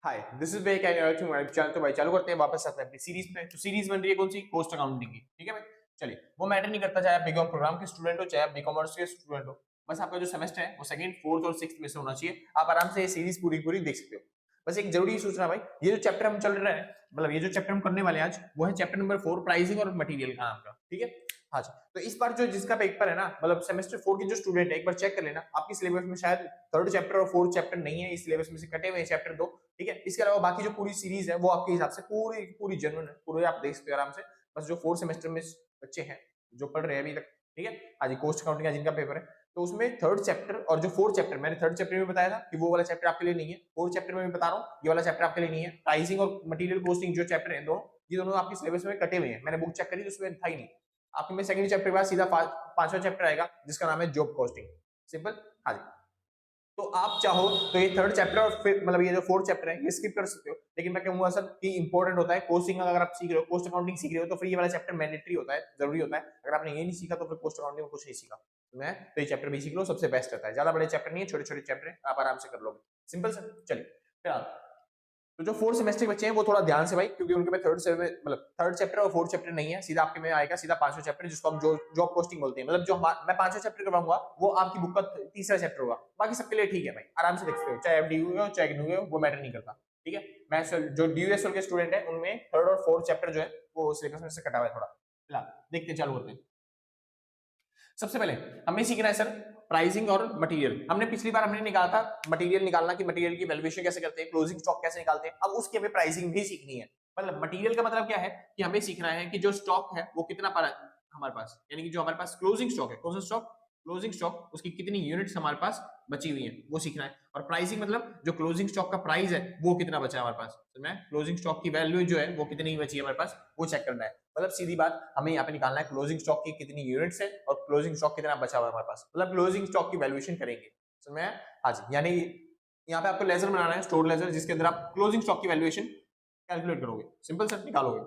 Hi this is wake and you are to my channel. तो भाई चालू करते हैं वापस आते हैं अपनी सीरीज पे। तो सीरीज बन रही है कौन सी? कॉस्ट अकाउंटिंग की। ठीक है भाई, चलिए वो मैटर नहीं करता चाहे आप बीकॉम प्रोग्राम के स्टूडेंट हो चाहे आप बीकॉमर्स के स्टूडेंट हो। बस आपका जो सेमेस्टर है वो सेकंड, फोर्थ और सिक्स्थ में से होना चाहिए। आप आराम से ये सीरीज पूरी पूरी देख सकते हो। बस एक जरूरी सूचना भाई, ये जो चैप्टर हम चल रहे हैं, मतलब ये जो चैप्टर हम करने वाले हैं आज, वो है चैप्टर नंबर 4, प्राइसिंग और मटेरियल का नाम का। ठीक है, हाँ जी। तो इस बार जो जिसका पेपर है ना, मतलब सेमेस्टर 4 के जो स्टूडेंट है, एक बार चेक कर लेना आपकी सिलेबस में शायद थर्ड चैप्टर और फोर्थ चैप्टर नहीं है, इस सिलेबस में से कटे हुए चैप्टर 2। ठीक है, इसके अलावा बाकी जो पूरी सीरीज है वो आपके हिसाब से पूरी पूरी जनरल है, पूरे आप देख सकते हो आराम से। बस जो फोर्थ सेमेस्टर में बच्चे हैं जो पढ़ रहे हैं अभी तक, ठीक है, आज कॉस्ट अकाउंटिंग का जिनका पेपर है, तो उसमें थर्ड चैप्टर और जो फोर्थ चैप्टर, मैंने थर्ड चैप्टर में बताया था कि वो वाला चैप्टर आपके लिए नहीं है, फोर्थ चैप्टर में भी बता रहा हूँ ये वाला चैप्टर आपके लिए नहीं है। प्राइसिंग और मटेरियल कॉस्टिंग जो चैप्टर है दोनों, ये दोनों आपके सिलेबस में कटे हुए हैं। मैंने बुक चेक करी तो उसमें था ही नहीं। आपके में सेकंड चैप्टर के बाद सीधा पांचवा चैप्टर आएगा जिसका नाम है जॉब कॉस्टिंग। सिंपल, हाँ जी। तो आप चाहो तो ये थर्ड चैप्टर और फिर मतलब ये जो फोर्थ चैप्टर है ये स्किप कर सकते हो, लेकिन मैं कहूंगा सर कि इंपॉर्टेंट होता है। कोस्टिंग अगर आप सीख रहे हो, कॉस्ट अकाउंटिंग सीख रहे हो, तो फिर ये वाला चैप्टर मैंडेटरी होता है, जरूरी होता है। अगर आपने ये नहीं सीखा तो फिर कॉस्ट अकाउंटिंग में कुछ नहीं सीखा। तो ये चैप्टर भी सीख लो, सबसे बेस्ट रहता है। ज्यादा बड़े चैप्टर नहीं है, छोटे छोटे चैप्टर है, आप आराम से कर लोगे। सिंपल सर, चलिए फिर तो जो फोर्थ सेमेस्टर के बच्चे हैं वो थोड़ा ध्यान से भाई, क्योंकि उनके में मतलब थर्ड चैप्टर और फोर्थ चैप्टर नहीं है, सीधा आपके में आएगा सीधा पांचवा चैप्टर, जिसको हम जो जॉब पोस्टिंग बोलते हैं। मतलब जो मैं पांचवा चैप्टर करवाऊंगा वो आपकी बुक का तीसरा चैप्टर होगा। बाकी सबके लिए ठीक है भाई, आराम से देख सकते हो, चाहे आप डी हो चाहे gnू हो, वो मैटर नहीं करता। ठीक है, मैं जो ड्यूएसएल के स्टूडेंट है उनमें थर्ड और फोर्थ चैप्टर जो है वो सिलेबस में से कटा हुआ है थोड़ा। फिलहाल देखते चालू होते हैं। सबसे पहले हमें सीखना है सर प्राइसिंग और मटेरियल। हमने पिछली बार हमने निकाला था मटेरियल निकालना, कि मटेरियल की वैल्यूएशन कैसे करते हैं, क्लोजिंग स्टॉक कैसे निकालते हैं। अब उसकी हमें प्राइसिंग भी सीखनी है। मतलब मटेरियल का मतलब क्या है कि हमें सीखना है कि जो स्टॉक है वो कितना हमारे पास, यानी कि जो हमारे पास क्लोजिंग स्टॉक है, कौन सा स्टॉक, क्लोजिंग स्टॉक, उसकी कितनी यूनिट्स हमारे पास बची हुई है वो सीखना है। और प्राइसिंग मतलब जो क्लोजिंग स्टॉक का प्राइस है वो कितना बचा है हमारे पास, तो मैं क्लोजिंग स्टॉक की वैल्यू जो है वो कितनी बची है हमारे पास वो चेक करना है। मतलब सीधी बात, हमें यहाँ पे निकालना है क्लोजिंग स्टॉक की कितनी यूनिट्स है और क्लोजिंग स्टॉक कितना बचा हुआ है हमारे पास, मतलब क्लोजिंग स्टॉक की वैल्यूएशन करेंगे। समझ में? हाँ जी, यानी यहाँ पे आपको लेजर बनाना है, स्टोर लेजर, जिसके अंदर आप क्लोजिंग स्टॉक की वैल्यूएशन कैलकुलेट करोगे। सिंपल सर, निकालोगे।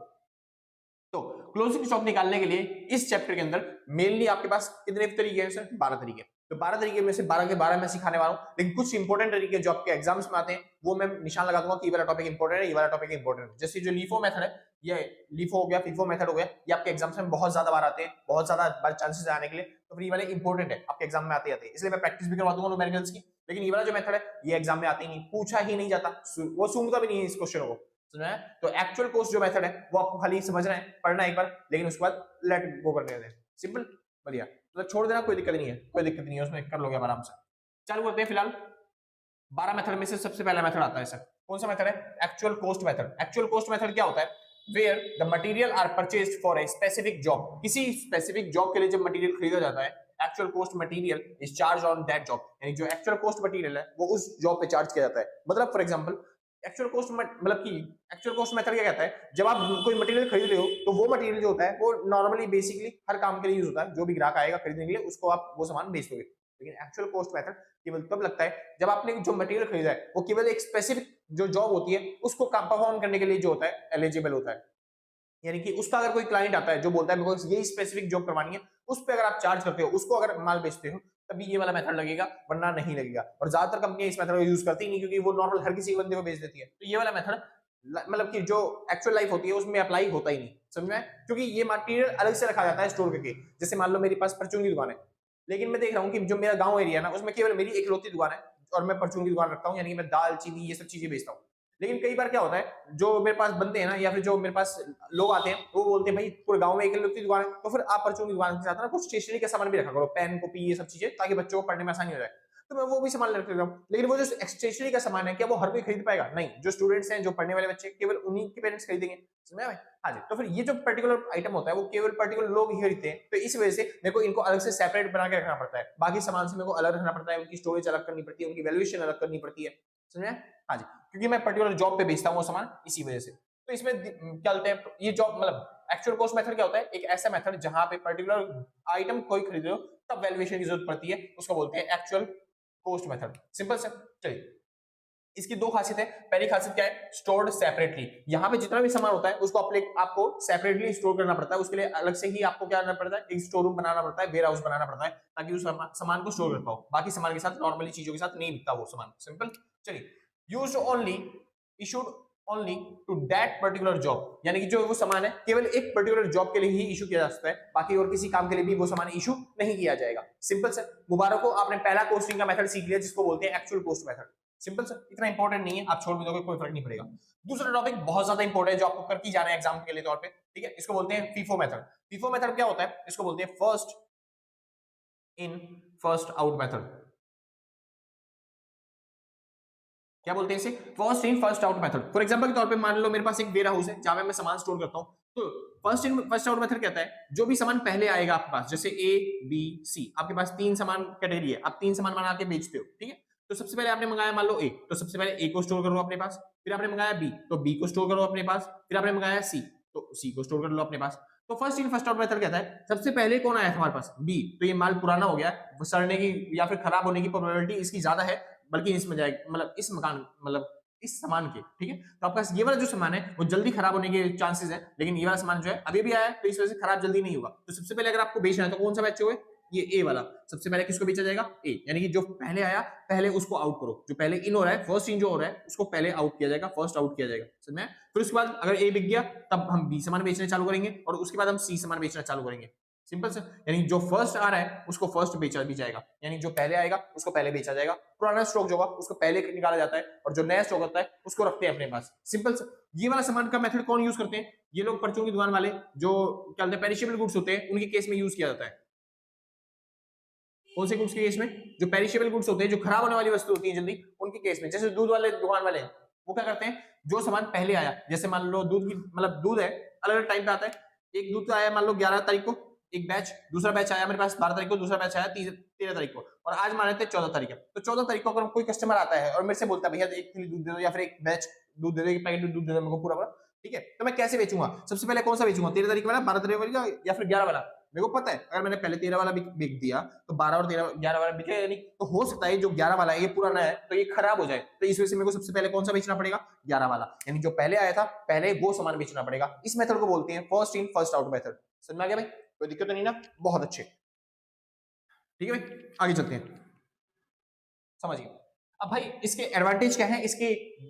तो क्लोजिंग स्टॉक निकालने के लिए इस चैप्टर के अंदर मेनली आपके पास कितने तरीके हैं सर? 12 तरीके। तो 12 तरीके में से 12 के 12 मैं सिखाने वाला हूं, लेकिन कुछ इंपॉर्टेंट तरीके जो आपके एग्जाम्स में आते हैं वो मैं निशान लगा दूंगा कि ये वाला टॉपिक इंपॉर्टेंट है, ये वाला टॉपिक इंपॉर्टेंट है। जैसे जो लीफो मेथड है, ये लीफो हो गया, फीफो मेथड हो गया, ये आपके एग्जाम्स में बहुत ज्यादा बार आते हैं, बहुत ज्यादा बार चांसेस आने के लिए, तो फिर ये वाले इंपॉर्टेंट है, आपके एग्जाम में आते आते हैं, इसलिए मैं प्रैक्टिस भी करवा दूंगा न्यूमेरिकल्स की। लेकिन ये वाला जो मेथड है ये एग्जाम में आते ही नहीं, पूछा ही नहीं जाता, वो सूंघता भी नहीं है इस क्वेश्चन को। समझ में? तो एक्चुअल कोर्स जो मेथड है वो आपको खाली समझना है, पढ़ना है एक बार, लेकिन उसके बाद लेट गो करने दें। सिंपल, बढ़िया, मतलब छोड़ देना, कोई दिक्कत नहीं है, कोई दिक्कत नहीं है उसमें, कर लोगे आराम से। चालू करते हैं। फिलहाल 12 मेथड में से सबसे पहला मेथड आता है सर, कौन सा मेथड है? Actual cost method. Actual cost method क्या होता है? Where the material are purchased for a specific job. किसी स्पेसिफिक जॉब के लिए जब मटेरियल खरीदा जाता है, actual cost material is charge on that job, यानी जो एक्चुअल कॉस्ट मटेरियल है वो उस जॉब पे चार्ज किया जाता है। मतलब फॉर एग्जांपल एक्चुअल कॉस्ट मतलब कि एक्चुअल कॉस्ट मेथड क्या कहता है, जब आप कोई मटेरियल खरीद रहे हो तो वो मटेरियल जो होता है वो नॉर्मली बेसिकली हर काम के लिए यूज होता है, जो भी ग्राहक आएगा खरीदने के लिए उसको आप वो सामान बेच दोगे। लेकिन एक्चुअल कॉस्ट मेथड केवल तब लगता है जब आपने जो मटेरियल खरीदा है वो केवल एक स्पेसिफिक जो जॉब होती है उसको परफॉर्म करने के लिए जो होता है एलिजिबल होता है। यानी कि उसका अगर कोई क्लाइंट आता है जो बोलता है मेरे को यही स्पेसिफिक जॉब करवानी है, उस पे अगर आप चार्ज करते हो, उसको अगर माल बेचते हो, तभी ये वाला मेथड लगेगा, वरना नहीं लगेगा। और ज्यादातर कंपनियां इस मेथड को यूज करती नहीं, क्योंकि वो नॉर्मल हर किसी बंदे को बेच देती है। तो ये वाला मेथड मतलब कि जो एक्चुअल लाइफ होती है उसमें अप्लाई होता ही नहीं, समझ में? क्योंकि ये मटेरियल अलग से रखा जाता है स्टोर करके। जैसे मान लो मेरे पास परचून की दुकान है, लेकिन मैं देख रहा हूँ कि जो मेरा गांव एरिया है ना उसमें केवल मेरी इकलौती दुकान है और मैं परचून की दुकान रखता हूँ, यानी कि मैं दाल चीनी ये सब चीजें बेचता हूँ। लेकिन कई बार क्या होता है, जो मेरे पास बंदे हैं ना या फिर जो मेरे पास लोग आते हैं वो बोलते हैं भाई पूरे गांव में एक इकलौती दुकान है, तो फिर आप परचून की दुकान के साथ ना कुछ स्टेशनरी का सामान भी रखा करो, पेन कॉपी ये सब चीजें, ताकि बच्चों को पढ़ने में आसानी हो जाए। तो मैं वो भी सामान रख लेता हूँ। लेकिन वो जो स्टेशनरी का सामान है क्या वो हर कोई खरीद पाएगा? नहीं, जो स्टूडेंट्स हैं, जो पढ़ने वाले बच्चे, केवल उन्हीं के पेरेंट्स खरीदेंगे। समझ में? हाँ जी। तो फिर ये जो पर्टिकुलर आइटम होता है वो केवल पर्टिकुलर लोग ही खरीदते हैं, तो इस वजह से मेरे को इनको अलग से सेपरेट बना के रखना पड़ता है, बाकी सामान से मेरे को अलग रखना पड़ता है, उनकी स्टोरेज अलग करनी पड़ती है, उनकी वैल्यूएशन अलग करनी पड़ती है। समझ में? हाँ जी, क्योंकि मैं पर्टिकुलर जॉब पे बेचता हूँ वो सामान, इसी वजह से। तो इसमें क्या बोलते हैं, ये जॉब मतलब एक्चुअल कॉस्ट मेथड क्या होता है? एक ऐसा मेथड जहां पे पर्टिकुलर आइटम कोई खरीद रहे हो तब वैल्यूएशन की जरूरत पड़ती है, उसको बोलते हैं एक्चुअल कॉस्ट मेथड। सिंपल से। चलिए, इसकी दो खासियत है। पहली खासियत क्या है? Stored separately. यहाँ पे जितना भी सामान होता है उसको आपको सेपरेटली स्टोर करना पड़ता है, उसके लिए अलग से ही आपको क्या करना पड़ता है? एक स्टोर रूम बनाना पड़ता है, वेयर हाउस बनाना पड़ता है, ताकि उस सामान को स्टोर कर पाओ। बाकी सामान के साथ, नॉर्मली चीजों के साथ नहीं बिकता वो सामान। सिंपल। चलिए, used only issued only to that particular job, यानी कि जो वो सामान है केवल एक पर्टिकुलर जॉब के लिए ही इशू किया जा सकता है, बाकी और किसी काम के लिए भी वो सामान इशू नहीं किया जाएगा। सिंपल से मुबारक हो, आपने पहला कॉस्टिंग का मेथड सीख लिया जिसको बोलते हैं एक्चुअल कॉस्ट मेथड। सिंपल से, इतना इंपॉर्टेंट नहीं है, आप छोड़ भी दोगे कोई फर्क नहीं पड़ेगा। दूसरा टॉपिक बहुत ज्यादा इंपॉर्टेंट है जो आपको करके जाना है एग्जाम के लिए तौर पे, ठीक है, इसको बोलते हैं फीफो मेथड। फीफो मेथड क्या होता है? इसको बोलते हैं first in first out method. क्या बोलते हैं इसे? First in first out method. For example के तौर पे मान लो मेरे पास एक वेयर हाउस है जहां पे मैं सामान स्टोर करता हूं, तो first in first out method कहता है जो भी सामान पहले आएगा आपके पास, जैसे ए बी सी, आपके पास 3 सामान कैटेगरी है, आप 3 सामान बना के बेचते हो, ठीक है, तो सबसे पहले आपने मंगाया मान लो ए, तो सबसे पहले ए को स्टोर करो अपने पास, फिर आपने मंगाया बी, तो बी को स्टोर करो अपने पास, फिर आपने मंगाया सी, तो सी को स्टोर कर लो अपने पास। तो first in first out method कहता है सबसे पहले कौन आया हमारे पास? बी, तो ये माल पुराना हो गया, सड़ने की या फिर खराब होने की प्रोबेबिलिटी इसकी ज्यादा है, बल्कि इसमें जाएगा मतलब इस मकान मतलब इस सामान के, ठीक है, तो आपका ये वाला जो सामान है वो जल्दी खराब होने के चांसेस है, लेकिन ये वाला सामान जो है अभी भी आया है तो इस वजह से खराब जल्दी नहीं होगा। तो सबसे पहले अगर आपको बेचना है तो कौन सा बेचोगे? ये ए वाला, सबसे पहले किसको बेचा जाएगा? ए, यानी कि जो पहले आया पहले उसको आउट करो, जो पहले इन हो रहा है फर्स्ट इन जो हो रहा है उसको पहले आउट किया जाएगा, फर्स्ट आउट किया जाएगा, समझ में? फिर उसके बाद अगर ए बिक गया तब हम बी सामान बेचना चालू करेंगे और उसके बाद हम सी सामान बेचना चालू करेंगे। सिंपल से, यानी जो फर्स्ट आ रहा है उसको फर्स्ट बेचा भी जाएगा, यानी जो पहले आएगा उसको पहले बेचा जाएगा, पुराना स्टॉक जो होगा उसको पहले निकाला जाता है और जो नया स्टॉक होता है उसको रखते हैं अपने पास। सिंपल से, ये वाला सामान का मेथड कौन यूज करते हैं? ये लोग परचून की दुकान वाले, जो क्या बोलते हैं पेरिशेबल गुड्स होते हैं, उनके केस में यूज किया जाता है। कौन से गुड्स के केस में? जो पेरिशेबल गुड्स होते हैं, जो खराब होने वाली वस्तु होती है जल्दी, उनके केस में। जैसे दूध वाले दुकान वाले वो क्या करते हैं, जो सामान पहले आया, जैसे मान लो दूध की मतलब दूध है अलग अलग टाइम पे आता है, एक दूध आया मान लो 11 तारीख को एक बैच, दूसरा बैच आया मेरे पास 12 तारीख को, दूसरा बैच आया 13 तारीख को, और आज मान लेते हैं 14 तारीख है। तो 14 तारीख को अगर कोई कस्टमर आता है और मेरे से बोलता है भैया एक थैली दूध दे दो या फिर एक बैच दूध दे दो, एक पैकेट दूध दे दो मेरे को पूरा पूरा, ठीक है, तो मैं कैसे बेचूंगा? सबसे पहले कौन सा बेचूंगा? 13 तारीख वाला, 12 तारीख वाला या फिर 11 वाला? मेरे को पता है अगर मैंने पहले 13 वाला बेच दिया तो 12 और 13 11 वाला बिके, यानी तो हो सकता है जो 11 वाला है ये पुराना है तो ये खराब हो जाए, तो इस वजह से मेरे को सबसे पहले कौन सा बेचना पड़ेगा? 11 वाला, यानी जो पहले आया था पहले वो सामान बेचना पड़ेगा। इस मेथड को बोलते हैं first in first out method. समझ में आ गया भाई? कोई दिक्कत तो नहीं ना? बहुत अच्छे, ठीक है भाई, आगे चलते हैं, समझिए। अब भाई इसके एडवांटेज क्या है, इसकी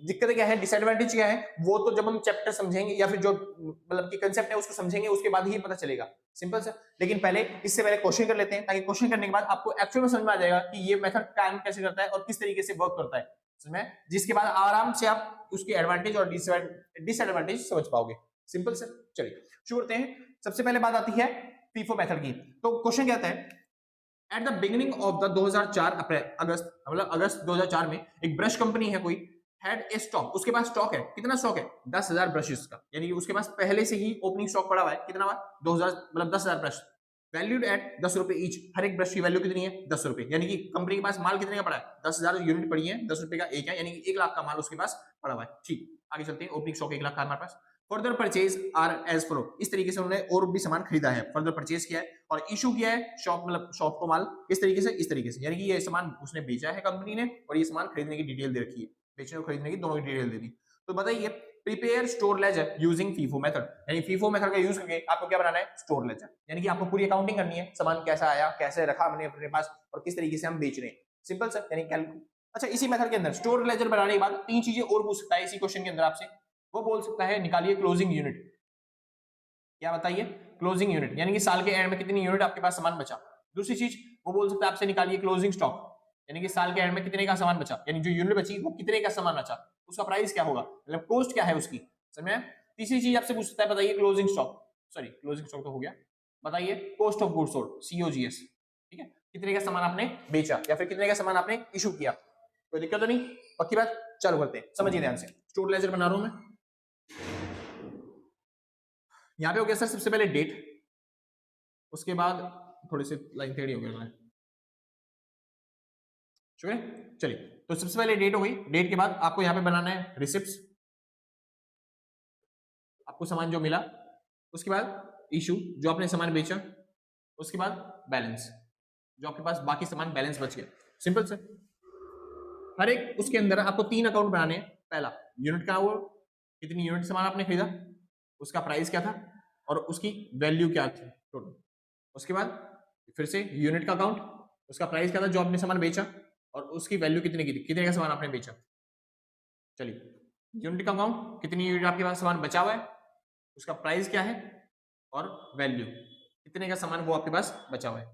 दिक्कतें क्या है, डिसएडवांटेज क्या है, वो तो जब हम चैप्टर समझेंगे या फिर जो मतलब की कंसेप्ट है उसको समझेंगे उसके बाद ही पता चलेगा। सिंपल से, लेकिन पहले इससे पहले क्वेश्चन कर लेते हैं ताकि क्वेश्चन करने के बाद आपको एक्चुअल में समझ में आ जाएगा कि ये मेथड काम कैसे करता है और किस तरीके से वर्क करता है, समझ में? जिसके बाद आराम से आप उसके एडवांटेज और डिसएडवांटेज समझ पाओगे। सिंपल से, चलिए शुरू करते हैं। सबसे पहले बात आती है फीफो मेथड की। तो क्वेश्चन कहता है at the beginning of the 2004 अगस्त मतलब अगस्त 2004 में एक ब्रश कंपनी है कोई, हैड ए स्टॉक, उसके पास स्टॉक है, कितना स्टॉक है? 10,000 ब्रशेस का, यानी कि उसके पास पहले से ही ओपनिंग स्टॉक पड़ा हुआ है, कितना हुआ? 2000 मतलब 10,000 ब्रश, वैल्यूड एट 10 रुपए ईच, हर एक ब्रश की वैल्यू कितनी है? 10 रुपए, यानी कि कंपनी के पास माल कितने का पड़ा है? 10,000 यूनिट पड़ी है, 10 रुपए का एक है, यानी कि 1 लाख का माल उसके पास पड़ा हुआ है। ठीक, आगे चलते हैं। ओपनिंग स्टॉक 1 लाख का हमारे पास। Further purchase are as follow, इस तरीके से उन्होंने और भी सामान खरीदा है, फर्दर परचेज किया है और इशू किया है शॉप मतलब शॉप को माल, इस तरीके से इस तरीके से, यानी कि ये सामान उसने बेचा है कंपनी ने और ये सामान खरीदने की डिटेल दे रखी है, बेचने और खरीदने की दोनों की डिटेल दे दी। तो बताइए prepare store ledger using FIFO method, यानी फीफो मेथड का यूज करके आपको क्या बनाना है? स्टोर लेजर, यानी कि आपको पूरी अकाउंटिंग करनी है, सामान कैसा आया, कैसे रखा हमने अपने पास और किस तरीके से हम बेच रहे हैं। सिंपल सर, यानी अच्छा इसी मेथड के अंदर स्टोर लेजर बनाने के बाद 3 चीजें और पूछ सकता है इसी क्वेश्चन के अंदर आपसे। वो बोल सकता है निकालिए क्लोजिंग यूनिट, क्या बताइए? क्लोजिंग यूनिट, यानी कि साल के एंड में कितनी यूनिट आपके पास सामान बचा। दूसरी चीज वो बोल सकता है आपसे निकालिए क्लोजिंग स्टॉक, यानी कि साल के एंड में कितने का सामान बचा, यानी जो यूनिट बची वो कितने का सामान बचा, उसका प्राइस क्या होगा, मतलब कॉस्ट क्या है उसकी, समझ में? तीसरी चीज आपसे पूछ सकता है बताइए closing stock, sorry closing stock तो हो गया, बताइए cost of goods sold, COGS, ठीक है, कितने का सामान आपने बेचा या फिर कितने का सामान आपने इशू किया। कोई दिक्कत तो नहीं? पक्की बात, चालू करते हैं, समझिए ध्यान से। स्टोर लेजर बना रहा हूं मैं, यहाँ पे हो गया सर सबसे पहले डेट, उसके बाद थोड़ी सी लाइन टेढ़ी हो गई, चलिए तो सबसे पहले डेट हो गई, डेट के बाद आपको यहाँ पे बनाना है रिसिप्ट्स, आपको सामान जो मिला, उसके बाद इशू जो आपने सामान बेचा, उसके बाद बैलेंस जो आपके पास बाकी सामान बैलेंस बच गया। सिंपल सर, हर एक उसके अंदर आपको 3 अकाउंट बनाने हैं। पहला यूनिट का, वो कितनी यूनिट सामान आपने खरीदा, उसका प्राइस क्या था और उसकी वैल्यू क्या थी टोटल। उसके बाद फिर से यूनिट का अकाउंट, उसका प्राइस क्या था जो आपने सामान बेचा और उसकी वैल्यू कितने की थी, कितने का सामान आपने बेचा। चलिए यूनिट का अकाउंट, कितनी यूनिट आपके पास सामान बचा हुआ है, उसका प्राइस क्या है, और वैल्यू कितने का सामान वो आपके पास बचा हुआ है।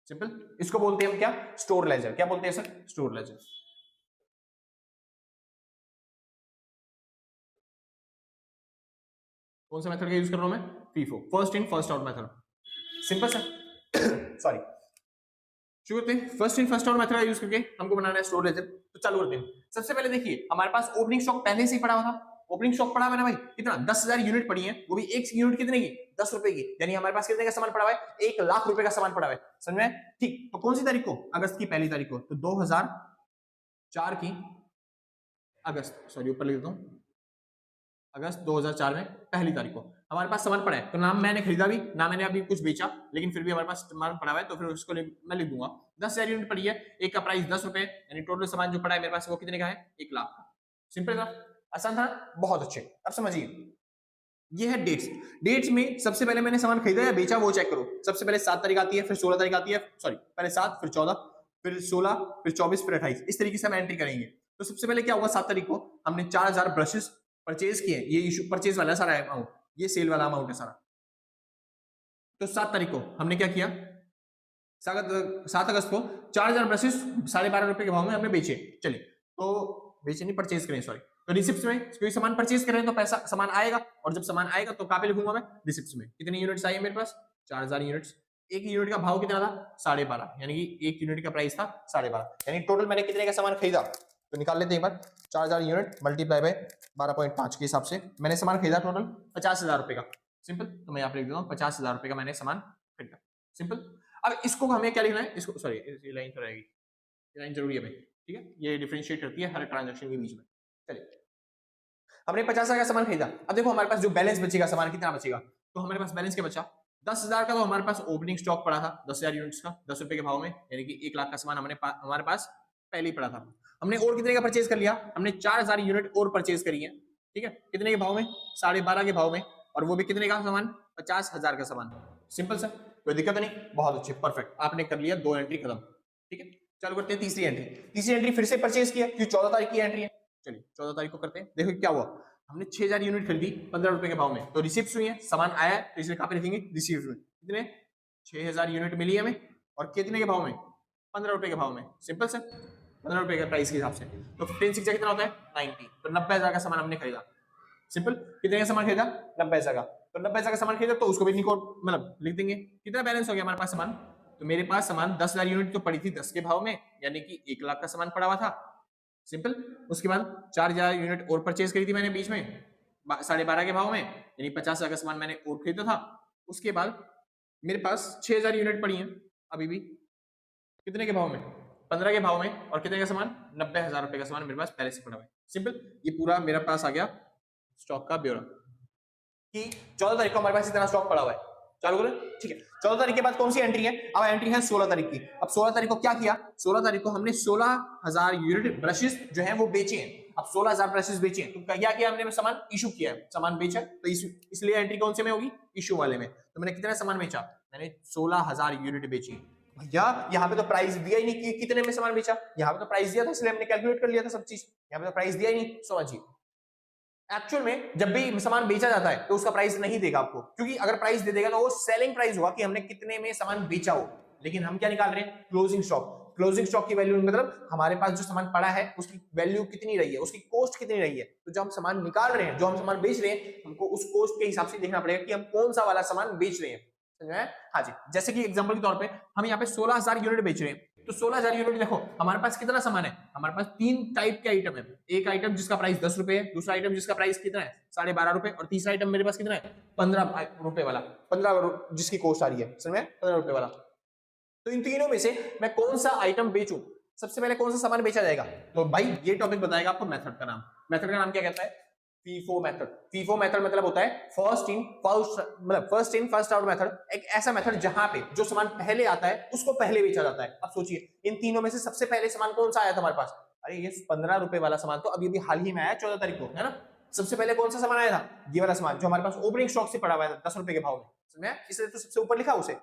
सिंपल। इसको बोलते हैं हम क्या, स्टोर लेजर। क्या बोलते हैं सर, स्टोर लेजर। कौन सा मेथड का यूज कर रहा हूं मैं, FIFO, first in first out method. Simple sir. Sorry, शुरू करते हैं। First in first out method का यूज करके हमको बनाना है स्टोर लेजर। तो चालू करते हैं। सबसे पहले देखिए हमारे पास ओपनिंग स्टॉक पहले से ही पड़ा हुआ था। ओपनिंग स्टॉक पड़ा हुआ है ना भाई, कितना, 10,000 यूनिट पड़ी है, वो भी एक यूनिट कितने की, 10 रुपए की। यानी हमारे पास कितने का सामान पड़ा हुआ है, 1,00,000 रुपए का सामान पड़ा हुआ है। समझ में, ठीक। तो कौन सी तारीख को, अगस्त की पहली तारीख को, तो 2004 की अगस्त, सॉरी ऊपर लिख देता हूं, अगस्त 2004 में पहली तारीख को हमारे पास सामान पड़ा है। तो नाम मैंने खरीदा भी ना, मैंने अभी कुछ बेचा, लेकिन फिर भी हमारे पास सामान पड़ा हुआ है, तो फिर उसको मैं लिख दूंगा 10,000 यूनिट पड़ी है, एक का प्राइस 10 रुपए, यानी टोटल सामान जो पड़ा है मेरे पास वो कितने का है, 1,00,000 का। सिंपल था, आसान था, बहुत अच्छे। अब समझिए, ये है डेट्स। डेट्स में सबसे पहले मैंने सामान खरीदा या बेचा वो चेक करो। सबसे पहले 7 तारीख आती है, फिर 16 तारीख आती है, सॉरी पहले 7, फिर 14, फिर 16, फिर 24, फिर 28, इस तरीके से हम एंट्री करेंगे। तो सबसे पहले क्या होगा, 7 तारीख को हमने 4,000 ब्रशेस परचेज किए। ये इशू परचेज वाला सारा अमाउंट, ये सेल वाला अमाउंट है सारा। तो 7 तारीख को हमने क्या किया, 7 अगस्त को 4,000 ब्रशेस 12.5 रुपए के भाव में हमने बेचे। चलिए, तो बेचे नहीं, परचेज करें, सॉरी। तो रिसिप्ट में क्योंकि सामान परचेज करें तो पैसा सामान आएगा, और जब सामान आएगा तो कहां पे लिखूंगा मैं, रिसिप्ट में। कितनी यूनिट्स आई है मेरे पास, 4,000 यूनिट्स। एक यूनिट का भाव कितना था, 12.5, यानी कि एक यूनिट का प्राइस था 12.5, यानी टोटल मैंने कितने का सामान खरीदा, तो निकाल लेते हैं एक बार। 4,000 यूनिट मल्टीप्लाई बाय 12.5 के हिसाब से मैंने सामान खरीदा टोटल 50,000 रुपए का। सिंपल। तो मैं यहाँ पे लिख देता हूँ 50,000 रुपए का मैंने सामान खरीदा। सिंपल। अब इसको हमें क्या लिखना है, इसको, सॉरी ये लाइन तो रहेगी, ये लाइन जरूरी है भाई, ठीक है, ये डिफरेंशिएट करती है हर ट्रांजैक्शन के बीच में। चलिए, हमने 50,000 का सामान खरीदा। अब देखो हमारे पास जो बैलेंस बचेगा, सामान कितना बचेगा, तो हमारे पास बैलेंस क्या बचा, 10,000 का। तो हमारे पास ओपनिंग स्टॉक पड़ा था 10,000 यूनिट्स का, 10 रुपए के भाव में, यानी कि 1,00,000 का सामान हमारे पास पहले ही पड़ा था। हमने और कितने का परचेज कर लिया, हमने 4,000 यूनिट और परचेज करी है, ठीक है, कितने के भाव में, 12.5 के भाव में, और वो भी कितने का सामान, 50,000 का सामान। सिंपल सर, कोई दिक्कत नहीं, बहुत अच्छे, परफेक्ट, आपने कर लिया 2 एंट्री खत्म। ठीक है, चालू करते हैं तीसरी एंट्री। तीसरी एंट्री फिर से परचेज किया क्योंकि 14 तारीख की एंट्री है। चलिए 14 तारीख को करते हैं। देखो क्या हुआ, हमने 6,000 यूनिट खरीदी 15 रुपए के भाव में, तो रिसिप्ट हुई है, सामान आया है, तो इसलिए कहां पे लिखेंगे, रिसिप्ट में। कितने, 6,000 यूनिट मिली हमें, और कितने के भाव में, 15 रुपए के भाव में। सिंपल सर, 15 रुपए के प्राइस के हिसाब से। तो 15 6 कितना होता है, 90। तो 90,000 का सामान हमने खरीदा। सिंपल। कितने का सामान खरीदा, 90,000 का। तो 90,000 का सामान खरीदा, तो उसको भी मतलब लिख देंगे। कितना बैलेंस हो गया हमारे पास सामान, तो मेरे पास सामान 10,000 यूनिट तो पड़ी थी 10 के भाव में, यानी कि 1,00,000 का सामान पड़ा हुआ था। सिंपल। उसके बाद 4,000 यूनिट और परचेज करी थी मैंने बीच में 12.5 के भाव में, यानी 50,000 का सामान मैंने और खरीदा था। उसके बाद मेरे पास 6,000 यूनिट पड़ी हैं अभी भी, कितने के भाव में, 15 के भाव में, और कितने का सामान, 90,000 रुपए का सामान मेरे पास पहले से पड़ा हुआ है। सिंपल। ये पूरा मेरे पास आ गया स्टॉक का ब्यौरा कि 14 तारीख को हमारे पास इतना स्टॉक पड़ा हुआ है। चालू करें, ठीक है। 14 तारीख के बाद कौन सी एंट्री है, अब एंट्री है 16 तारीख की। अब 16 तारीख को क्या किया, 16 तारीख को हमने 16,000 यूनिट ब्रशेस जो हैं वो बेचे हैं। अब 16,000 ब्रशेस बेचे हैं, तो क्या किया हमने, सामान इशू किया है, सामान बेचा, तो इसलिए एंट्री कौन से में होगी, इशू वाले में। तो मैंने कितना सामान बेचा, मैंने 16,000 यूनिट बेची। भैया यहाँ पे तो प्राइस दिया ही नहीं कि कितने में सामान बेचा, यहाँ पे तो प्राइस दिया था, इसलिए हमने कैलकुलेट कर लिया था सब चीज। यहाँ पे तो प्राइस दिया ही नहीं, समझिए। एक्चुअल में जब भी सामान बेचा जाता है तो उसका प्राइस नहीं देगा आपको, क्योंकि अगर प्राइस दे देगा तो वो सेलिंग प्राइस होगा कि हमने कितने में सामान बेचा हो। लेकिन हम क्या निकाल रहे हैं, क्लोजिंग स्टॉक। क्लोजिंग स्टॉक की वैल्यू मतलब हमारे पास जो सामान पड़ा है उसकी वैल्यू कितनी रही है, उसकी कॉस्ट कितनी रही है। तो जो हम सामान निकाल रहे हैं, जो हम सामान बेच रहे हैं, हमको उस कॉस्ट के हिसाब से देखना पड़ेगा कि हम कौन सा वाला सामान बेच रहे हैं। समझ में? हाँ जी। जैसे कि एग्जांपल के तौर पे हम यहाँ पे 16,000 यूनिट बेच रहे हैं, तो 16,000 यूनिट देखो हमारे पास कितना सामान है, हमारे पास 3 टाइप के आइटम है। एक आइटम जिसका प्राइस 10 रुपए है, दूसरा आइटम जिसका प्राइस कितना है, 12.5 रुपए, और तीसरा आइटम मेरे पास कितना है, 15 रुपए वाला, 15 जिसकी कॉस्ट आ रही है, समझ में, 15 रुपए वाला। तो इन तीनों में से मैं कौन सा आइटम बेचूं, सबसे पहले कौन सा सामान बेचा जाएगा, तो भाई ये टॉपिक बताएगा आपको मेथड का नाम। मेथड का नाम क्या कहता है, फीफो मेथड। फीफो मेथड मतलब होता है first in first out method. एक ऐसा मेथड जहां पे जो सामान पहले आता है उसको पहले बेचा जाता है। अब सोचिए इन तीनों में से सबसे पहले सामान कौन सा आया था हमारे पास, अरे ये 15 रुपए वाला सामान तो अभी हाल ही में आया 14 तारीख को, है ना। सबसे पहले कौन सा सामान आया था, ये वाला सामान जो हमारे पास ओपनिंग स्टॉक से पड़ा हुआ है 10 रुपए के भाव में, इसलिए तो सबसे ऊपर लिखा उसे।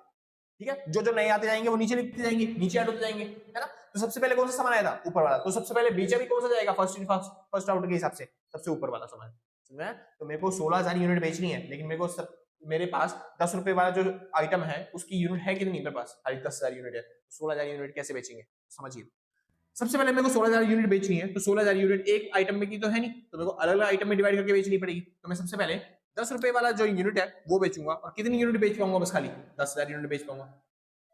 ठीक है, जो जो नए आते जाएंगे वो नीचे लिखते जाएंगे, नीचे ऐड होते जाएंगे, है ना। तो सबसे पहले कौन सा सामान आया था, ऊपर वाला, तो सबसे पहले बेचा भी कौन सा जाएगा, फर्स्ट आउट के हिसाब से सबसे ऊपर वाला सामान, समझ में। तो मेरे को 16,000 यूनिट बेचनी है, लेकिन मेरे पास 10 रुपए वाला जो आइटम है उसकी यूनिट है कितनी, मेरे पास खाली 10,000 यूनिट है, 16,000 यूनिट कैसे बेचेंगे, समझिए। सबसे पहले मेरे को 16,000 यूनिट बेचनी है, तो 16,000 यूनिट एक आइटम में की तो है नहीं, तो मेरे को अलग अलग आइटम में डिवाइड करके बेचनी पड़ेगी। तो मैं सबसे पहले 10 रुपए वाला जो यूनिट है वो बेचूंगा, और कितनी यूनिट बेच पाऊंगा, बस खाली 10,000 यूनिट बेच पाऊंगा।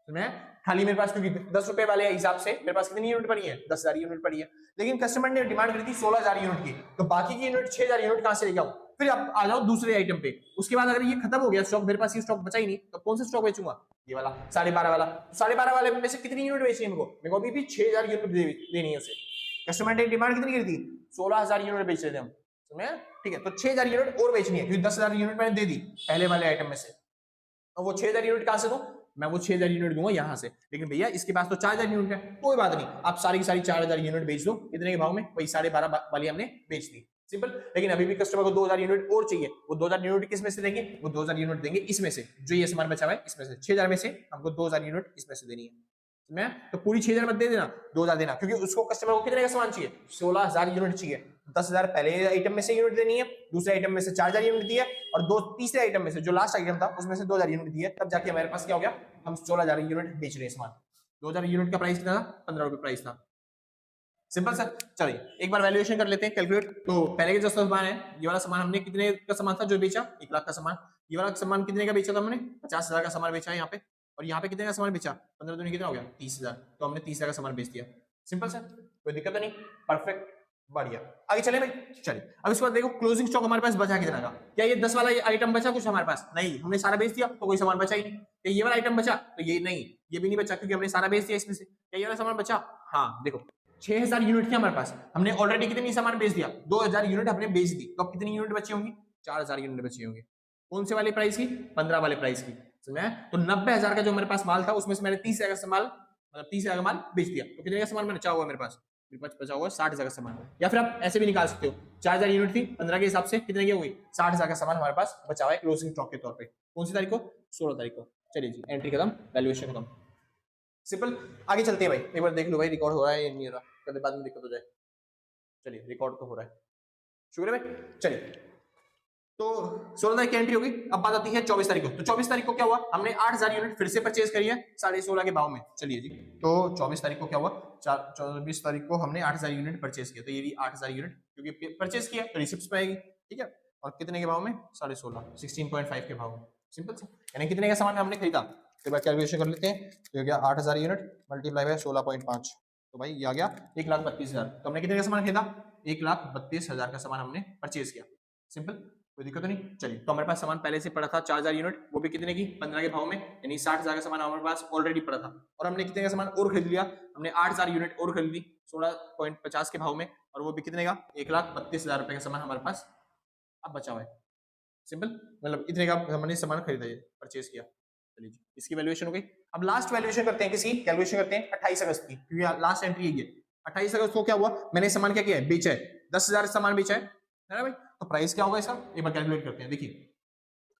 तो मैं खाली, मेरे पास क्योंकि 10 रुपए वाले हिसाब से मेरे पास कितनी यूनिट पड़ी है, 10,000 यूनिट पड़ी है, लेकिन कस्टमर ने डिमांड करी थी 16,000 यूनिट की, तो बाकी की यूनिट 6,000 यूनिट कहां से लेके आऊं। फिर आप आ जाओ दूसरे आइटम पे, उसके बाद अगर ये खत्म हो गया स्टॉक, मेरे पास ये स्टॉक बचा ही नहीं, तो कौन सा स्टॉक बेचूंगा, ये वाला 12.5 वाला। 12.5 वाले में से कितनी यूनिट बेचनी है मेरे को अभी भी 6,000 यूनिट देनी है उसे। कस्टमर ने डिमांड कितनी करी थी, 16,000 यूनिट बेच रहे थे हम, समझे, ठीक है। तो 6,000 यूनिट और बेचनी है, क्योंकि 10,000 यूनिट मैंने दे दी पहले वाले आइटम में से, तो वो 6,000 यूनिट कहां से दूं, मैं वो 6,000 यूनिट दूंगा यहां से। लेकिन भैया इसके पास तो 4,000 यूनिट है, कोई बात नहीं, आप सारी की सारी 4,000 यूनिट बेच दो, कितने के भाव में, वही 12.5 वाली हमने बेच दी, सिंपल। लेकिन अभी भी कस्टमर को 2,000 यूनिट और चाहिए, वो 2,000 यूनिट किस में से देंगे, वो 2,000 यूनिट देंगे इसमें से, जो ये सामान बचा हुआ है इसमें से, 6,000 में से हमको 2,000 यूनिट इसमें से देनी है, मैं तो पूरी 6,000 मत दे देना, 2,000 देना, क्योंकि उसको कस्टमर को कितने का सामान चाहिए, 16,000 यूनिट चाहिए। 10,000 पहले आइटम में से यूनिट देनी है, दूसरे आइटम में से 4,000 यूनिट दी है, और तीसरे आइटम में से जो लास्ट आइटम था उसमें से 2,000 यूनिट दी है, तब जाके हमारे पास क्या हो गया, हम 16,000 यूनिट बेच रहे हैं सामान। 2,000 यूनिट का प्राइस कितना था, 15 रुपए प्राइस था, सिंपल सर। चलिए एक बार वैल्यूएशन कर लेते हैं, कैलकुलेट। तो पहले के जो सामान है, ये वाला सामान हमने कितने का सामान था जो बेचा, 1,00,000 का सामान। ये वाला सामान कितने का बेचा था हमने, 50,000 का सामान बेचा है यहाँ पे, और यहाँ पे कितने का सामान बेचा, 15 दूनी कितना हो गया, 30,000, तो हमने 30,000 का सामान बेच दिया, सिंपल सर, कोई दिक्कत नहीं, परफेक्ट, बढ़िया। आगे चले भाई, चलिए अब इसके बाद देखो क्लोजिंग स्टॉक हमारे पास बचा कितना का, क्या ये 10 वाला आइटम बचा कुछ हमारे पास, नहीं, हमने सारा बेच दिया, तो कोई सामान बचा ही नहीं। क्या ये वाला आइटम बचा, तो ये नहीं, ये भी नहीं बचा, क्योंकि हमने सारा बेच दिया इसमें से। क्या ये वाला सामान बचा, हाँ देखो 6,000 यूनिट थी हमारे पास, हमने ऑलरेडी कितनी सामान बेच दिया, 2,000 यूनिट हमने बेच दी, तो अब कितनी यूनिट बची होंगी, 4,000 यूनिट बची होंगी। कौन से वाले प्राइस की, 15 वाले प्राइस की, समझे। तो 90,000 का जो हमारे पास माल था, उसमें से मैंने 30,000 का सामान, मतलब 30,000 का माल बेच दिया, तो कितने का सामान बचा हुआ मेरे पास बचा हुआ 60,000 का सामान। या फिर आप ऐसे भी निकाल सकते हो, 4,000 यूनिट थी, 15 के हिसाब से कितने की हो गई, 60,000 का सामान हमारे पास बचा हुआ है क्लोजिंग स्टॉक के तौर पे। कौन सी तारीख को, 16 तारीख को। चलिए जी, एंट्री खत्म, वैल्यूएशन खत्म, सिंपल। आगे चलते हैं भाई, एक बार देख लो भाई रिकॉर्ड हो रहा है या नहीं हो रहा, कभी बाद में दिक्कत हो जाए। चलिए रिकॉर्ड तो हो रहा है, शुक्र है भाई। चलिए तो 16 तारीख की एंट्री होगी। अब बात आती है 24 तारीख को। तो 24 तारीख को क्या हुआ, हमने 8,000 यूनिट फिर से परचेज करी है 16.5 के भाव में। चलिए जी, तो 24 तारीख को क्या हुआ, 24 तारीख को हमने 8,000 यूनिट परचेज किया, तो ये भी 8,000 यूनिट क्योंकि परचेज किया तो रिसिप्ट में आएगी, ठीक है। और कितने के भाव में, 16.5 के भाव में, सिंपल से, यानी कितने का सामान हमने खरीदा। एक बार कैलकुलेशन कर लेते हैं, तो हो गया 8,000 यूनिट मल्टीप्लाई बाय 16.5, तो भाई ये आ गया 1,32,000। तो हमने कितने का सामान खरीदा, 1,32,000 का सामान हमने परचेज किया, सिंपल, कोई दिक्कत नहीं। चलिए, तो हमारे पास सामान पहले से पड़ा था 4,000 यूनिट, वो भी कितने की, 15 के भाव में, यानी 60,000 का सामान हमारे पास ऑलरेडी पड़ा था। और हमने कितने का सामान और खरीद लिया, हमने 8,000 यूनिट और खरीद ली 16.50 के भाव में, और वो भी कितने का, 1,32,000 रुपए का सामान हमारे पास अब बचा हुआ है, सिंपल, मतलब इतने का हमने सामान खरीदा, परचेज किया। चलिए जी, इसकी वैल्यूएशन हो गई। अब लास्ट वैल्यूएशन करते हैं, किसी कैलकुलेशन करते हैं 28 अगस्त की, क्योंकि लास्ट एंट्री है ये। 28 अगस्त को क्या हुआ, मैंने सामान क्या किया है, बेचा है, 10,000 सामान बेचा है ना भाई। तो प्राइस क्या होगा इसका, एक बार कैलकुलेट करते हैं। देखिए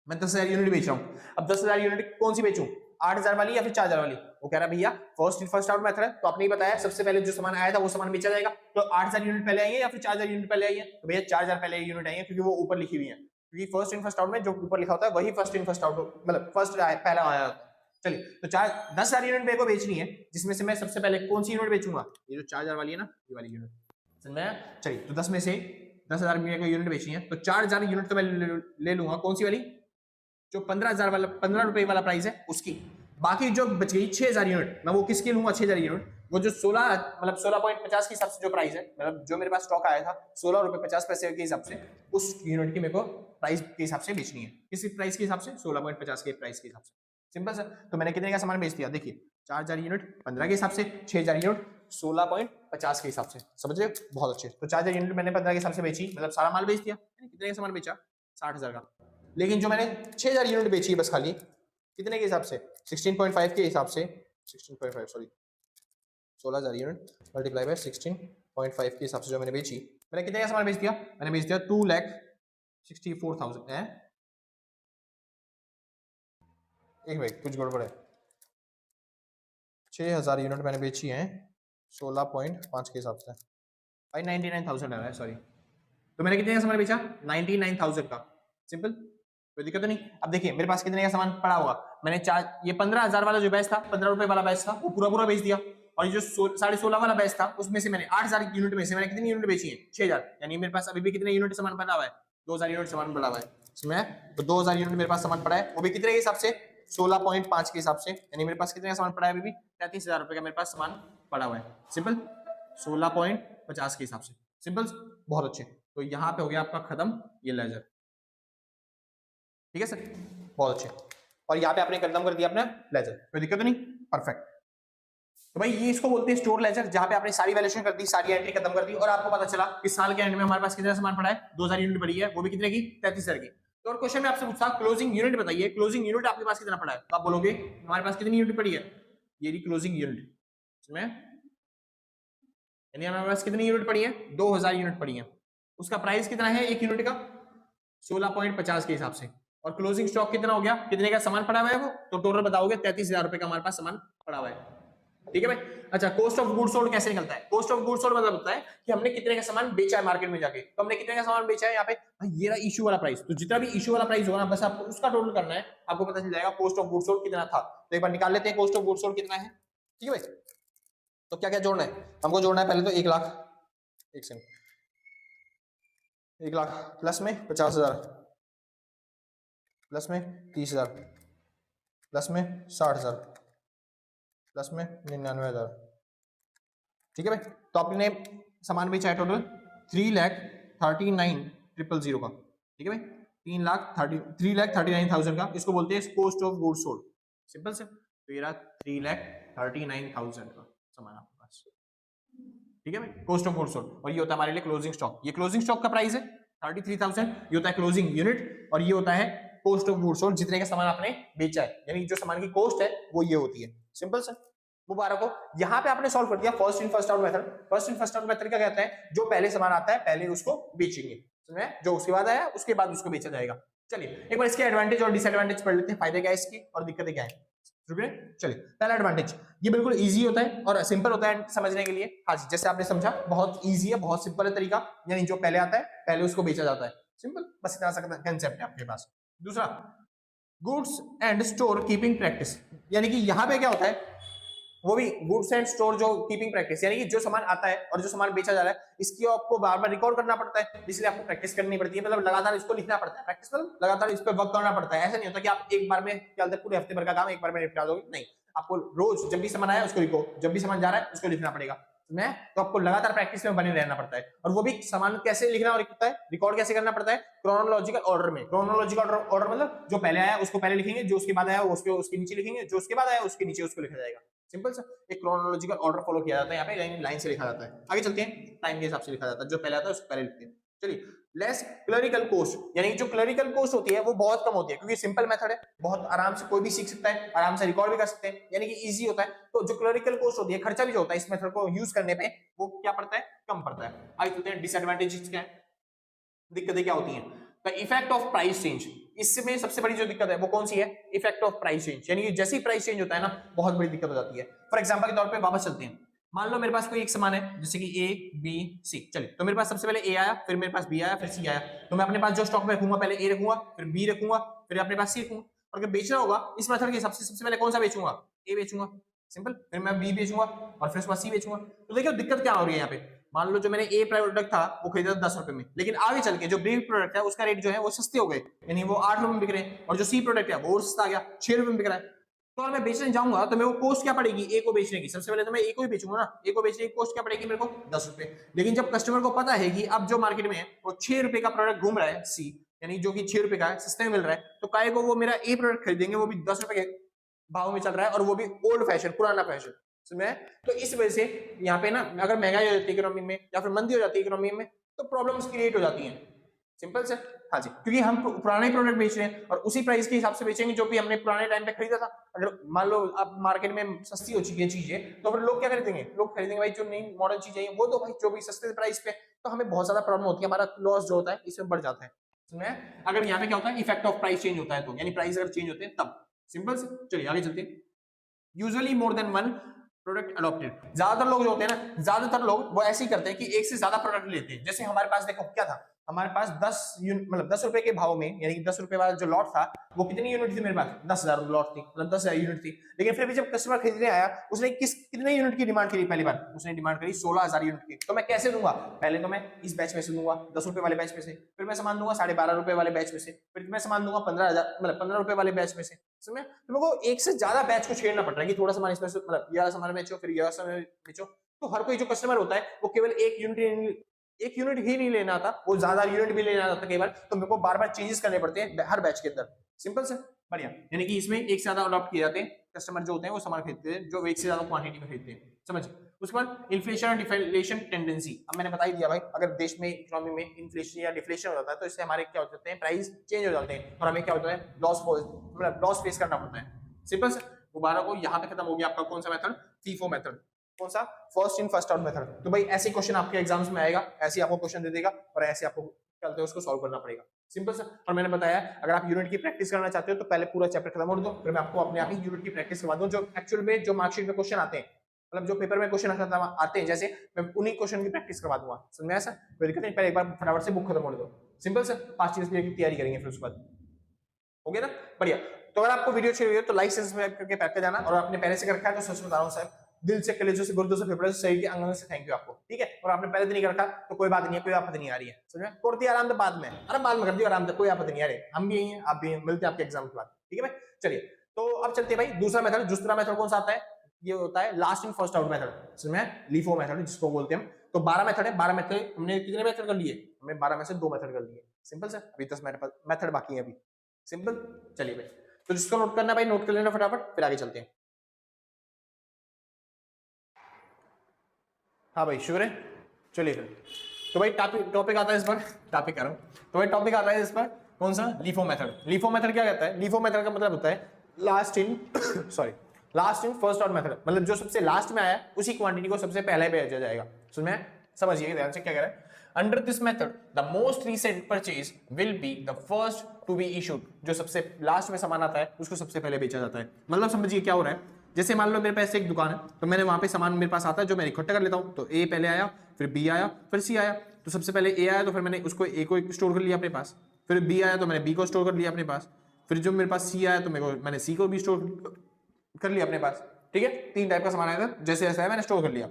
मैं 10,000 यूनिट बेच रहा हूँ, अब 10,000 यूनिट कौन सी बेचूं, 8,000 वाली या फिर 4,000 वाली। वो कह रहा है भैया first in first out method है, तो आपने ही बताया सबसे पहले जो सामान आया था वो सामान बेचा जाएगा, तो 8,000 यूनिट पहले आई है या फिर 4,000 यूनिट पहले आई है, तो भैया 4,000 पहले यूनिट आई है, क्योंकि वो ऊपर लिखी हुई है, क्योंकि फर्स्ट इन फर्स्ट आउट में जो ऊपर लिखा होता है वही फर्स्ट इन फर्स्ट आउट, मतलब फर्स्ट पहला आया होता है। चलिए, तो 10,000 यूनिट मेरे को बेचनी है, जिसमें से मैं सबसे पहले कौन सी यूनिट बेचूंगा, ये जो 4,000 वाली है ना, ये वाली यूनिट, समझ में। चलिए, तो 10 में से 10,000 मेरे को यूनिट बेचनी है, तो 4,000 यूनिट तो मैं ले लूंगा, कौन सी वाली, जो 15,000 वाला, 15 रुपए वाला प्राइस है उसकी। बाकी जो बच गई 6,000 यूनिट, मैं वो किसकी लूंगा, 6,000 यूनिट, वो जो 16 मतलब 16.50 के हिसाब से जो प्राइस है, मतलब जो मेरे पास स्टॉक आया था 16 रुपए 50 पैसे के हिसाब से, उस यूनिट की मेरे को प्राइस के हिसाब से बेचनी है। किस प्राइस के हिसाब से, 16.50 के प्राइस के हिसाब से, सिंपल सर। तो मैंने कितने का सामान बेच दिया, देखिए 4,000 यूनिट 15 के हिसाब से, 6,000 यूनिट 16.50 के हिसाब से, समझ रहे, बहुत अच्छे। तो 4,000 यूनिट मैंने 15 के हिसाब से बेची, मतलब सारा माल बेच दिया। कितने का सामान बेचा, 60,000 का। लेकिन जो मैंने 6,000 यूनिट बेची बस खाली, कितने के हिसाब से, 16.5 के हिसाब से, 16.5 सॉरी 16,000 यूनिट मल्टीप्लाई बाय 16.5 के हिसाब से जो मैंने बेची, मैंने कितने का सामान बेच दिया, मैंने बेच दिया 2,64,000 है। एक मिनट, कुछ गड़बड़ है, 6000 यूनिट मैंने बेची हैं 16.5 के हिसाब से भाई 99,000 है सॉरी। तो मैंने कितने का सामान बेचा 99,000 का। सिंपल, कोई दिक्कत नहीं। अब देखिए मेरे पास कितने का सामान पड़ा होगा, मैंने ये 15,000 वाला जो बैच था 15 रुपए वाला बैच था वो पूरा पूरा बेच दिया, और ये जो 16.5 वाला बैच था उसमें से मैंने 8,000 यूनिट में से मैंने कितनी यूनिट बेची है 6,000, यानी मेरे पास अभी भी कितने यूनिट सामान पड़ा हुआ है 2,000 यूनिट सामान पड़ा हुआ है इसमें। तो 2,000 यूनिट मेरे पास सामान पड़ा है, वो भी कितने के हिसाब से 16.5 के हिसाब से, यानी मेरे पास कितने का सामान पड़ा है अभी भी 33,000 रुपए का मेरे पास सामान पड़ा हुआ है। सिंपल, 16.50 के हिसाब से। सिंपल, बहुत अच्छे। तो यहाँ पे हो गया आपका खत्म ये लेजर, ठीक है सर, बहुत अच्छे। और यहाँ पे आपने खत्म कर दिया अपना लेजर, कोई दिक्कत नहीं, परफेक्ट। तो भाई ये इसको बोलते हैं स्टोर लेजर, जहां पे आपने सारी वैल्यूएशन कर दी, सारी एंट्री खत्म कर दी, और आपको पता चला इस साल के एंड में हमारे पास कितना सामान पड़ा है 2,000 यूनिट पड़ी है, वो भी कितने की 33,000 की। तो और क्वेश्चन में आपसे पूछता क्लोजिंग यूनिट बताइए, क्लोजिंग यूनिट आपके पास कितना पड़ा है, तो आप बोलोगे हमारे पास कितनी यूनिट पड़ी है, ये क्लोजिंग यूनिट इसमें, यानी हमारे पास कितनी यूनिट पड़ी है 2,000 यूनिट पड़ी है, उसका प्राइस कितना है एक यूनिट का 16.50 के हिसाब से, और क्लोजिंग स्टॉक कितना हो गया, कितने का सामान पड़ा हुआ है वो, तो टोटल बताओगे 33,000 रुपए का हमारे पास सामान पड़ा हुआ है, ठीक है भाई। अच्छा, कॉस्ट ऑफ गुड्स सोल्ड कैसे निकलता है, कॉस्ट ऑफ गुड्स सोल्ड मतलब होता है कि हमने कितने का सामान बेचा है मार्केट में जाके, तो हमने कितने का सामान बेचा है यहाँ पे भाई ये रहा इशू वाला प्राइस, तो जितना भी इशू वाला प्राइस होगा ना बस आपको उसका टोटल करना है, आपको पता चल जाएगा कॉस्ट ऑफ गुड्स सोल्ड कितना था। तो एक बार निकाल लेते हैं कॉस्ट ऑफ गुड्स सोल्ड कितना है, ठीक है भाई। तो क्या क्या जोड़ना है, हमको जोड़ना है पहले तो 1 लाख, 1 सेकंड, 1 लाख प्लस में 50,000 प्लस में 30,000 प्लस में 60,000 प्लस में 99,000, ठीक है भाई। तो आपने सामान बेचा है टोटल 3,39,000 का, ठीक है भाई, 3,39,000 का, इसको बोलते हैं cost of goods sold. Simple से, तो ये रहा 3,39,000 का सामान आपके पास, ठीक है भाई, कॉस्ट ऑफ गुड्स सोल्ड। और ये होता है हमारे लिए क्लोजिंग स्टॉक, ये क्लोजिंग स्टॉक का प्राइस है 33,000, ये होता है क्लोजिंग यूनिट, और ये होता है कॉस्ट ऑफ गुड्स सोल्ड, जितने का सामान आपने बेचा है, यानी जो सामान की कॉस्ट है वो ये होती है। सिंपल सर, मुबारक हो। यहाँ पे आपने सॉल्व कर दिया first in first out method. First in first out method क्या कहता है, जो पहले सामान आता है पहले उसको बेचेंगे, जो उसके बाद आया उसके बाद उसको बेचा जाएगा। चलिए एक बार इसके एडवांटेज और डिसएडवांटेज पढ़ लेते हैं, फायदे क्या है इसके और दिक्कतें क्या है। चलिए पहला एडवांटेज, ये बिल्कुल इजी होता है और सिंपल होता है समझने के लिए। हाँ जी, जैसे आपने समझा बहुत इजी है, बहुत सिंपल है तरीका, यानी जो पहले आता है पहले उसको बेचा जाता है। सिंपल, बस इतना सा कंसेप्ट है आपके पास। दूसरा, goods and store keeping practice, यानी कि यहाँ पे क्या होता है, वो भी गुड्स एंड स्टोर जो कीपिंग प्रैक्टिस, यानी कि जो सामान आता है और जो सामान बेचा जा रहा है इसकी आपको बार बार रिकॉर्ड करना पड़ता है, इसलिए आपको प्रैक्टिस करनी पड़ती है, मतलब लगातार इसको लिखना पड़ता है। प्रैक्टिस मतलब लगातार इस पर वर्क करना पड़ता है। ऐसा नहीं होता कि आप एक बार में क्या होता है पूरे हफ्ते भर का काम एक बार में निपटा दोगे, नहीं, आपको रोज जब भी सामान आया उसको लिखो, जब भी सामान जा रहा है उसको लिखना पड़ेगा, तो आपको लगातार प्रैक्टिस में बने रहना पड़ता है। और वो भी सामान कैसे लिखना होता है, रिकॉर्ड कैसे करना पड़ता है, क्रोनोलॉजिकल ऑर्डर में। क्रोनोलॉजिकल ऑर्डर मतलब जो पहले आया उसको पहले लिखेंगे, जो उसके बाद आया उसके नीचे लिखेंगे, जो उसके बाद आया उसके नीचे उसको लिखा जाएगा। सिंपल सा एक क्रोनोलॉजिकल ऑर्डर फॉलो किया जाता है, यहाँ पे लाइन से लिखा जाता है। आगे चलते हैं, टाइम के हिसाब से लिखा जाता है, जो पहले आता है उसको पहले लिखते हैं। चलिए, लेस क्लरिकल कॉस्ट, यानी जो क्लरिकल कॉस्ट होती है वो बहुत कम होती है, क्योंकि सिंपल मेथड है, बहुत आराम से कोई भी सीख सकता है, आराम से रिकॉर्ड भी कर सकते हैं, यानी कि इजी होता है। तो जो क्लरिकल कॉस्ट होती है, खर्चा भी जो होता है इस मेथड को यूज करने पे, वो क्या पड़ता है, कम पड़ता है। आगे चलते हैं, डिसएडवांटेजेस क्या है, दिक्कतें क्या होती हैं। The effect of price change, इसमें सबसे बड़ी जो दिक्कत है वो कौन सी है, इफेक्ट ऑफ प्राइस चेंज, यानी कि जैसे ही प्राइस चेंज होता है ना बहुत बड़ी दिक्कत हो जाती है। फॉर एग्जांपल के तौर पे वापस चलते हैं, मान लो मेरे पास कोई एक सामान है जैसे कि ए बी सी, चलिए तो मेरे पास सबसे पहले ए आया, फिर मेरे पास बी आया, फिर सी आया, तो मैं अपने पास जो स्टॉक में रखूंगा पहले ए रखूंगा, फिर बी रखूंगा, फिर अपने पास सी रखूंगा। और अगर बेचना होगा इस मेथड के हिसाब से सबसे पहले कौन सा बेचूंगा, ए बेचूंगा, सिंपल, फिर मैं बी बेचूंगा और फिर उसके बाद सी बेचूंगा। तो देखिए दिक्कत क्या हो रही है यहाँ पे, मान लो जो मैंने ए प्रोडक्ट था वो खरीदा 10 रुपए में, लेकिन आगे चल के जो बी प्रोडक्ट है उसका रेट जो है वो सस्ते हो गए, यानी वो 8 रुपए में बिक रहे हैं, और जो सी प्रोडक्ट है वो और सस्ता आ गया, 6 रुपए में बिक रहा है। तो अगर मैं बेचने जाऊंगा तो मेरे को कॉस्ट क्या पड़ेगी ए को बेचने की, सबसे पहले तो मैं ए को ही बेचूंगा ना, ए को बेचने की कॉस्ट क्या पड़ेगी मेरे को 10 रुपए। लेकिन जब कस्टमर को पता है कि अब जो मार्केट में है वो 6 रुपए का प्रोडक्ट घूम रहा है सी, यानी जो कि 6 रुपए का है, सस्ते में मिल रहा है, तो काय को वो मेरा ए प्रोडक्ट खरीदेंगे, वो भी 10 रुपए के भाव में चल रहा है, और वो भी ओल्ड फैशन, पुराना फैशन में। तो इस वजह से यहाँ पे ना अगर महंगाई हो जाती है इकोनॉमी में, या फिर मंदी हो जाती है इकोनॉमी में, तो प्रॉब्लम्स क्रिएट हो जाती हैं। सिंपल से, हाँ जी, क्योंकि हम पुराने प्रोडक्ट बेच रहे हैं और उसी प्राइस के हिसाब से बेचेंगे जो भी हमने पुराने टाइम पे खरीदा था। अगर मान लो अब मार्केट में सस्ती हो चुकी है चीजें, तो फिर लोग क्या खरीदेंगे, लोग खरीदेंगे भाई जो नई मॉडर्न चीजें हैं वो, तो भाई जो भी सस्ते प्राइस पे, तो हमें बहुत ज्यादा प्रॉब्लम होती है, हमारा लॉस जो होता है इसमें बढ़ जाता है। अगर यहाँ पे क्या होता है, इफेक्ट ऑफ प्राइस चेंज होता है, तो यानी प्राइस अगर चेंज होते हैं तब। सिंपल से, चलिए आगे चलते हैं। यूजुअली मोर देन वन प्रोडक्ट अडॉप्टेड। ज्यादातर लोग जो होते हैं ना, ज्यादातर लोग वो ऐसे ही करते हैं कि एक से ज्यादा प्रोडक्ट लेते हैं। जैसे हमारे पास देखो क्या था, हमारे पास 10 मतलब 10 रुपए के भाव में, यानी कि 10 रुपए वाला जो लॉट था, वो कितनी यूनिट थी मेरे पास, 10,000 लॉट थी, मतलब 10,000 यूनिट थी। लेकिन फिर भी जब कस्टमर खरीदने आया, उसने कितने यूनिट की डिमांड करी, पहली बार उसने डिमांड करी 16,000 यूनिट की। तो मैं कैसे दूंगा, पहले तो मैं इस बैच में से दूंगा 10 रुपए वाले बैच में से, फिर मैं सामान दूंगा 12.5 रुपए वाले बैच में से, फिर मैं सामान दूंगा 15,000 मतलब 15 रुपए वाले बैच में से। समझे? तो मेरे को एक से ज्यादा बैच को छेड़ना पड़ रहा है कि थोड़ा सामान इसमें से, मतलब यह सामान बेचो, फिर यह सामान बेचो। तो हर कोई जो कस्टमर होता है वो केवल एक यूनिट ही नहीं लेना था, वो ज्यादा यूनिट भी लेना था कई बार, तो मेरे को बार बार चेंजेस करने पड़ते हैं हर बैच के अंदर। सिंपल से बढ़िया, यानी कि इसमें एक से ज्यादा अडॉप्ट किए जाते हैं, कस्टमर जो होते हैं वो सामान खरीदते हैं जो एक से ज्यादा क्वांटिटी में खरीदते हैं। समझ? उसके बाद इन्फ्लेशन और डिफ्लेशन टेंडेंसी। अब मैंने बता ही दिया भाई, अगर देश में इकोनॉमी में इन्फ्लेशन या डिफ्लेशन हो जाता है तो इससे हमारे क्या हो जाते हैं, प्राइस चेंज हो जाते हैं और हमें क्या होता है, लॉस फेस करना पड़ता है। सिंपल से दोबारा को यहाँ पे खत्म हो गया आपका कौन सा मेथड, फीफो मेथड। कौन सा, first in first out method. तो भाई ऐसे क्वेश्चन आपके एग्जाम्स में आएगा, ऐसे आपको क्वेश्चन दे देगा और ऐसे आपको चलते हैं उसको सॉल्व करना पड़ेगा। सिंपल सा। और मैंने बताया अगर आप यूनिट की प्रैक्टिस करना चाहते हो तो पहले पूरा चैप्टर खत्म होने दो, फिर मैं आपको अपने आप ही यूनिट की प्रैक्टिस करवा दूं, जो एक्चुअल में जो मार्कशीट में क्वेश्चन आते हैं, मतलब जो पेपर में क्वेश्चन आते हैं, जैसे मैं उन्हीं क्वेश्चन की प्रैक्टिस करवा दूंगा। समझ में? ऐसा कोई दिक्कत नहीं, पहले एक बार फटाफट से बुक खत्म होने दो। सिंपल से 5 चीज की तैयारी करेंगे फिर उसके बाद। हो गया ना? बढ़िया। तो अगर आपको वीडियो अच्छी लगी है तो लाइक सब्सक्राइब करके पैक जाना, और आपने पहले से कर रखा है तो सच बता रहा हूं साहब, दिल से, कलेजों से, गुर्दों से, फेफड़ों से, शरीर के अंगों से थैंक यू आपको। ठीक है? और आपने पहले दिन नहीं कर रखा तो कोई बात नहीं है, कोई आपत्ति नहीं आ रही है। समझ में? कर दिया आराम से बाद में, अरे बाद में कर दिया आराम से, कोई आपत्ति नहीं आ रही। हम भी यही हैं, आप भी हैं, मिलते हैं आपके एग्जाम के बाद। ठीक है भाई? चलिए, तो अब चलते हैं भाई दूसरा मेथड। दूसरा मेथड कौन सा आता है, ये होता है last in first out method. समझ में? लीफो मेथड जिसको बोलते हैं हम। तो 12 मेथड है, 12 मेथड हमने कितने मेथड कर लिए, हमने 12 में से 2 मेथड कर लिए। सिंपल से, अभी 10 मेथड बाकी है अभी। सिंपल। चलिए भाई, तो जिसको नोट करना भाई नोट कर लेना फटाफट, फिर आगे चलते हैं। हाँ भाई शुक्र है। चलिए फिर, तो भाई टॉपिक आता है इस पर, टॉपिक कर रहा हूँ, तो भाई टॉपिक आता है इस पर कौन सा, लीफो मेथड। लीफो मेथड क्या कहता है, लीफो मेथड का मतलब होता है last in sorry last in first out method. मतलब जो सबसे लास्ट में आया उसी क्वांटिटी को सबसे पहले भेजा जाएगा। सुन में समझिए ध्यान से क्या कह रहा है। Under this method the most recent purchase will be the first to be issued. जो सबसे लास्ट में सामान आता है उसको सबसे पहले बेचा जाता है। मतलब समझिए क्या हो रहा है, जैसे मान लो मेरे पास एक दुकान है, तो मैंने वहां पे सामान मेरे पास आता है जो मैं इकट्ठा कर लेता हूँ। तो ए पहले आया, फिर बी आया, फिर सी आया। तो सबसे पहले ए आया तो फिर मैंने उसको ए को स्टोर कर लिया अपने पास, फिर बी आया तो मैंने बी को स्टोर कर लिया अपने पास, फिर जो मेरे पास सी आया तो मैंने सी को भी स्टोर कर लिया अपने पास। ठीक है? 3 टाइप का सामान आया था, जैसे जैसा है मैंने स्टोर कर लिया।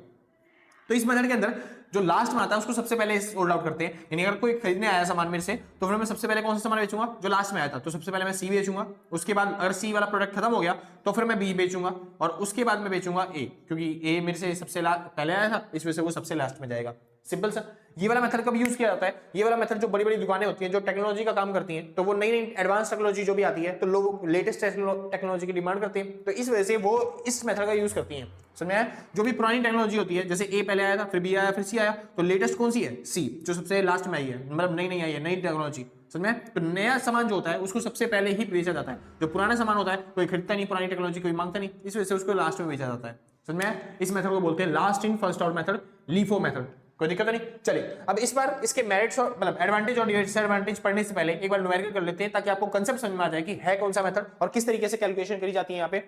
तो इस मेथड के अंदर जो लास्ट में आता है उसको सबसे पहले सोल्ड आउट करते हैं। यानी अगर कोई खरीदने आया सामान मेरे से, तो फिर मैं सबसे पहले कौन सा सामान बेचूंगा, जो लास्ट में आया था। तो सबसे पहले मैं सी बेचूंगा, उसके बाद अगर सी वाला प्रोडक्ट खत्म हो गया तो फिर मैं बी बेचूंगा, और उसके बाद मैं बेचूंगा ए, क्योंकि ए मेरे से सबसे पहले आया था, इस वजह से वो सबसे लास्ट में जाएगा। सिंपल सा। ये वाला मेथड कब यूज किया जाता है, ये वाला मेथड जो बड़ी बड़ी दुकानें होती हैं जो टेक्नोलॉजी का काम करती हैं, तो वो नई नई एडवांस टेक्नोलॉजी जो भी आती है तो लोग लेटेस्ट टेक्नोलॉजी की डिमांड करते हैं, तो इस वजह से वो इस मेथड का यूज करती हैं। समझ में? जो भी पुरानी टेक्नोलॉजी होती है, जैसे ए पहले आया था, फिर बी आया, फिर सी आया, तो लेटेस्ट कौन सी है, सी, जो सबसे लास्ट में आई है, मतलब नई नई आई है, नई टेक्नोलॉजी। समझ में? तो नया सामान जो होता है उसको सबसे पहले ही बेचा जाता है। जो पुराना सामान होता है कोई खरीदता नहीं, पुरानी टेक्नोलॉजी कोई मांगता नहीं, इस वजह से उसको लास्ट में बेचा जाता है। समझ में? इस मेथड को बोलते हैं last in first out method, LIFO method. कोई दिक्कत नहीं। चलिए, अब इस बार इसके मेरिट्स और मतलब एडवांटेज और डिसएडवांटेज पढ़ने से पहले एक बार न्यूमेरिकल कर लेते हैं, ताकि आपको कंसेप्ट समझ में आ जाए कि है कौन सा मेथड और किस तरीके से कैलकुलेशन करी जाती है यहाँ पे।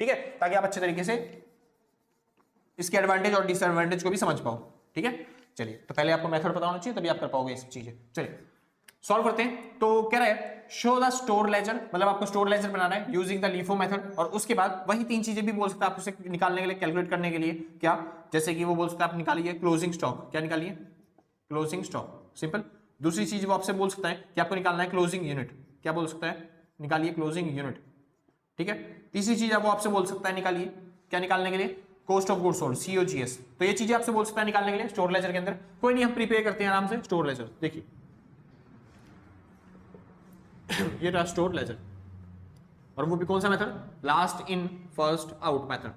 ठीक है? ताकि आप अच्छे तरीके से इसके एडवांटेज और डिसएडवांटेज को भी समझ पाओ। ठीक है? चलिए, तो पहले आपको मेथड पता होना चाहिए, तभी आप कर पाओगे ये सब चीजें। चलिए सॉल्व करते हैं। तो कह रहा है शो द स्टोर लेजर, मतलब आपको स्टोर लेजर बनाना है यूजिंग द लीफो मेथड, और उसके बाद वही 3 चीजें भी बोल सकते हैं आप उसे निकालने के लिए, कैलकुलेट करने के लिए। क्या? जैसे कि वो बोल सकता है आप निकालिए क्लोजिंग स्टॉक। क्या निकालिए? Closing stock. सिंपल। दूसरी चीज वो आपसे बोल सकता है कि आपको निकालना है क्लोजिंग यूनिट। क्या बोल सकता है? निकालिए क्लोजिंग यूनिट। ठीक है? तीसरी चीज वो आपसे बोल सकता है निकालिए, क्या निकालने के लिए? Cost of goods sold, COGS। तो ये चीजें आपसे बोल सकता है निकालने के लिए स्टोर लेजर के अंदर। कोई नहीं, हम प्रिपेयर करते हैं आराम से स्टोर लेजर। देखिए ये रहा स्टोर लेजर, और वो भी कौन सा method? Last in first out method.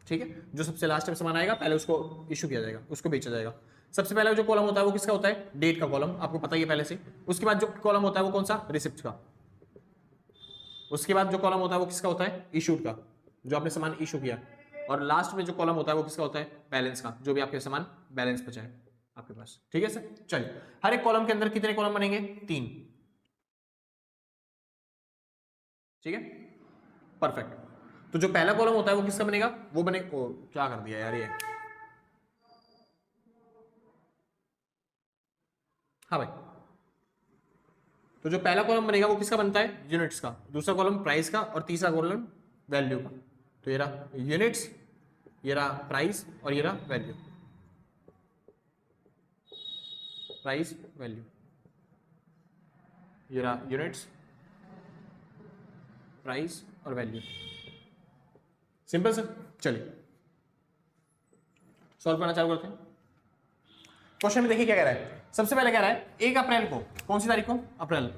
ठीक है? जो सबसे लास्ट में सामान आएगा पहले उसको इशू किया जाएगा, उसको बेचा जाएगा। सबसे पहले जो कॉलम होता है वो किसका होता है? डेट का कॉलम, आपको पता ही है पहले से। उसके बाद जो कॉलम होता है वो कौन सा? रिसिप्ट का। उसके बाद जो कॉलम होता है वो किसका होता है? इशूड का, जो आपने सामान इशू किया। और लास्ट में जो कॉलम होता है वो किसका होता है? बैलेंस का, जो भी आपके सामान बैलेंस बचा है आपके पास। ठीक है सर? चलिए, हर एक कॉलम के अंदर कितने कॉलम बनेंगे? 3। ठीक है? परफेक्ट। तो जो पहला कॉलम होता है वो किसका बनेगा, वो बने ओ, क्या कर दिया यार ये, हाँ भाई, तो जो पहला कॉलम बनेगा वो किसका बनता है, यूनिट्स का, दूसरा कॉलम प्राइस का, और तीसरा कॉलम वैल्यू का। तो ये रहा यूनिट्स, ये रहा प्राइस, और ये रहा वैल्यू, प्राइस वैल्यू, ये रहा यूनिट्स, प्राइस और वैल्यू। सिंपल सर, चलिए सॉल्व करना चालू करते हैं। क्वेश्चन में देखिए क्या कह रहा है, सबसे पहले कह रहा है 1 अप्रैल को, कौन सी तारीख को, अप्रैल,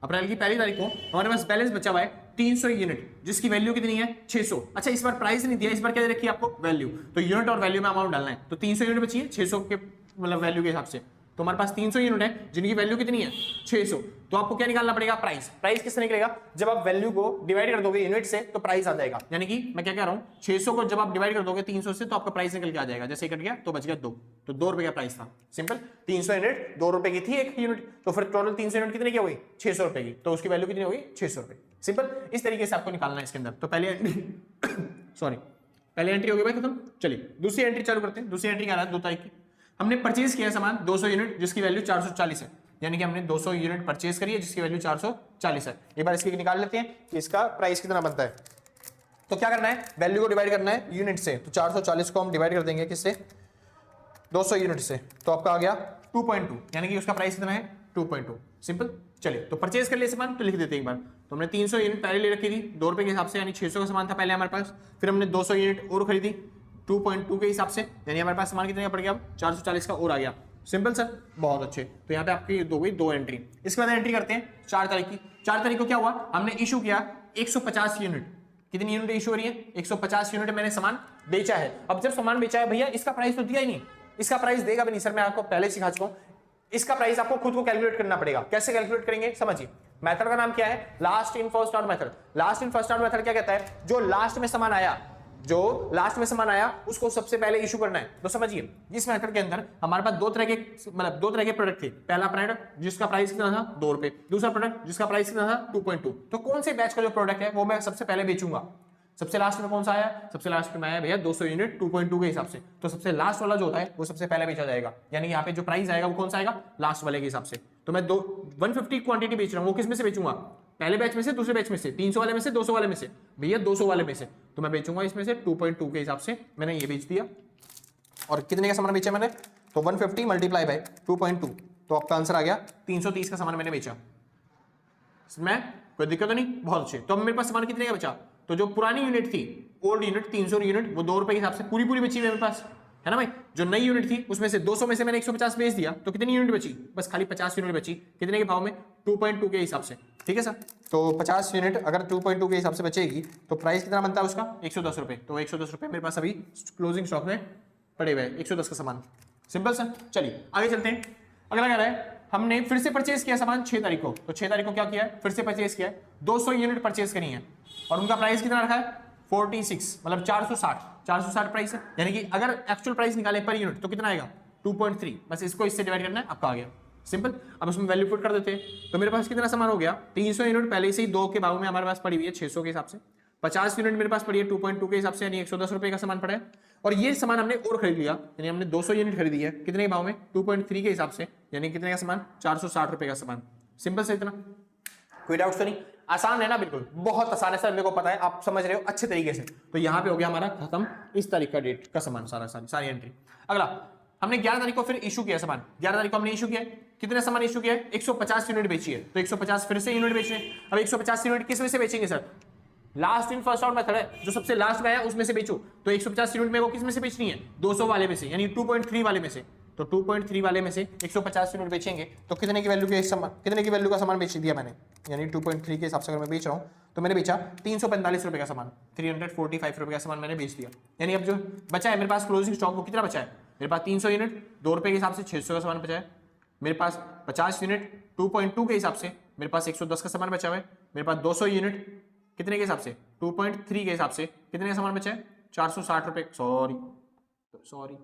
अप्रैल की पहली तारीख को हमारे पास बैलेंस बचा हुआ है 300 यूनिट, जिसकी वैल्यू कितनी है 600। अच्छा इस बार प्राइस नहीं दिया, इस बार क्या दे रखी है आपको, वैल्यू, तो यूनिट और वैल्यू में अमाउंट डालना है। तो 300 यूनिट बची है 600 के मतलब वैल्यू के हिसाब से, तो हमारे पास 300 यूनिट है जिनकी वैल्यू कितनी है 600। तो आपको क्या निकालना पड़ेगा, प्राइस। प्राइस किससे निकलेगा, जब आप वैल्यू को डिवाइड कर दोगे यूनिट से तो प्राइस आ जाएगा। यानी कि मैं क्या कह रहा हूं, 600 को जब आप डिवाइड कर दोगे 300 से तो आपका प्राइस निकल के आ जाएगा। जैसे कट गया तो बच गया 2, तो 2 रुपए का प्राइस था। सिंपल, 300 यूनिट 2 रुपए की थी एक यूनिट, तो फिर टोटल 300 यूनिट कितने की हो गई, 600 रुपए की, तो उसकी वैल्यू कितनी हो गई 600 रुपए। सिंपल, इस तरीके से आपको निकालना है इसके अंदर। तो पहले सॉरी पहली एंट्री हो गई भाई खत्म। चलिए दूसरी एंट्री चालू करते हैं। दूसरी एंट्री क्या है, 2 तारीख की हमने परचेज किया सामान 200 यूनिट जिसकी वैल्यू 440 है, यानी कि हमने 200 यूनिट परचेज करी है जिसकी वैल्यू 440 है। एक बार इसकी निकाल लेते हैं कि इसका प्राइस कितना बनता है। तो क्या करना है, वैल्यू को डिवाइड करना है यूनिट से, तो 440 को हम डिवाइड कर देंगे किससे, 200 यूनिट से, तो आपका आ गया 2.2, यानी कि उसका प्राइस कितना है 2.2। सिंपल, चलिए तो परचेज कर लिया सामान, तो लिख देते हैं एक बार। तो हमने 300 यूनिट पहले ले रखी थी 2 रुपए के हिसाब से, यानी 600 का सामान था पहले हमारे पास, फिर हमने 200 यूनिट और खरीदी 2.2 के हिसाब से, यानी हमारे पास सामान कितने का पड़ गया, 440 का और आ गया। सिंपल सर, बहुत अच्छे। तो यहाँ पे आपकी दो गई 2 एंट्री। इसके बाद एंट्री करते हैं 4 तारीख की। 4 तारीख को क्या हुआ, हमने इशू किया 150 यूनिट। कितनी यूनिट इशू हो रही है, 150 यूनिट मैंने सामान बेचा है। अब जब सामान बेचा है भैया, इसका प्राइस तो दिया ही नहीं, इसका प्राइस देगा भी नहीं सर, मैं आपको पहले सिखा चुका हूँ। इसका प्राइस आपको खुद को कैलकुलेट करना पड़ेगा। कैसे कैलकुलेट करेंगे समझिए, मेथड का नाम क्या है, last in first out method. Last in first out method क्या कहता है, जो लास्ट में सामान आया, जो लास्ट में सामान आया उसको सबसे पहले इशू करना है। तो समझिए इस मेथड के अंदर हमारे पास दो तरह के प्रोडक्ट थे। पहला प्रोडक्ट जिसका प्राइस कितना था 2 रुपए, दूसरा प्रोडक्ट जिसका प्राइस कितना था 2.2। तो कौन से बैच का जो प्रोडक्ट है वो मैं सबसे पहले बेचूंगा। सबसे लास्ट में कौन सा आया, सबसे लास्ट में आया भैया 200 यूनिट 2.2 के हिसाब से, तो सबसे लास्ट वाला जो होता है वो सबसे पहले बेचा जाएगा। यानी यहाँ पे जो प्राइस आएगा वो कौन सा आएगा, लास्ट वाले के हिसाब से। तो मैं 150 क्वांटिटी बेच रहा हूँ, वो किस में से बेचूंगा, पहले बैच में से, दूसरे बैच में से, 300 वाले में से, 200 वाले में से, भैया 200 वाले में से। तो मैं बेचूंगा इसमें से 2.2 के हिसाब से, मैंने ये बेच दिया। और कितने का सामान बेचा मैंने, तो 150 मल्टीप्लाई बाय 2.2, तो आपका आंसर आ गया 330 का सामान मैंने बेचा। इसमें कोई दिक्कत तो नहीं, बहुत अच्छे। तो अब मेरे पास सामान कितने का बचा, तो जो पुरानी यूनिट थी, ओल्ड यूनिट 300 यूनिट, वो 2 रुपए के हिसाब से पूरी बची मेरे पास, है ना भाई। जो नई यूनिट थी उसमें से 200 में से मैंने 150 बेच दिया, तो कितनी यूनिट बची, बस खाली 50 यूनिट बची। कितने के भाव में, 2.2 के हिसाब से। ठीक है सर, तो 50 यूनिट अगर 2.2 के हिसाब से बचेगी तो प्राइस कितना बनता है उसका, 110 रुपए। तो 110 रुपए मेरे पास अभी क्लोजिंग स्टॉक में पड़े हुए हैं, 110 का सामान। सिंपल सर, चलिए आगे चलते हैं। अगला कह रहा है हमने फिर से परचेज किया सामान 6 तारीख को। तो 6 तारीख को क्या किया है, फिर से परचेज किया है, 200 यूनिट परचेज करी है, और उनका प्राइस कितना रखा है 46, मतलब 460 प्राइस है। यानी कि अगर एक्चुअल प्राइस निकाले पर यूनिट तो कितना आएगा 2.3, बस इसको इससे डिवाइड करना है, आपका आ गया। सिंपल, अब उसमें वैल्यू पुट कर देते हैं। तो मेरे पास कितना सामान हो गया, 300 यूनिट पहले से ही 2 के भाव में हमारे पास पड़ी हुई है 600 के हिसाब से, 50 यूनिट मेरे पास पड़ी है 2.2 के हिसाब से, यानी 110 रुपए का सामान पड़ा है। और ये सामान हमने और खरीद लिया, यानी हमने 200 यूनिट खरीदी है, कितने के भाव में 2.3 के हिसाब से, यानी कितने का सामान 460 रुपए का सामान। सिंपल से इतना, कोई डाउट तो नहीं, आसान है ना, बिल्कुल बहुत आसान है सर, मेरे को पता है, आप समझ रहे हो अच्छे तरीके से। तो यहाँ पे हो गया हमारा खत्म इस तारीख का डेट का सामान, सारी एंट्री। अगला हमने 11 तारीख को फिर इशू किया सामान, 11 तारीख को हमने इशू किया, कितने सामान इशू किया, 150 यूनिट बेची है, तो 150 फिर से यूनिट बेच रहे हैं। अब 150 यूनिट किस में से बेचेंगे sir, last in first out method है, जो सबसे लास्ट में आया उसमें से बेचो। तो 150 यूनिट में वो किस में से बेचनी है, 200 वाले में से, यानी 2.3 वाले में से। तो 2.3 वाले में से 150 यूनिट बेचेंगे, तो कितने की वैल्यू का सामान बेच दिया मैंने, यानी 2.3 के हिसाब से अगर मैं बेच रहा हूँ तो मैंने बेचा 345 रुपए का सामान, 345 रुपए का सामान मैंने बेच दिया। यानी अब जो बचा है मेरे पास क्लोजिंग स्टॉक, वो कितना बचा है, मेरे पास 300 यूनिट 2 रुपए के हिसाब से 600 का सामान बचा है, मेरे पास 50 यूनिट 2.2 के हिसाब से मेरे पास 110 का सामान बचा हुआ है, मेरे पास 200 यूनिट कितने के हिसाब से 2.3 के हिसाब से कितने का सामान बचा है 460 रुपए, सॉरी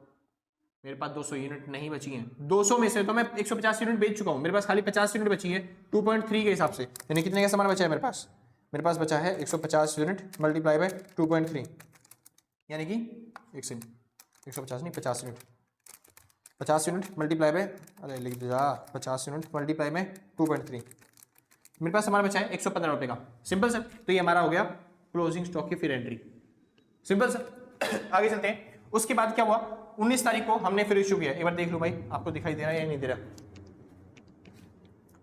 मेरे पास 200 यूनिट नहीं बची हैं, 200 में से तो मैं 150 यूनिट बेच चुका हूं, मेरे पास खाली 50 यूनिट बची है 2.3 के हिसाब से, यानी कितने का सामान बचा है मेरे पास मेरे पास बचा है 150 यूनिट मल्टीप्लाई बाय 2.3 यानी कि 150 नहीं 50 यूनिट, 50 यूनिट मल्टीप्लाई बाय, अरे लिख दिया 50 यूनिट मल्टीप्लाई में 2.3, मेरे पास हमारा बचा है 115 रुपये का। सिंपल सर, तो ये हमारा हो गया क्लोजिंग स्टॉक की फिर एंट्री। सिंपल सर, आगे चलते हैं। उसके बाद क्या हुआ, 19 तारीख को हमने फिर इशू किया, एक बार देख लो भाई आपको दिखाई दे रहा है या नहीं दे रहा।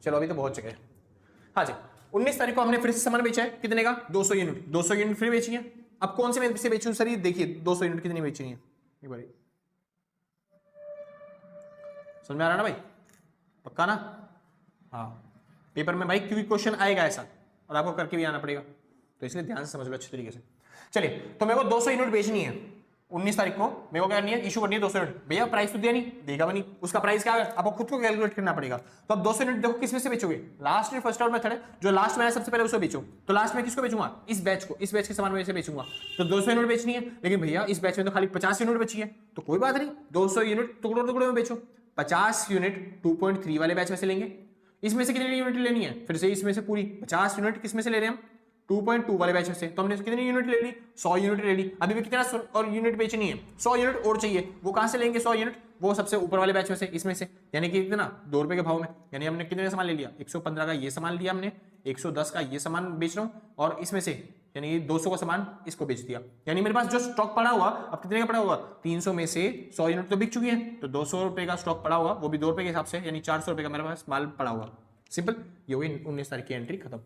चलो अभी तो बहुत जगह है। हाँ जी, 19 तारीख को हमने फिर से सामान बेचा है, कितने का, 200 यूनिट, 200 यूनिट फिर बेची है। अब कौन से में से बेचूं सर, ये देखिए 200 यूनिट कितनी बेची है, एक बार समझ में आ रहा ना भाई, पक्का ना। हाँ, पेपर में भाई क्योंकि क्वेश्चन आएगा ऐसा और आपको करके भी आना पड़ेगा, तो इसलिए ध्यान से समझ लो अच्छे तरीके से। चलिए, तो मेरे को 200 यूनिट बेचनी है 19 तारीख को, मेरे को क्या करनी है, इशू करनी है 200 यूनिट। भैया प्राइस तो दिया नहीं, देगा भी नहीं, उसका प्राइस क्या है आपको खुद को कैलकुलेट करना पड़ेगा। तो अब 200 यूनिट देखो किस में से बेचोगे, लास्ट में फर्स्ट आउट मेथड है, जो लास्ट में आया सबसे पहले उसको बेचो। तो लास्ट में किसको बेचूंगा, इस बैच को, इस बैच के सामान में से बेचूंगा। तो 200 यूनिट बेचनी है, लेकिन भैया इस बैच में तो खाली 50 यूनिट बची है, तो कोई बात नहीं, 200 यूनिट टुकड़ों टुकड़ों में बेचो। 50 यूनिट 2.3 वाले बैच में से लेंगे, इसमें से कितनी यूनिट लेनी है, फिर से इसमें से पूरी 50 यूनिट किस में से ले रहे हैं हम, 2.2 वाले बैच में से। तो हमने कितनी यूनिट ले ली, 100 यूनिट ले ली। अभी भी कितना और यूनिट बेचनी है, 100 यूनिट और चाहिए, वो कहां से लेंगे 100 यूनिट, वो सबसे ऊपर वाले बैच में से, इसमें से, यानी कि कितना 2 रुपए के भाव में। यानी हमने कितने का सामान ले लिया, 115 का ये सामान लिया हमने, 110 का ये सामान बेच रहा हूँ, और इसमें से यानी 200 का सामान इसको बेच दिया। यानी मेरे पास जो स्टॉक पड़ा हुआ अब कितने का पड़ा हुआ, 300 में से 100 यूनिट तो बिक चुकी है, तो 200 रुपए का स्टॉक पड़ा हुआ, वो भी 2 रुपए के हिसाब से, यानी 400 रुपए का मेरे पास माल पड़ा हुआ। सिंपल, ये हुई 19 तारीख की एंट्री खत्म।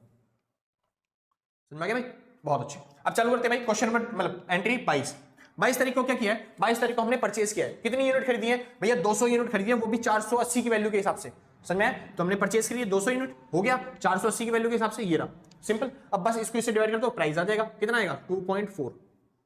समझ में आ गया भाई, बहुत अच्छे। अब चालू करते हैं भाई क्वेश्चन नंबर, मतलब एंट्री 22 तारीख को क्या किया है, 22 तारीख को हमने परचेज किया है, कितनी यूनिट खरीदी है भैया, 200 यूनिट खरीदी है, वो भी 480 की वैल्यू के हिसाब से। समझ में आया, तो हमने परचेज करी है 200 यूनिट, हो गया 480 की वैल्यू के हिसाब से, ये रहा। सिंपल, अब बस इसको इससे डिवाइड कर दो, प्राइस आ जाएगा, कितना आएगा 2.4।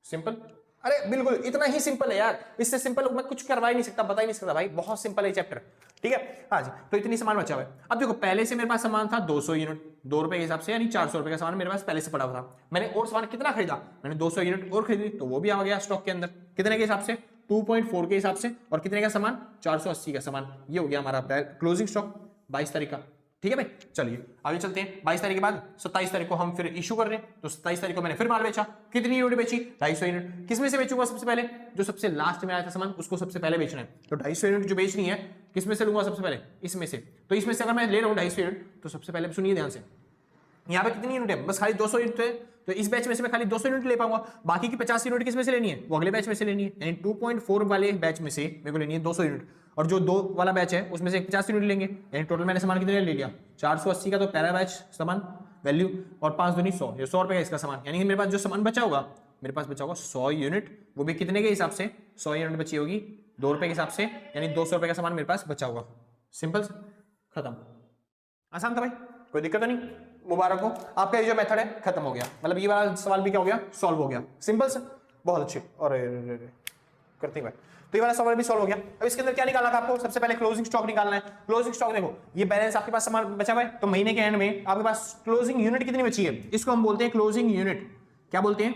सिंपल, अरे बिल्कुल इतना ही सिंपल है यार, इससे सिंपल मैं कुछ करवा ही नहीं सकता, बता ही नहीं सकता भाई, बहुत सिंपल है चैप्टर। ठीक है, हाँ जी, तो इतनी सामान बचा हुआ है। अब देखो पहले से मेरे पास सामान था 200 यूनिट, 2 रुपए के हिसाब से, यानी 400 रुपए का सामान मेरे पास पहले से पड़ा हुआ था। मैंने और सामान कितना खरीदा, मैंने 200 यूनिट और खरीदी, तो वो भी आ गया स्टॉक के अंदर, कितने के हिसाब से, 2.4 के हिसाब से, और कितने का सामान, 480 का सामान। ये हो गया हमारा क्लोजिंग स्टॉक 22 तारीख का। ठीक है भाई, चलिए आगे चलते हैं। 22 तारीख के बाद 27 तारीख को हम फिर इशू कर रहे हैं, तो 27 तारीख को मैंने फिर माल बेचा, कितनी यूनिट बेची, 250 यूनिट। किस में से बेचूंगा सबसे पहले, जो सबसे लास्ट में आया था सामान उसको सबसे पहले बेचना है, तो 250 यूनिट जो बेचनी है किस में से लूंगा सबसे पहले, इसमें से। तो इसमें से अगर मैं ले रहा हूँ 250 यूनिट, तो सबसे पहले सुनिए ध्यान से, यहाँ पे कितनी यूनिट है, बस खाली 200 यूनिट है, तो इस बैच में से मैं खाली 200 यूनिट ले पाऊंगा, बाकी की 50 यूनिट किस में से लेनी है, वो अगले बैच में से लेनी है, यानी 2.4 वाले बैच में से मेरे को लेनी है 200 यूनिट, और जो 2 वाला बैच है उसमें से 50 यूनिट लेंगे, यानी टोटल मैंने सामान कितने ले लिया, 480 का तो पहला बैच सामान वैल्यू, और 5 दूनी 100, ये 100 रुपए का इसका सामान, यानी मेरे पास जो सामान बचा होगा, मेरे पास बचा होगा 100 यूनिट, वो भी कितने के हिसाब से, 100 यूनिट बची होगी 2 रुपए के हिसाब से, यानी 200 रुपए का सामान मेरे पास बचा होगा। सिंपल, खत्म, आसान था भाई, कोई दिक्कत नहीं, मुबारक हो, आपका ये जो मेथड है खत्म हो गया, मतलब ये वाला सवाल भी क्या हो गया, सॉल्व हो गया। सिंपल से, बहुत अच्छे, और करते भाई, तो ये वाला सवाल भी सॉल्व हो गया। अब इसके अंदर क्या निकालना था आपको, सबसे पहले क्लोजिंग स्टॉक निकालना है। क्लोजिंग स्टॉक देखो, ये बैलेंस आपके पास सामान बचा हुआ है, तो महीने के एंड में आपके पास क्लोजिंग यूनिट कितनी बची है, इसको हम बोलते हैं क्लोजिंग यूनिट। क्या बोलते हैं,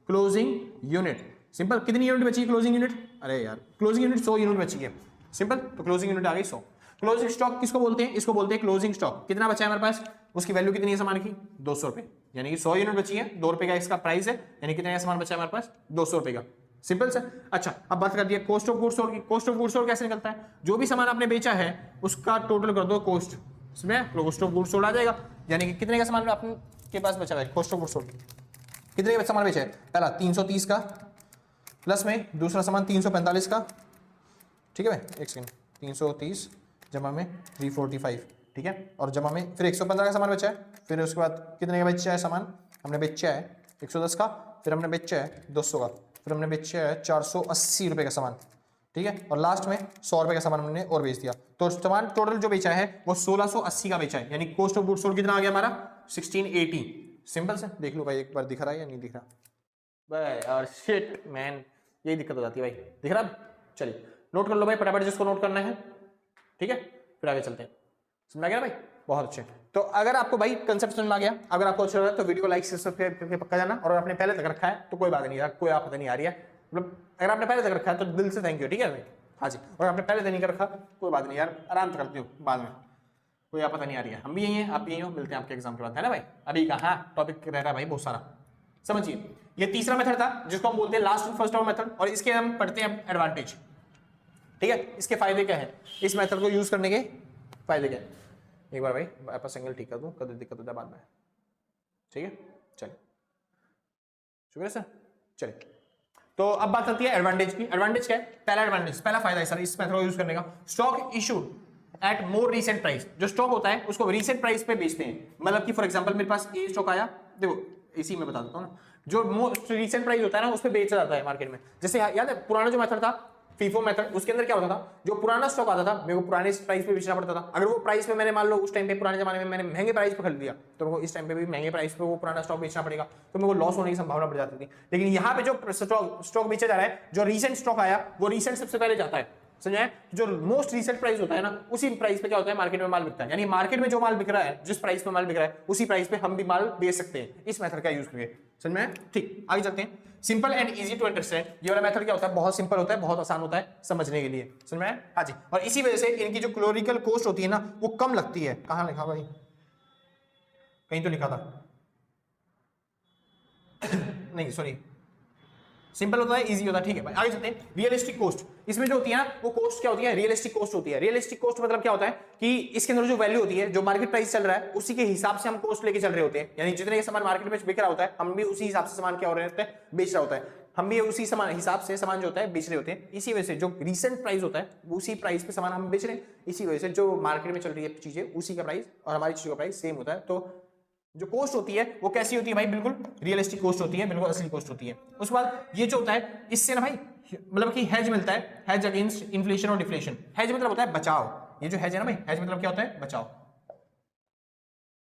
क्लोजिंग यूनिट। सिंपल, कितनी यूनिट बची है क्लोजिंग यूनिट, अरे यार क्लोजिंग यूनिट 100 यूनिट बची है। सिंपल, तो क्लोजिंग यूनिट आ गई 100। क्लोजिंग स्टॉक किसको बोलते हैं, इसको बोलते हैं क्लोजिंग स्टॉक। कितना बचा है हमारे पास, उसकी वैल्यू कितनी है सामान की, 200 रुपए, यानी कि 100 यूनिट बची है, 2 रुपए का इसका प्राइस है, यानी कितना सामान बचा है हमारे पास, 200 रुपए का। Simple sir. अच्छा, अब बात कर दिया कॉस्ट ऑफ गुड्स सोल्ड की। कॉस्ट ऑफ गुड्स सोल्ड कैसे निकलता है, जो भी सामान आपने बेचा है उसका टोटल कर दो कॉस्ट, इसमें कॉस्ट ऑफ गुड्स सोल्ड आ जाएगा, यानी कि कितने का सामान आपके पास बचा है, कॉस्ट ऑफ गुड्स सोल्ड कितने का सामान बेचा है, पहला 330 का, प्लस में दूसरा सामान 345 का, ठीक है भाई, एक सेकंड, 330 जमा में 345, ठीक है, और जमा में फिर 115 का सामान बचा है, फिर उसके बाद कितने का बेचा है सामान, हमने बेचा है 110 का, फिर हमने बेचा है 200 का, फिर हमने बेचा है 480 रुपए का सामान, ठीक है, और लास्ट में 100 रुपए का सामान हमने और बेच दिया, तो सामान टोटल जो बेचा है वो 1680 का बेचा है, यानी कॉस्ट ऑफ गुड्स सोल्ड कितना आ गया हमारा, 1680। सिंपल से देख लो भाई, एक बार दिख रहा है या नहीं दिख रहा भाई, और शिट मैन, यही दिक्कत हो जाती है भाई, दिख रहा। चलिए नोट कर लो भाई फटाफट जिसको नोट करना है, ठीक है, फिर आगे चलते हैं। समझ आ गया भाई, बहुत अच्छे। तो अगर आपको भाई कंसेप्ट समझ में आ गया, अगर आपको अच्छा लगा तो वीडियो को लाइक सब्सक्राइब करके पक्का जाना, और आपने पहले तक रखा है तो कोई बात नहीं यार, कोई आपत्ति नहीं आ रही है, मतलब अगर आपने पहले तक रखा है तो दिल से थैंक यू, ठीक है भाई, हाँ जी, और आपने पहले तक नहीं कर रखा कोई बात नहीं यार, आराम से करते हो बाद में, कोई आप पता नहीं आ रही है, हम भी यही हैं, आप भी यही हो, मिलते हैं आपके एग्जाम के बाद, है ना भाई। अभी कहाँ टॉपिक रह रहा है भाई बहुत सारा, समझिए। ये तीसरा मेथड था जिसको हम बोलते हैं last and first order method, और इसके हम पढ़ते हैं एडवांटेज, ठीक है। इसके फायदे क्या है, इस मेथड को यूज करने के फायदे क्या है। एक बार भाई वापस एंगल ठीक कर दूं, कभी दिक्कत होता है बाद में, ठीक है। चलिए शुक्रिया सर। चलिए तो अब बात आती है एडवांटेज की। एडवांटेज क्या है, पहला एडवांटेज, पहला फायदा है सर इस मेथड को यूज करने का, stock issued at more recent price. जो स्टॉक होता है उसको रीसेंट प्राइस पे बेचते हैं, मतलब कि फॉर एग्जांपल मेरे पास ए स्टॉक आया, देखो इसी में बता देता हूं ना, जो मोस्ट रीसेंट प्राइस होता है ना उस पे बेचा जाता है मार्केट में। जैसे याद है पुराना जो मेथड था फीफो मेथड, उसके अंदर क्या होता था, जो पुराना स्टॉक आता था मेरे को पुराने प्राइस पे बेचना पड़ता था। अगर वो प्राइस पे मैंने मान लो उस टाइम पे पुराने जमाने में मैंने महंगे प्राइस पे खरीद लिया, तो मेरे को इस टाइम पे भी महंगे प्राइस पे वो पुराना स्टॉक बेचना पड़ेगा, तो मेरे को लॉस होने की संभावना बढ़ जाती थी। लेकिन यहाँ पे जो स्टॉक बेचा जा रहा है, जो रीसेंट स्टॉक आया वो रीसेंट सबसे पहले जाता है, समझे। जो मोस्ट रीसेंट प्राइस होता है ना, उसी प्राइस पे क्या होता है मार्केट में माल बिकता है, यानी मार्केट में जो माल बिक रहा है, जिस प्राइस पे माल बिक रहा है उसी प्राइस पे हम भी माल बेच सकते हैं, इस मेथड का यूज करके, समझ में। ठीक, आगे चलते हैं। Simple and easy to understand, ये वाला मेथड क्या होता है, बहुत सिंपल होता है, बहुत आसान होता है समझने के लिए, समझ में। हाँ जी, और इसी वजह से इनकी जो क्लोरिकल कॉस्ट होती है ना वो कम लगती है। कहाँ लिखा भाई, कहीं तो लिखा था नहीं सॉरी, सिंपल होता है, इजी होता है, ठीक है भाई। आगे चलते हैं। रियलिस्टिक कॉस्ट, इसमें जो होती है ना वो कॉस्ट क्या होती है, रियलिस्टिक कॉस्ट होती है। रियलिस्टिक कॉस्ट मतलब क्या होता है कि इसके अंदर जो वैल्यू होती है, जो मार्केट प्राइस चल रहा है उसी के हिसाब से हम कॉस्ट लेके चल रहे होते हैं, यानी जितने ये सामान मार्केट में बिक रहा होता है हम भी उसी हिसाब से सामान क्या हो रहे होते हैं, बेच रहा होता है, हम भी उसी सामान हिसाब से सामान जो होता है बेच रहे होते हैं। इसी वजह से जो रिसेंट प्राइस होता है उसी प्राइस पे सामान हम बेच रहे हैं, इसी वजह से जो मार्केट में चल रही है चीजें उसी का प्राइस और हमारी चीजों का प्राइस सेम होता है। तो जो कॉस्ट होती है वो कैसी होती है भाई, बिल्कुल रियलिस्टिक कॉस्ट होती है, बिल्कुल असली कॉस्ट होती है। उसके बाद ये जो होता है इससे ना भाई मतलब कि हेज मिलता है, हेज अगेंस्ट इन्फ्लेशन और डिफ्लेशन। हेज मतलब होता है बचाव, ये जो हेज है ना भाई, हेज मतलब क्या होता है, बचाव,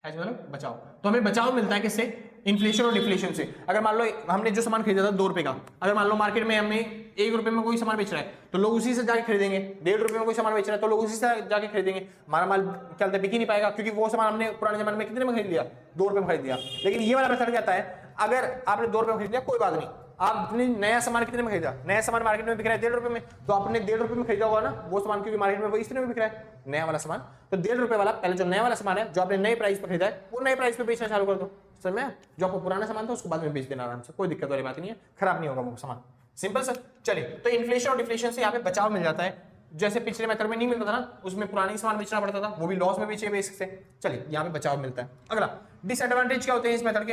हेज मतलब बचाव। तो हमें बचाव मिलता है किससे, इन्फ्लेशन और डिफ्लेशन से। अगर मान लो हमने जो सामान खरीदा था 2 रुपए का, अगर मान लो मार्केट में हमने 1 रुपए में कोई सामान बेच रहा है तो लोग उसी से जाके खरीदेंगे, 1.5 रुपए में कोई सामान बेच रहा है तो लोग उसी से जाके खरीदेंगे, हमारा माल क्या बिक ही नहीं पाएगा, क्योंकि वो सामान हमने पुराने जमाने में कितने में खरीद लिया, 2 रुपए में खरीद लिया। लेकिन ये वाला मेथड क्या आता है, अगर आपने 2 रुपए में खरीद लिया कोई बात नहीं, आपने नया सामान कितने में खरीदा, नया सामान मार्केट में बिक रहा है 1.5 रुपए में, तो आपने 1.5 रुपए में खरीदा होगा ना वो सामान, क्योंकि मार्केट में वो इस तरह में बिक रहा है नया वाला सामान, तो 1.5 रुपए वाला पहले जो नया वाला सामान है जो आपने नए प्राइस पे खरीदा है वो नए प्राइस पे बेचना चालू कर दो, समझ में। जो आपको पुराना सामान था उसको बाद में बेच देना आराम से, कोई दिक्कत वाली बात नहीं है, खराब नहीं होगा वो सामान, सिंपल सर। चलिए तो इन्फ्लेशन और डिफ्लेशन से यहाँ पे बचाव मिल जाता है, जैसे पिछले मेथड में नहीं मिलता था ना, उसमें पुरानी सामान बेचना पड़ता था, वो भी लॉस में बेचे बेच सकते। चलिए यहाँ पे बचाव मिलता है। अगला डिसएडवांटेज क्या होते हैं इस मेथड के,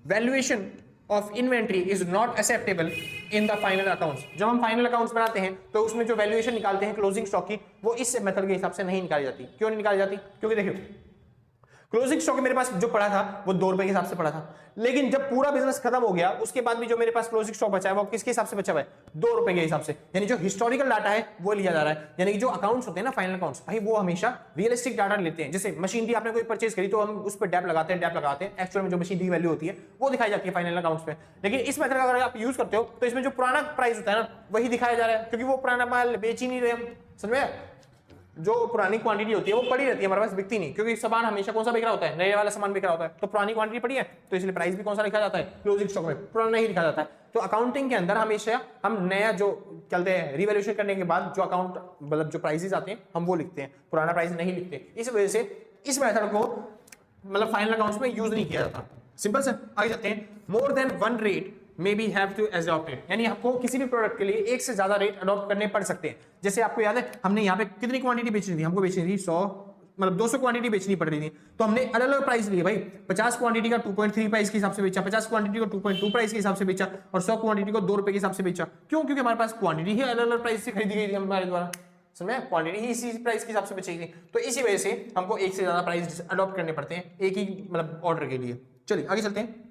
valuation of inventory is not acceptable in the final accounts. जब हम फाइनल अकाउंट्स बनाते हैं तो उसमें जो वैल्यूएशन निकालते हैं क्लोजिंग स्टॉक की, वो इस मेथड के हिसाब से नहीं निकाली जाती। क्यों नहीं निकाली जाती, क्योंकि देखिए क्लोजिंग स्टॉक मेरे पास जो पड़ा था वो 2 रुपए के हिसाब से पड़ा था, लेकिन जब पूरा बिजनेस खत्म हो गया उसके बाद भी जो मेरे पास क्लोजिंग स्टॉक बचा है वो किसके हिसाब से बचा हुआ है, 2 रुपए के हिसाब से। यानी जो हिस्टोरिकल डाटा है वो लिया जा रहा है, यानी कि जो अकाउंट्स होते हैं ना फाइनल अकाउंट्स भाई वो हमेशा रियलिस्टिक डाटा लेते हैं। जैसे मशीनरी आपने कोई परचेज करी तो हम उस पर डैप लगाते हैं, एक्चुअल में जो मशीनरी की वैल्यू होती है वो दिखाई जाती है फाइनल अकाउंट्स पे। लेकिन इस मेथड का अगर आप यूज करते हो तो इसमें जो पुराना प्राइस होता है ना वही दिखाया जा रहा है, क्योंकि वो पुराना माल बेच ही नहीं रहे हम, समझ में। जो पुरानी क्वांटिटी होती है वो पड़ी रहती है हमारे पास, बिकती नहीं, क्योंकि सामान हमेशा कौन सा बिक रहा होता है, नए वाला सामान बिक रहा होता है, तो पुरानी क्वांटिटी पड़ी है तो इसलिए प्राइस भी कौन सा लिखा जाता है, क्लोजिंग स्टॉक में पुराना ही लिखा जाता है। तो अकाउंटिंग के अंदर हमेशा हम नया जो चलते हैं रिवैल्यूएशन करने के बाद जो अकाउंट मतलब जो प्राइसेस आते हैं हम वो लिखते हैं, पुराना प्राइस नहीं लिखते। इस वजह से इस मेथड को मतलब फाइनल अकाउंट्स में यूज नहीं किया जाता, सिंपल सर। आगे चलते हैं। More than one rate may be have to adopt it, यानी आपको किसी भी प्रोडक्ट के लिए एक से ज्यादा रेट अडॉप्ट करने पड़ सकते हैं। जैसे आपको याद है हमने यहाँ पे कितनी क्वांटिटी बेचनी थी, हमको बेचनी थी 100 मतलब 200 क्वांटिटी बेचनी पड़ रही थी, तो हमने अलग अलग प्राइस लिए भाई। 50 क्वांटिटी का 2.3 प्राइस के हिसाब से बेचा, 50 क्वांटिटी को 2.2 प्राइस के हिसाब से बेचा, और 100 क्वांटिटी को 2 रुपए के हिसाब से बेचा। क्यों, क्योंकि हमारे पास क्वांटिटी ही अलग अलग प्राइस से खरीदी गई थी हमारे द्वारा, समझे, क्वांटिटी ही इसी प्राइस के हिसाब से बेची थी। तो इसी वजह से हमको एक से ज्यादा प्राइस अडॉप्ट करने पड़ते हैं एक ही मतलब ऑर्डर के लिए। चलिए आगे चलते हैं।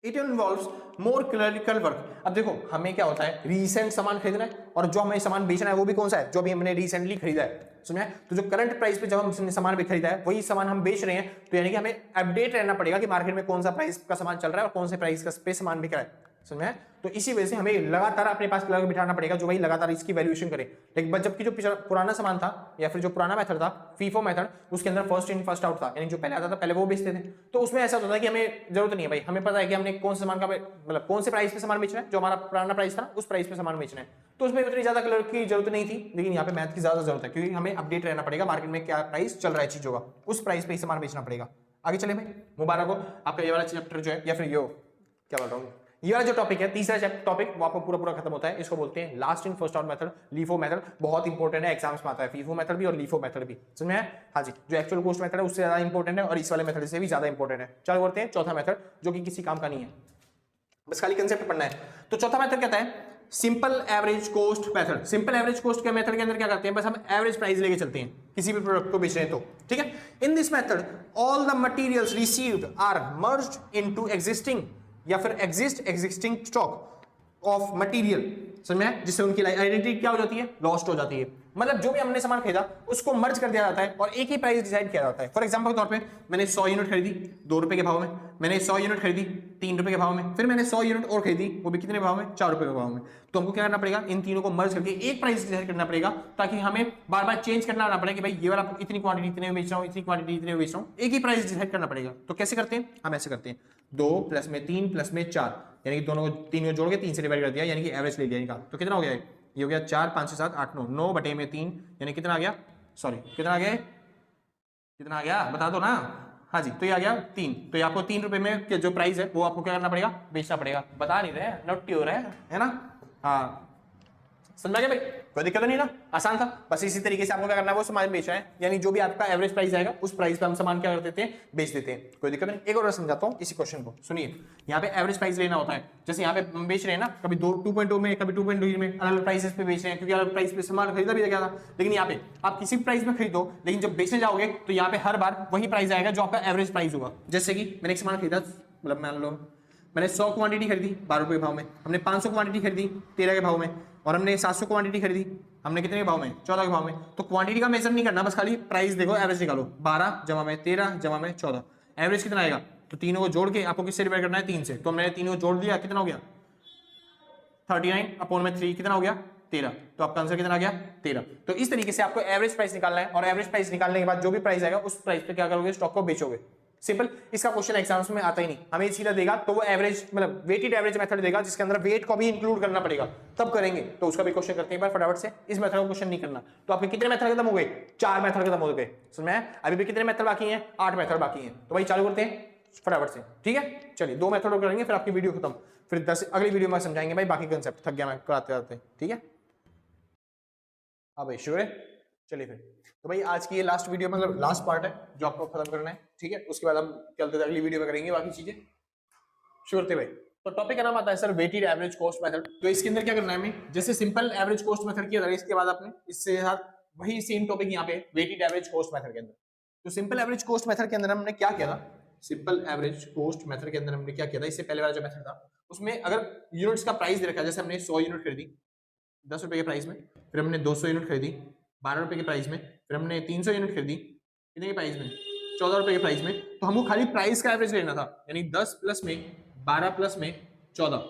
It involves more clerical work। अब देखो हमें क्या होता है, रिसेंट सामान खरीदना है और जो हमें सामान बेचना है वो भी कौन सा है, जो भी हमने रिसेंटली खरीदा है, समझे। तो जो करंट प्राइस पे जब हमने सामान भी खरीदा है वही सामान हम बेच रहे हैं, तो यानी कि हमें अपडेट रहना पड़ेगा कि मार्केट में कौन सा प्राइस का सामान चल रहा है और कौन से प्राइस का पे सामान बिक रहा है। समझ में? तो इसी वजह से हमें लगातार अपने पास लगा बिठाना पड़ेगा जो भाई लगातार इसकी वैल्यूएशन करे। लेकिन जबकि जो पुराना सामान था या फिर जो पुराना मेथड था फीफो मेथड, उसके अंदर फर्स्ट इन फर्स्ट आउट था, यानी जो पहले आता था पहले वो बेचते थे। तो उसमें ऐसा होता था कि हमें जरूरत नहीं है भाई, हमें पता है कि हमने कौन से सामान का मतलब कौन से प्राइस पे सामान बेचना है, जो हमारा पुराना प्राइस था उस प्राइस पे सामान बेचना है। तो उसमें उतनी ज्यादा कलर की जरूरत नहीं थी। लेकिन यहाँ पे मैथ की ज्यादा जरूरत है, क्योंकि हमें अपडेट रहना पड़ेगा मार्केट में क्या प्राइस चल रहा है चीजों का, उस प्राइस पे ही सामान बेचना पड़ेगा। आगे चले भाई, मुबारक हो आपका ये वाला चैप्टर जो है, या फिर यो क्या बोल रहा हूँ, ये वाला जो टॉपिक है तीसरा टॉपिक वो आपको पूरा खत्म होता है। इसको बोलते हैं last in first out method, LIFO method. बहुत इंपॉर्टेंट है, एग्जाम्स में आता है फीफो मेथड भी और लीफो मेथड भी, समझ में है? हाँ जी, जो एक्चुअल कोस्ट मेथड है उससे ज्यादा इंपॉर्टेंट है और इस वाले मेथड से भी ज्यादा इंपॉर्टेंट है। चलो करते हैं चौथा मेथड, जो कि किसी काम का नहीं है, बस खाली कंसेप्ट पढ़ना है। तो चौथा मेथड कहता है simple average cost method. Simple average cost के मेथड के अंदर क्या करते हैं, बस हम एवरेज प्राइस लेके चलते हैं किसी भी प्रोडक्ट को बेच रहे हैं तो, ठीक है। In this method all the materials received are merged into existing या फिर एग्जिस्टिंग स्टॉक ऑफ मटेरियल, समझ में? जिससे उनकी आइडेंटिटी क्या हो जाती है, लॉस्ट हो जाती है। मतलब जो भी हमने सामान खरीदा उसको मर्ज कर दिया जाता है और एक ही प्राइस डिसाइड किया जाता है। फॉर एग्जांपल के तौर पे मैंने 100 यूनिट खरीदी 2 रुपए के भाव में, मैंने 100 यूनिट खरीदी 3 रुपए के भाव में, फिर मैंने 100 यूनिट और खरीदी वो भी कितने भाव में, 4 रुपए के भाव में। तो हमको क्या करना पड़ेगा, इन तीनों को मर्ज करके एक प्राइस डिसाइड करना पड़ेगा, ताकि हमें बार बार चेंज करना ना पड़े कि भाई ये वाला इतनी क्वांटिटी इतने में बेच रहा हूँ, इतनी क्वांटिटी इतने में बेच रहा हूँ, एक ही प्राइस डिसाइड करना पड़ेगा। तो कैसे करते हैं, हम ऐसे करते हैं 2 + में 3 + में 4, यानी कि दोनों को 3 को जोड़ के 3 से डिवाइड कर दिया, यानी कि एवरेज ले लिया इनका। तो कितना हो गया ये हो गया 4 5 6 7 8 9, 9 बटे में 3, यानी कितना आ गया, सॉरी कितना आ गया, कितना आ गया बता दो ना। हाँ जी, तो ये आ गया 3। तो ये आपको 3 रुपए में जो प्राइस है वो आपको क्या करना पड़ेगा, बेचना पड़ेगा। बता नहीं रहे, नोट हो रहा है ना? हाँ समझ गया भाई, कोई दिक्कत नहीं ना, आसान था। बस इसी तरीके से आपको क्या करना है, वो सामान बेचना है, यानी जो भी आपका एवरेज प्राइस आएगा उस प्राइस पे हम सामान क्या कर देते हैं, बेच देते हैं। कोई दिक्कत नहीं। एक और समझाता हूँ इसी क्वेश्चन को, सुनिए। यहाँ पे एवरेज प्राइस लेना होता है, जैसे यहाँ पे हम बेच रहे हैं ना, कभी 2.2 में कभी 2.2 में, अलग अलग प्राइसेस पे बेच रहे हैं, क्योंकि अलग प्राइस पे सामान खरीदा भी गया था। लेकिन यहाँ पे आप किसी भी प्राइस में खरीदो, लेकिन जब बेचने जाओगे तो यहाँ पे हर बार वही प्राइस आएगा जो आपका एवरेज प्राइस होगा। जैसे कि मैंने एक सामान खरीदा, मतलब मान लो मैंने 100 क्वांटिटी खरीदी 12 रुपए के भाव में, हमने 500 क्वांटिटी खरीदी 13 के भाव में, और हमने 700 क्वांटिटी खरीदी हमने कितने के भाव में, 14 के भाव में। तो क्वांटिटी का मेजर नहीं करना, बस खाली प्राइस देखो, एवरेज निकालो। 12 जमा में 13 जमा में 14, एवरेज कितना आएगा। तो तीनों को जोड़ के आपको किससे डिवाइड करना है, 3 से। तो मैंने तीनों को जोड़ दिया, कितना हो गया 39/3, कितना हो गया 13। तो आपका आंसर कितना आ गया 13। तो इस तरीके से आपको एवरेज प्राइस निकालना है, और एवरेज प्राइस निकालने के बाद जो भी प्राइस आएगा उस प्राइस पे क्या करोगे, स्टॉक को बेचोगे। सिंपल। इसका क्वेश्चन एग्जाम्स में आता ही नहीं, हमें सीधा देगा तो वो एवरेज मतलब वेटेड एवरेज मेथड देगा, जिसके अंदर वेट को भी इंक्लूड करना पड़ेगा, तब करेंगे। तो उसका भी क्वेश्चन करते हैं एक बार फटाफट से। इस मेथड का क्वेश्चन नहीं करना। तो आपके कितने मेथड खत्म हो गए, 4 मेथड खत्म हो गए, समझ में? अभी भी कितने मेथड बाकी हैं, 8 मेथड बाकी हैं। तो भाई चालू करते हैं फटाफट से, ठीक है। चलिए 2 मेथड करेंगे, फिर आपकी वीडियो खत्म, फिर 10 अगली वीडियो में समझाएंगे भाई बाकी कंसेप्ट। थक गया मैं कराते कराते, ठीक है। हाँ भाई शुक्र है। चलिए फिर, तो भाई आज की ये लास्ट वीडियो मतलब लास्ट पार्ट है जो आपको खत्म करना है, ठीक है। उसके बाद हम चलते अगली वीडियो में करेंगे बाकी चीजें, शुक्र थे भाई। तो टॉपिक का नाम आता है sir weighted average cost method. तो इसके अंदर क्या करना है हमें, जैसे सिंपल एवरेज कॉस्ट मेथड किया था, इसके बाद आपने इससे साथ वही सेम टॉपिक यहाँ पे वेटेड एवरेज कॉस्ट मेथड के अंदर। तो सिंपल एवरेज कॉस्ट मेथड के अंदर हमने क्या किया था, सिंपल एवरेज कॉस्ट मेथड के अंदर हमने क्या किया था, इससे पहले वाला जो मेथड था उसमें अगर यूनिट्स का प्राइस दे रखा है, जैसे हमने 100 यूनिट खरीदी 10 रुपए के प्राइस में, फिर हमने 200 यूनिट खरीदी 12 रुपए के प्राइस में, फिर हमने 300 यूनिट खरीदी कितने के प्राइस में, 14 रुपए के प्राइस में। तो हमको खाली प्राइस का एवरेज लेना था, यानी 10 प्लस में 12 प्लस में 14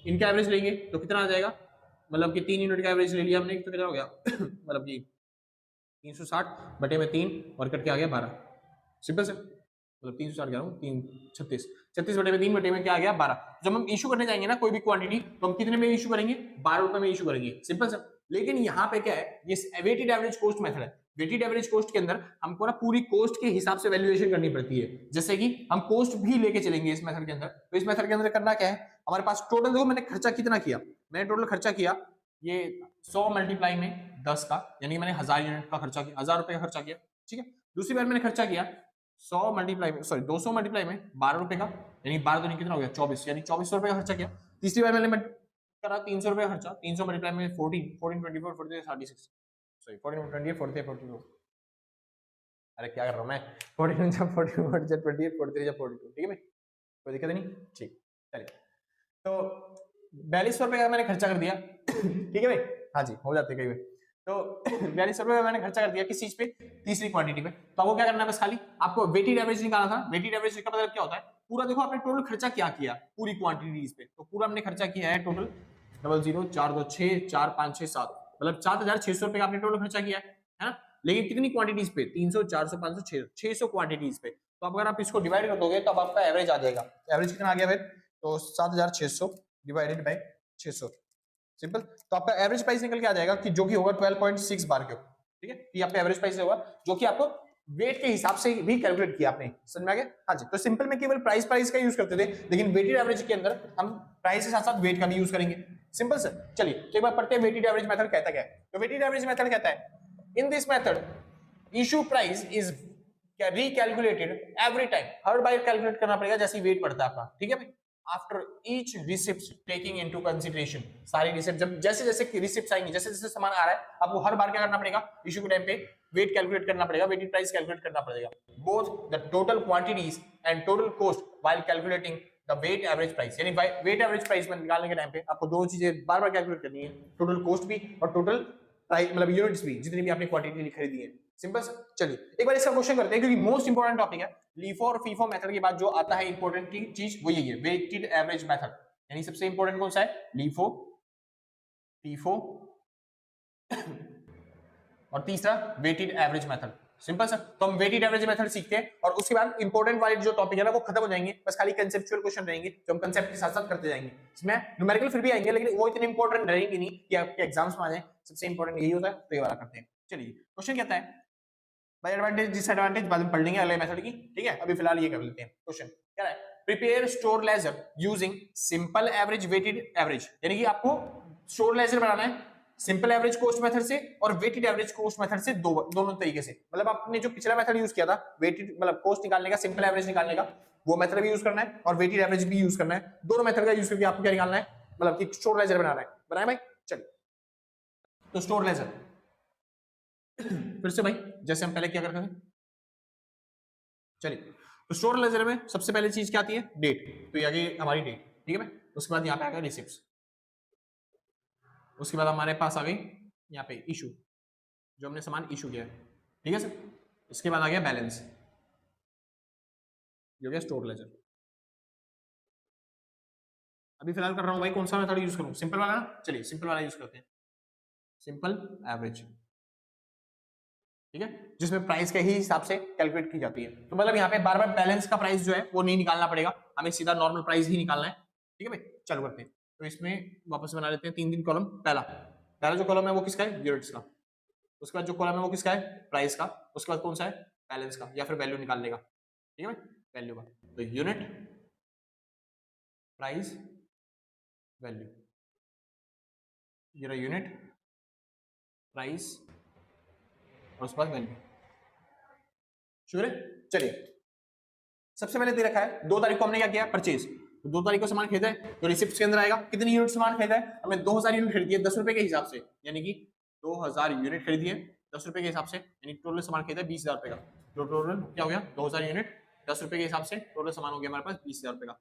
इनका एवरेज लेंगे तो कितना आ जाएगा, मतलब कि 3 यूनिट का एवरेज ले लिया हमने तो कितना हो गया मतलब कि 360 बटे में 3 और कट के आ गया 12। सिंपल से मतलब 360 कह रहा हूँ 3 36 36 बटे में 3 बटे में क्या आ गया 12। जब हम इशू करने जाएंगे ना कोई भी क्वांटिटी तो हम कितने में इशू करेंगे, 12 रुपए में इशू करेंगे, सिंपल से। लेकिन यहाँ पे क्या है, ये वेटेड एवरेज कॉस्ट मेथड है। वेटेड एवरेज कॉस्ट के अंदर हमको ना पूरी कॉस्ट के हिसाब से वैल्यूएशन करनी पड़ती है, जैसे कि हम कॉस्ट भी लेके चलेंगे इस मेथड के अंदर। तो इस मेथड के अंदर करना क्या है, हमारे पास टोटल देखो मैंने खर्चा कितना किया, मैंने टोटल खर्चा किया ये 100 मल्टीप्लाई में 10 का, यानी मैंने 1000 यूनिट का खर्चा किया, 1000 रुपए का खर्चा किया, ठीक है। दूसरी बार मैंने खर्चा किया 100 मल्टीप्लाई में सॉरी 200 मल्टीप्लाई में 12 रुपए का, यानी 12 दूनी कितना हो गया 24, यानी 2400 रुपए का खर्चा किया। तीसरी बार मैंने करा 300 रुपए का खर्चा, 300 मल्टीप्लाई में 14 14 24 43 36 सॉरी 14 28 44 42, अरे क्या कर रहा हूँ मैं 14 जब 41 जब 28 43 जब 42, ठीक है भाई कोई दिक्कत नहीं, ठीक। चलिए तो 4200 रुपए का मैंने खर्चा कर दिया ठीक है भाई, हाँ जी हो जाते कई बार। तो 4200 रुपए मैंने खर्चा कर दिया किस चीज पे, तीसरी क्वांटिटी पे। तो आपको क्या करना है, बस खाली आपको वेटेड एवरेज निकालना था। वेटेड एवरेज का मतलब क्या होता है, पूरा देखो आपने टोटल खर्चा क्या किया पूरी क्वांटिटीज पे, तो पूरा हमने खर्चा किया है टोटल 00 4 2 6 4 5 6 7 मतलब 7600 रुपए का आपने टोटल खर्चा किया है ना। लेकिन कितनी क्वांटिटीज पे 300 400 500 600 क्वांटिटीज पे, तो अगर आप इसको डिवाइड कर दोगे तो अब आपका एवरेज आ जाएगा। एवरेज कितना आ गया फिर, तो 7600 डिवाइडेड बाय 600 सिंपल, तो आपका एवरेज प्राइस निकल के आ जाएगा कि जो कि होगा 12.6 बार क्यूब। ठीक है, ये आपका एवरेज प्राइस होगा जो कि आपको वेट के हिसाब से भी कैलकुलेट किया आपने, समझ में आ गया। हाँ जी, तो सिंपल में केवल प्राइस का यूज करते थे, लेकिन वेटेड एवरेज के अंदर हम प्राइस के साथ साथ वेट का भी यूज करेंगे। सिंपल सर, चलिए तो एक बार पढ़ते हैं वेटेड एवरेज मेथड कहता क्या है। तो वेटेड एवरेज मेथड कहता है in this method issue price is recalculated every time, हर बार कैलकुलेट करना पड़ेगा जैसे वेट बढ़ता है आपका। ठीक है भाई, after each receipt taking into consideration, सारी रिसिप्ट जब जैसे जैसे रिसिप्ट आएंगी, जैसे जैसे सामान आ रहा है, आपको हर बार क्या करना पड़ेगा, इशू के टाइम पे वेट कैलकुलेट करना पड़ेगा, वेटेड प्राइस कैलकुलेट करना पड़ेगा, both the total quantities and total cost while calculating the weight average price. यानी वेट एवरेज प्राइस में निकालने के टाइम पे आपको दोनों चीजें बार बार कैलकुलेट करनी है, टोटल कॉस्ट भी और टोटल प्राइस मतलब यूनिट्स भी, जितनी भी आपने क्वांटिटी खरीदी है। सिंपल सर, चलिए एक बार इसका क्वेश्चन करते हैं क्योंकि मोस्ट इंपोर्टेंट टॉपिक है। LIFO और FIFO मेथड के बाद जो आता है इंपोर्टेंट चीज वो यही है, वेटेड एवरेज मेथड। यानी सबसे इंपोर्टेंट कौन सा है, LIFO, FIFO और तीसरा weighted average method. Simple sir, तो हम वेटेड एवरेज मेथड सीखते हैं और उसके बाद इंपोर्टेंट वाले जो टॉपिक है ना वो खत्म हो जाएंगे, बस खाली कंसेप्चुअल क्वेश्चन रहेंगे जो हम कंसेप्ट के साथ साथ करते जाएंगे। इसमें न्यूमेरिकल फिर भी आएंगे लेकिन वो इतने इंपॉर्टेंट रहेंगे नहीं कि आपके एग्जाम्स में आ जाए, सबसे इंपॉर्टेंट यही होता है, तो ये वाला करते हैं। चलिए क्वेश्चन कहता है बाय एडवांटेज डिसएडवांटेज बाद में पढ़ लेंगे अगले मेथड की। ठीक है, अभी फिलहाल ये कर लेते हैं। क्वेश्चन कह रहा है prepare store ledger using simple average weighted average, यानी कि आपको स्टोर लेजर बनाना है सिंपल एवरेज कॉस्ट मेथड से और वेटेड एवरेज कॉस्ट मेथड से, दोनों तरीके से। मतलब आपने जो पिछला मेथड यूज किया था वेटेड मतलब कॉस्ट निकालने का, सिंपल एवरेज निकालने का, वो मेथड भी यूज करना है और वेटेड एवरेज भी यूज करना है। दोनों मेथड का यूज करके आपको क्या निकालना है, मतलब कि स्टोर लेजर बनाना है। बनाए भाई, चलिए तो स्टोर लेजर फिर से भाई जैसे हम पहले क्या करते थे, चलिए तो स्टोर लेजर में सबसे पहले चीज क्या आती है, डेट। तो ये आ गई हमारी डेट। ठीक है भाई, उसके बाद यहाँ पे आ गया रिसिप्ट, उसके बाद हमारे पास आ गई यहाँ पे इशू, जो हमने सामान इशू किया है। ठीक है सर, इसके बाद आ गया बैलेंस, जो गया स्टोर लेजर। अभी फिलहाल कर रहा हूँ भाई कौन सा मेथड यूज करूँ, सिंपल वाला ना। चलिए सिंपल वाला यूज करते हैं, सिंपल एवरेज। ठीक है, जिसमें प्राइस के ही हिसाब से कैलकुलेट की जाती है। तो मतलब यहाँ पे बार बार बैलेंस का प्राइस जो है वो नहीं निकालना पड़ेगा, हमें सीधा नॉर्मल प्राइस ही निकालना है। ठीक है भाई, चालू करते हैं। तो इसमें वापस बना लेते हैं 3 कॉलम। पहला जो कॉलम है वो किसका है, यूनिट्स का। उसके बाद जो कॉलम है वो किसका है, प्राइस का। उसके बाद कौन सा है, बैलेंस का, या फिर वैल्यू निकालने का। ठीक है भाई, वैल्यू का। तो यूनिट, प्राइस, वैल्यू, ये रहा यूनिट, प्राइस और उसके बाद वैल्यू। शुरू है, चलिए सबसे पहले दे रखा है 2 तारीख को हमने क्या किया, परचेज। तो 2 तारीख को सामान खरीदा है तो रिसिप्ट के अंदर आएगा कितनी यूनिट सामान खरीदा है, हमने 2000 यूनिट खरीदी है 10 रुपए के हिसाब से, यानी कि 2000 यूनिट खरीदी है 10 रुपए के हिसाब से, यानी टोटल सामान खरीदा है 20,000 रुपए का। तो टोटल क्या हो गया, 2000 यूनिट 10 रुपए के हिसाब से टोटल सामान हो गया हमारे पास 20,000 रुपए का।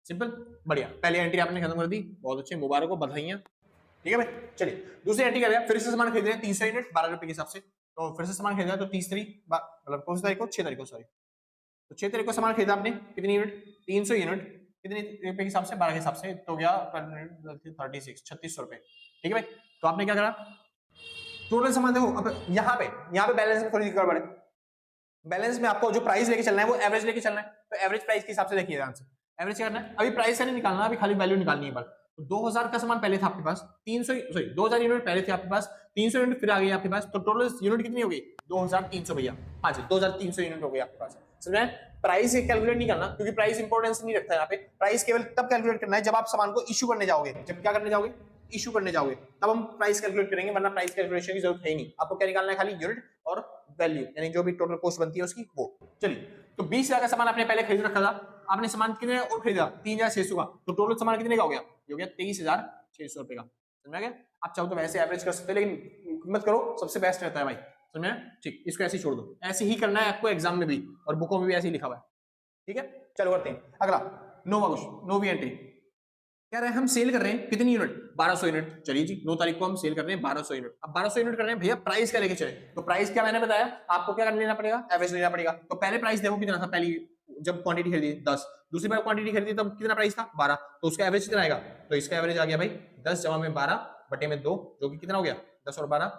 सिंपल, बढ़िया, पहली एंट्री आपने खत्म कर दी, बहुत अच्छे, मुबारक हो, बधाइयां। ठीक है भाई, चलिए दूसरी एंट्री कर रहे हैं, फिर से सामान खरीद रहे हैं 300 यूनिट 12 रुपए के हिसाब से। तो फिर से सामान खरीदा तो 30 मतलब कौन सी तारीख को, 6 तारीख को, सॉरी। तो 6 तारीख को सामान खरीदा आपने कितनी यूनिट, 300 यूनिट, कितने रुपए के हिसाब से, 12 के हिसाब से, तो गया 36 3600 रुपए। ठीक है भाई, तो आपने क्या करा, टोटल सामान देखो। अब यहाँ पे बैलेंस में थोड़ी गड़बड़ है। बैलेंस में आपको जो प्राइस लेके चलना है वो एवरेज लेके चलना है, तो एवरेज प्राइस के हिसाब से देखिए आंसर। एवरेज क्या करना है, अभी प्राइस का नहीं निकालना, अभी खाली वैल्यू निकालनी है। पर तो 2000 का सामान पहले था आपके पास, 2000 यूनिट पहले थे आपके पास, 300 यूनिट फिर आ गई आपके पास, तो टोटल यूनिट कितनी हो गई, 2300 भैया। हाँ जी, 2300 यूनिट हो गई आपके पास। समझ में, प्राइस कैलकुलेट नहीं करना क्योंकि प्राइस इंपॉर्टेंस नहीं रखता है यहाँ पे। प्राइस केवल तब कैलकुलेट करना है जब आप सामान को इशू करने जाओगे। जब क्या करने जाओगे, इशू करने जाओगे, तब हम प्राइस कैलकुलेट करेंगे, वरना प्राइस कैलकुलेशन की जरूरत है ही नहीं। आपको क्या निकालना है, खाली यूनिट और वैल्यू, यानी जो भी टोटल कॉस्ट बनती है उसकी वो। चलिए, तो 20,000 का सामान आपने पहले खरीद रखा था, आपने सामान कितने और खरीदा, 3,600 का, तो टोटल सामान कितने का हो गया, ये हो गया 23,600 रुपए का। समझ में आ गया। आप चाहो तो वैसे एवरेज कर सकते हो, लेकिन मत करो, सबसे बेस्ट रहता है भाई। समझ में, ठीक, इसको ऐसे ही छोड़ दो, ऐसे ही करना है आपको एग्जाम में भी, और बुकों में भी ऐसे ही लिखा हुआ है। ठीक है, चलो करते हैं अगला। नोवी एंट्री क्या रहे, हम सेल कर रहे हैं कितनी यूनिट, 1200 यूनिट। चलिए जी, 9 तारीख को हम सेल कर रहे हैं 1200 यूनिट। अब 1200 यूनिट कर रहे हैं भैया, प्राइस क्या लेके चले, तो प्राइस क्या मैंने बताया आपको, क्या लेना पड़ेगा, एवरेज लेना पड़ेगा। तो पहले प्राइस देखो कितना था, पहली जब क्वांटिटी खरीदी 10, दूसरी बार क्वांटिटी खरीदी तब कितना प्राइस था 12, तो उसका एवरेज कितना आएगा, तो इसका एवरेज आ गया भाई 10 जमा में 12 बटे में 2, जो कि कितना हो गया 10 और 12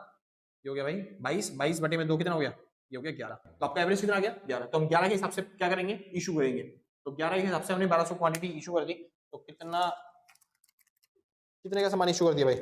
ये हो गया भाई 22, 22 बटे में 2 कितना हो गया, ये हो गया 11। तो आपका एवरेज कितना आ गया 11। तो हम 11 के हिसाब से क्या करेंगे, इशू करेंगे। तो 11 के हिसाब से हमने 1200 क्वांटिटी इशू कर दी। तो कितने का सामान इशू कर दिया भाई,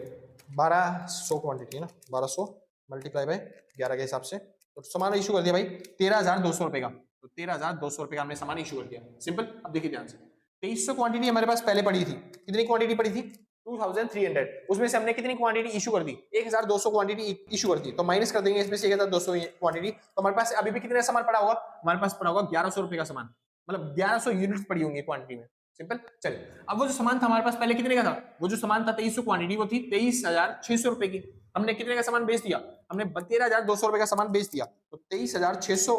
1200 क्वांटिटी है ना, 1200 मल्टीप्लाई बाय 11 के हिसाब से, तो सामान इशू कर दिया भाई 13,200 रुपए का। तो 13,200 रुपए का हमने सामान इशू कर दिया, सिंपल। अब देखिए ध्यान से, 2300 क्वांटिटी हमारे पास पहले पड़ी थी। कितनी क्वांटिटी पड़ी थी 2300, उसमें से हमने कितनी क्वांटिटी इशू कर दी, 1200 क्वांटिटी इशू कर दी। तो माइनस कर देंगे इसमें से 1200 क्वांटिटी, तो हमारे पास अभी भी कितना सामान पड़ा होगा, हमारे पास पड़ा होगा 1100 रुपए का सामान, मतलब 1100 यूनिट पड़ी होंगी क्वांटिटी में, सिंपल। चलिए अब वो जो सामान था हमारे पास पहले कितने का था, वो जो सामान था 2300 क्वांटिटी, वो थी 23,600 रुपए की। हमने कितने का सामान बेच दिया, हमने 13,200 रुपए का सामान बेच दिया। तो 23,600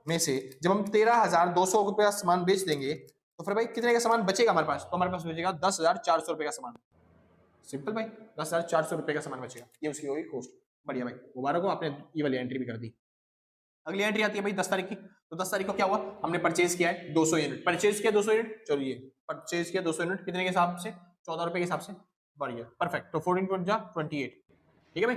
में से जब हम 13,200 रुपए का सामान बेच देंगे तो फिर भाई कितने का सामान बचेगा हमारे पास, तो हमारे पास बचेगा 10,400 रुपए का सामान, सिंपल भाई 10,400 रुपए का सामान बचेगा, ये उसकी होगी कॉस्ट। बढ़िया भाई, मुबारक हो, आपने ये वाली एंट्री भी कर दी। अगली एंट्री आती है भाई 10 तारीख की। तो 10 तारीख को क्या हुआ, हमने परचेज किया है 200 यूनिट, परचेज किया 200 यूनिट, चलिए परचेज किया 200 यूनिट, कितने के हिसाब से 14 रुपए के हिसाब से, बढ़िया परफेक्ट। तो 14 × 28, ठीक है भाई,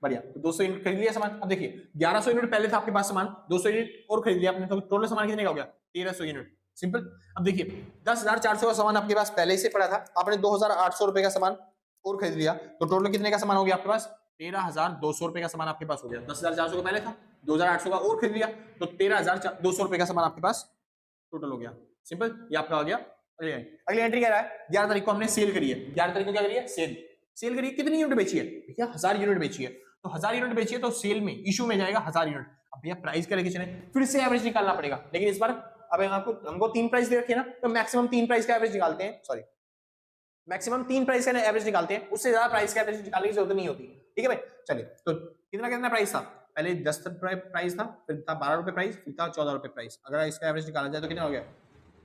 बढ़िया। तो 200 यूनिट खरीद लिया सामान। अब देखिए 1100 यूनिट पहले था आपके पास सामान, 200 यूनिट और खरीद लिया आपने, तो टोटल सामान कितने का हो गया 1300 यूनिट, सिंपल। अब देखिए 10,400 का सामान आपके पास पहले से पड़ा था, आपने 2,800 रुपए का सामान और खरीद लिया, तो टोटल कितने का सामान हो गया आपके पास 13,200 रुपए का सामान आपके पास हो गया। 10,400 का पहले था, 2,800 का और खरीद लिया, तो 13,200 रुपए का सामान आपके पास टोटल हो गया, सिंपल। ये आपका आ गया। अगली एंट्री क्या रहा है, 11 तारीख को हमने सेल करी है। 11 तारीख को क्या करी है, सेल करी है। कितनी यूनिट बेची है भैया, 1000 यूनिट बेची है। तो 1000 यूनिट बेची है तो सेल में इशू में जाएगा 1000 यूनिट। अब भैया प्राइस क्या लेके चले, फिर से एवरेज निकालना पड़ेगा, लेकिन इस बार अब हमको 3 प्राइस दे रखे ना, तो मैक्सिमम 3 प्राइस का एवरेज निकालते हैं, सॉरी मैक्सिमम 3 प्राइस का एवरेज निकालते हैं, उससे ज्यादा प्राइस का एवरेज निकालने की जरूरत नहीं होती, ठीक है भाई। चलिए तो कितना प्राइस था, पहले 10 प्राइस था, फिर था 12 रुपए प्राइस, फिर था 14 रुपए प्राइस। अगर इसका एवरेज निकाला जाए तो कितना हो गया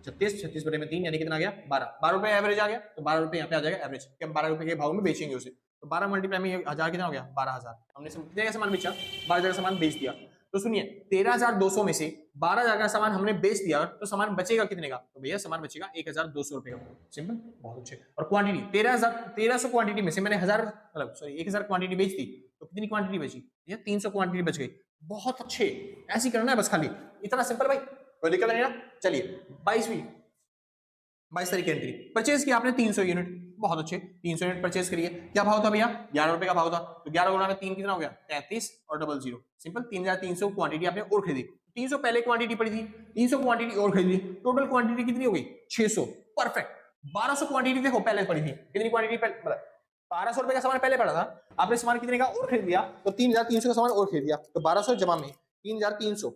36 बटे में 3 यानी कितना आ गया 12 रुपए एवरेज आ गया। तो 12 रुपए यहाँ पे आ जाएगा एवरेज, कि हम 12 रुपए के भाव में बेचेंगे उसे। तो 12 मल्टीप्लाई में 1000 कितना हो गया 12,000। हमने कितने का सामान बेचा, 12,000 का सामान बेच दिया। तो सुनिए 13,200 में से 12,000 का सामान हमने बेच दिया, तो सामान बचेगा कितने का, तो भैया सामान बचेगा 1,200 रुपए का, सिंपल, बहुत अच्छे। और क्वांटिटी 1300 क्वांटिटी में से मैंने 1,000 क्वांटिटी बेच दी, तो कितनी क्वांटिटी बची भैया 300 क्वांटिटी बच गई, बहुत अच्छे। ऐसे ही करना है बस, खाली इतना सिंपल भाई, कोई दिक्कत नहीं ना। चलिए 22 तारीख की एंट्री, परचेज किया आपने 300 यूनिट, बहुत अच्छे, 300 यूनिट परचेज करिए। क्या भाव था भैया 11 रुपए का भाव था, तो 11 गुणा में 3 कितना हो गया 33 और 00, सिंपल। 3,300 क्वांटिटी आपने और खरीदी, 300 पहले क्वांटिटी पड़ी थी, 300 क्वांटिटी और खरीदी, टोटल क्वांटिटी कितनी हो गई 600, परफेक्ट। 1200 क्वांटिटी देखो पहले पड़ी थी, कितनी क्वांटिटी पहले, 1200 रुपए का सामान पहले पड़ा था, आपने सामान कितने का और खरीद लिया, तो 3,300 का सामान और खरीद लिया, तो 1200 जमा में 3,300,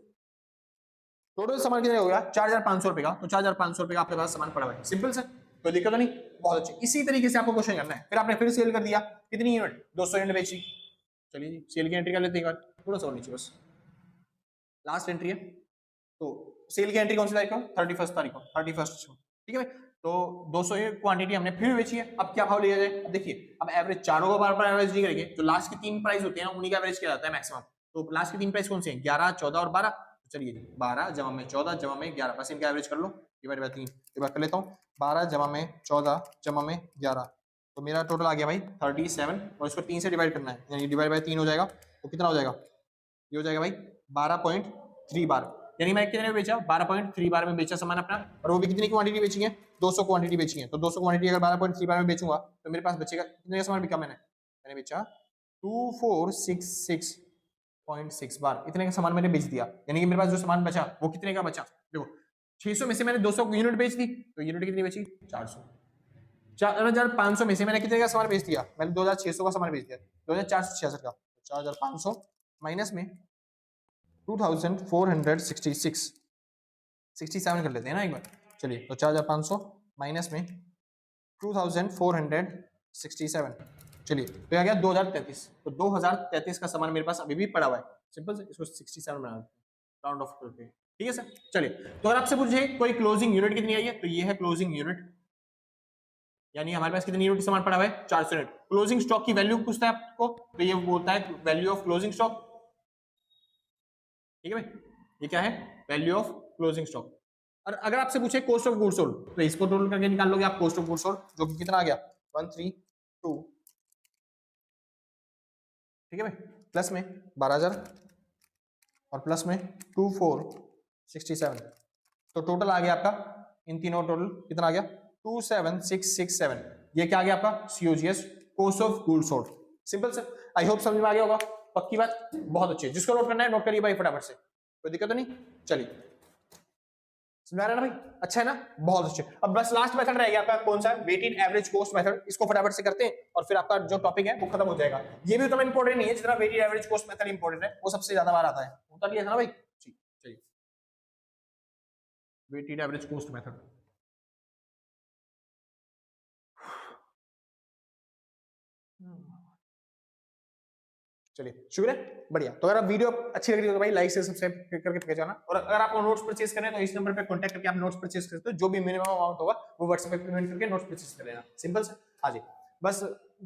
टोटल सामान कितने हो गया 4,500 रुपए का। तो 4,500 रुपए का आपके पास सामान पड़ा हुआ है, सिंपल सर, कोई दिक्कत नहीं, बहुत अच्छी। इसी तरीके से आपको क्वेश्चन करना है। फिर आपने फिर सेल कर दिया, कितनी यूनिट 200 यूनिट बेची, चलिए जी सेल की एंट्री कर लेते हैं एक बार, थोड़ा सा और नीचे बस, लास्ट एंट्री है। तो सेल की एंट्री कौन सी तारीख को 31 तारीख को, 31, ठीक है भाई। तो 200 यूनिट क्वांटिटी हमने फिर बेची है, अब क्या भाव लिया जाए, अब देखिए अब एवरेज चारों को बार बार एवरेज नहीं करेंगे, जो लास्ट के 3 प्राइस होते हैं ना उन्हीं का एवरेज किया जाता है मैक्सिमम। तो लास्ट के 3 प्राइस कौन से हैं 11, 14 और 12, चलिए 12 जमा में 14 जमा में 11, बस इनका एवरेज कर लो, डिवाइड बाय 3, एक बार कर लेता हूँ, 12 जमा में 14 जमा में 11, तो मेरा टोटल आ गया भाई 37, और इसको 3 से डिवाइड करना है, यानी डिवाइड बाय 3 हो जाएगा, तो कितना हो जाएगा, ये हो जाएगा भाई 12.3 बार, यानी मैं कितने में बेचा 12.3 बार में बेचा सामान अपना, और वो भी कितनी क्वांटिटी बेची है 200 क्वांटिटी बेची है। तो 200 क्वांटिटी अगर 12.3 बार में बेचूंगा तो मेरे पास बचेगा कितने का सामान बिका, मैंने बेचा 2466.6 बार, इतने का सामान मैंने बेच दिया, यानी कि मेरे पास जो सामान बचा वो कितने का बचा, देखो 600 में से मैंने 200 यूनिट बेच दी, तो यूनिट कितनी बची 400, 4,500 में से मैंने कितने का सामान बेच दिया, मैंने 2,600 का सामान बेच दिया, 2,466 का, 4,500 माइनस में 2,467 कर लेते हैं ना एक बार, चलिए तो 4,500 माइनस में 2,467, चलिए तो आ गया 2,033, तो 2,033 का सामान मेरे पास अभी भी पड़ा हुआ है, सिंपल से इसको 67 बना देते हैं, राउंड ऑफ करके, ठीक है सर। चलिए तो अगर आपसे पूछे कोई क्लोजिंग यूनिट कितनी आई है, तो ये है क्लोजिंग यूनिट, यानी हमारे पास कितनी यूनिट सामान पड़ा हुआ है 400 यूनिट। क्लोजिंग स्टॉक की वैल्यू पूछता है आपको, तो ये बोलता है वैल्यू ऑफ क्लोजिंग स्टॉक, ठीक है भाई, ये क्या है वैल्यू ऑफ क्लोजिंग स्टॉक। और अगर आपसे पूछे कॉस्ट ऑफ गुड्स सोल्ड तो इसको टोटल करके निकाल लोगे आप कॉस्ट ऑफ गुड्स सोल्ड, जो कि कितना आ गया 132, ठीक है भाई, प्लस में 12,000 और प्लस में 2467, तो टोटल आ गया आपका इन तीनों टोटल कितना आ गया 27667। ये क्या आ गया आपका COGS, cost of goods sold. Simple sir, I hope समझ में आ गया होगा, पक्की बात, बहुत अच्छी। जिसको नोट करना है नोट करिए भाई फटाफट से, कोई दिक्कत तो नहीं। चलिए समझ आ रहा है ना भाई, अच्छा है ना, बहुत अच्छे। अब बस लास्ट मेथड रह गया आपका, कौन सा, वेटेड एवरेज कॉस्ट मेथड। इसको फटाफट से करते हैं और फिर आपका जो टॉपिक है वो खत्म हो जाएगा। ये भी उतना इंपॉर्टेंट नहीं है जितना weighted average cost method important है, वो सबसे ज्यादा बार आता है, होता नहीं है ना भाई। चलिए वेटेड एवरेज कॉस्ट मेथड, चलिए शुक्र है, बढ़िया। तो अगर आप वीडियो अच्छी लग रही हो तो भाई लाइक से सब्सक्राइब करके पहुंच जाना। और अगर आपको नोट्स परचेज करने हैं तो इस नंबर पे कांटेक्ट करके आप नोट्स परचेज कर सकते हो, जो भी मिनिमम अमाउंट होगा वो व्हाट्सएप पे पेमेंट करके नोट्स परचेज कर लेना, सिंपल से। हाँ जी, बस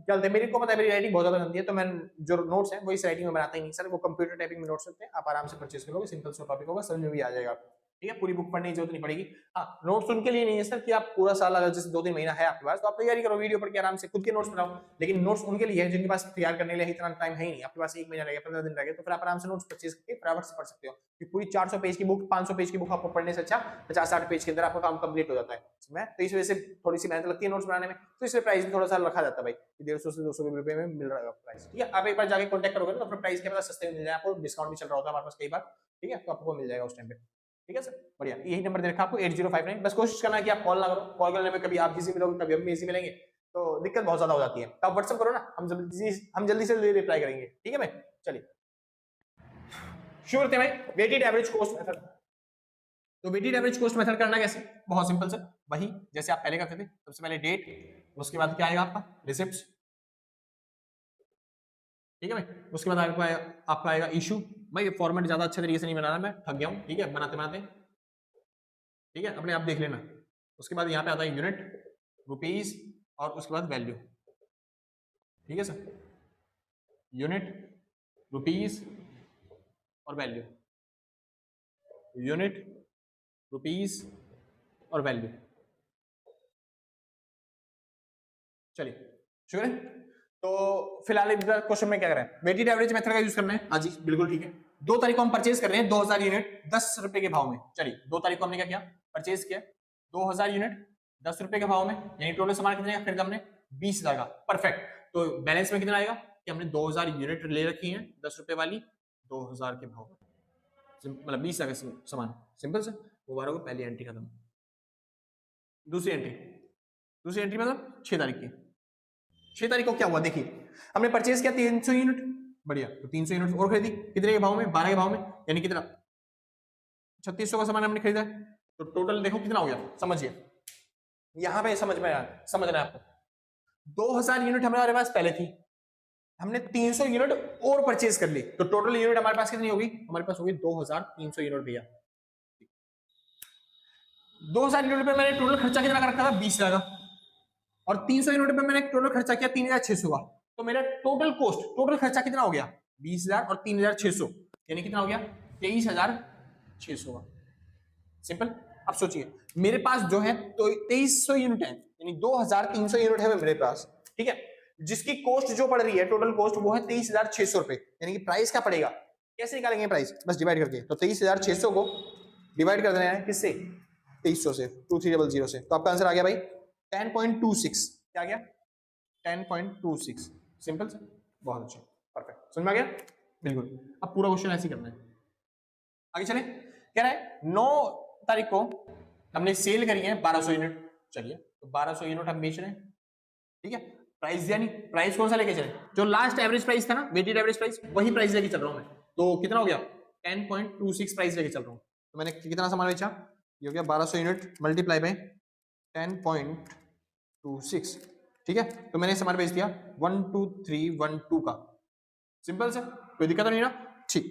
चलते, मेरे को पता है मेरी राइटिंग बहुत ज्यादा गंदी है, तो मैं जो नोट्स है वो इस राइटिंग में बनाता ही नहीं सर, वो कंप्यूटर टाइपिंग में नोट्स होते हैं, आप आराम से परचेज करोगे, सिंपल सा टॉपिक होगा, समझ में भी आ जाएगा, ठीक है, पूरी बुक पढ़ने की जरूरत नहीं पड़ेगी। हाँ, नोट्स उनके लिए नहीं है सर कि आप पूरा साल, अगर जैसे 2-3 महीना है आपके पास तो आप तैयारी करो, वीडियो पढ़ के आराम से खुद के नोट्स बनाओ, लेकिन नोट्स उनके लिए है जिनके पास तैयार करने के लिए इतना टाइम है ही नहीं, आपके पास 1 महीना रहेगा, 15 दिन रहेगा, तो फिर आप आराम से नोट्स परचेज करके फटाफट से पढ़ सकते हो। कि पूरी 400 पेज की बुक, 500 पेज की बुक आपको पढ़ने से अच्छा 50-60 पेज के अंदर आपका काम कंप्लीट हो जाता है, तो इस वजह से थोड़ी सी मेहनत लगती है नोट्स बनाने में, तो इसलिए प्राइस भी थोड़ा सा रखा जाता है भाई, 150 से 200 रुपए में मिल रहा है प्राइस, ठीक है। आप एक बार जाके कॉन्टैक्ट करोगे तो फिर प्राइस के बाद सस्ते में मिल जाए आपको, डिस्काउंट भी चल रहा होता है हमारे पास कई बार, ठीक है, तो आपको मिल जाएगा उस टाइम पे, ठीक है सर, बढ़िया। यही नंबर दे रखा आपको 8059, बस कोशिश करना है कि आप कॉल ना करो, कॉल करने में कभी आप बिजी मिलोगे कभी हम बिजी मिलेंगे, तो दिक्कत बहुत ज्यादा हो जाती है, तो आप व्हाट्सएप करो ना, हम जल्दी से जल्दी रिप्लाई करेंगे, ठीक है भाई। चलिए शुरू करते हैं भाई वेटेड एवरेज कॉस्ट मेथड। तो वेटेड एवरेज कॉस्ट मेथड करना कैसे, बहुत सिंपल सर, वही जैसे आप पहले करते थे, सबसे पहले डेट, उसके बाद क्या आएगा आपका रिसिप्ट्स, ठीक है भाई, उसके बाद आपका आएगा इशू। भाई फॉर्मेट ज्यादा अच्छे तरीके से नहीं बनाना, मैं थक गया हूँ, ठीक है, बनाते बनाते, ठीक है, अपने आप देख लेना। उसके बाद यहाँ पे आता है यूनिट, रुपीज और उसके बाद वैल्यू, ठीक है सर, यूनिट, रुपीज और वैल्यू, यूनिट, रुपीज और वैल्यू। चलिए शुक्र है। तो फिलहाल क्वेश्चन में क्या कर रहे हैं, वेटेड एवरेज मेथड का यूज करना है, हाँ जी बिल्कुल ठीक है। 2 तारीख को हम परचेज कर रहे हैं 2000 यूनिट 10 रुपए के भाव में। चलिए 2 तारीख को हमने क्या किया, परचेज किया 2000 यूनिट 10 रुपए के भाव में, यानी टोटल सामान कितने का खरीदा हमने, 20,000 का, परफेक्ट। तो बैलेंस में कितना आएगा कि हमने 2000 यूनिट ले रखी है 10 रुपए वाली 2000 के भाव में, मतलब 20,000 का सामान, सिंपल से वो बारह को पहली एंट्री खत्म। दूसरी एंट्री मतलब 6 तारीख की, 6 तारीख को क्या हुआ देखिए, हमने परचेज किया 300 यूनिट, बढ़िया, तो 300 यूनिट और खरीदी, कितने के भाव में, 12 के भाव में, यानी कितना 3600 का सामान हमने खरीदा, तो टोटल देखो कितना हो गया, समझिए यहां पे समझना है आपको, 2000 यूनिट हमारे पास पहले थी, हमने 300 यूनिट और परचेज कर ली, तो टोटल यूनिट हमारे पास कितनी होगी, हमारे पास होगी 2300 यूनिट भैया। 2000 यूनिट पे मैंने टोटल खर्चा कितना कर रखा था, 20,000 का, और 300 यूनिट पे मैंने टोटल खर्चा किया 3600 का, तो मेरा टोटल खर्चा कितना हो गया, 20,000 और 3600, यानी कितना हो गया 23,600 का, सिंपल। अब सोचिए मेरे पास जो है तो 2300 यूनिट है, यानी 2300 यूनिट है मेरे पास, ठीक है, जिसकी कॉस्ट जो पड़ रही है टोटल कॉस्ट वो है 23,600 रुपए, यानी कि प्राइस क्या पड़ेगा, कैसे निकालेंगे प्राइस, बस डिवाइड करके, तो 23,600 को डिवाइड कर देना है किससे, 2300 से, 2300 से, तो आपका आंसर आ गया भाई 10.26, क्या आ गया 10.26, सिंपल से, बहुत अच्छा, परफेक्ट, समझ में आ गया, बिल्कुल। अब पूरा क्वेश्चन ऐसे करना है, आगे चले, कह रहा है 9 तारीख को हमने सेल करी है 1200 यूनिट, चलिए तो 1200 यूनिट हम बेच रहे हैं, ठीक है, प्राइस दिया नहीं, प्राइस कौन सा लेके चले, जो लास्ट एवरेज प्राइस था ना, वेटेड एवरेज प्राइस, वही प्राइस लेके चल रहा हूं मैं, तो कितना हो गया 10.26 प्राइस लेके चल रहा हूं, तो मैंने कितना सामान बेचा, ये हो गया 1200 यूनिट मल्टीप्लाई बाय 10.26, ठीक है, तो मैंने सामान बेच दिया 12312 का, सिंपल से, कोई दिक्कत नहीं ना, ठीक,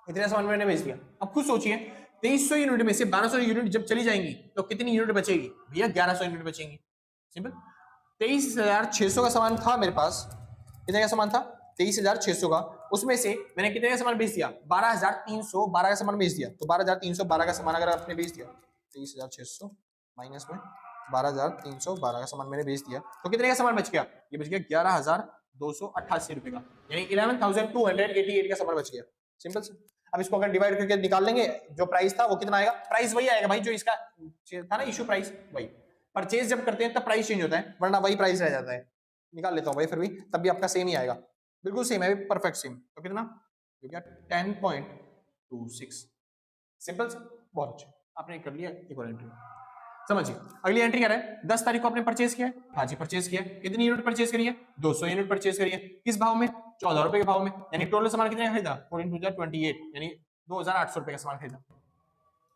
इतने सामान मैंने बेच दिया। अब खुद सोचिए 2300 यूनिट में से 1200 यूनिट जब चली जाएंगी तो कितनी यूनिट बचेगी भैया, 1100 यूनिट बचेंगी, सिंपल। 23,600 का सामान था मेरे पास, कितने का सामान था 23,600 का, उसमें से मैंने कितने का सामान बेच दिया 12,312 का सामान बेच दिया, तो 12,312 का सामान अगर आपने बेच दिया 23,600 माइनस में 12,312 का सामान मैंने बेच दिया, तो कितने का सामान बच गया? ये बच गया 11,288 रुपए का, यानी 11,288 का सामान बच गया। सिंपल से। अब इसको अगर डिवाइड करके निकाल लेंगे, जो प्राइस था वो कितना आएगा? प्राइस वही आएगा भाई जो इसका था ना, इशू प्राइस वही। परचेज जब करते हैं तब प्राइस चेंज होता है, वरना वही प्राइस रह जाता है। निकाल लेता हूँ भाई फिर भी, तब भी आपका सेम ही आएगा, बिल्कुल सेम है, परफेक्ट सेम। तो कितना हो गया? 10.26। सिंपल से, बहुत अच्छा, आपने कर लिया एक और एंट्री। समझिए अगली एंट्री क्या है? 10 तारीख को आपने परचेज किया है। हाँ जी परचेज किया है। कितनी यूनिट परचेज करी है? 200 यूनिट परचेज करी है। किस भाव में? 14 रुपए के भाव में, यानी टोटल सामान कितने का खरीदा? 14,28, यानी 2,800 रुपए का सामान खरीदा।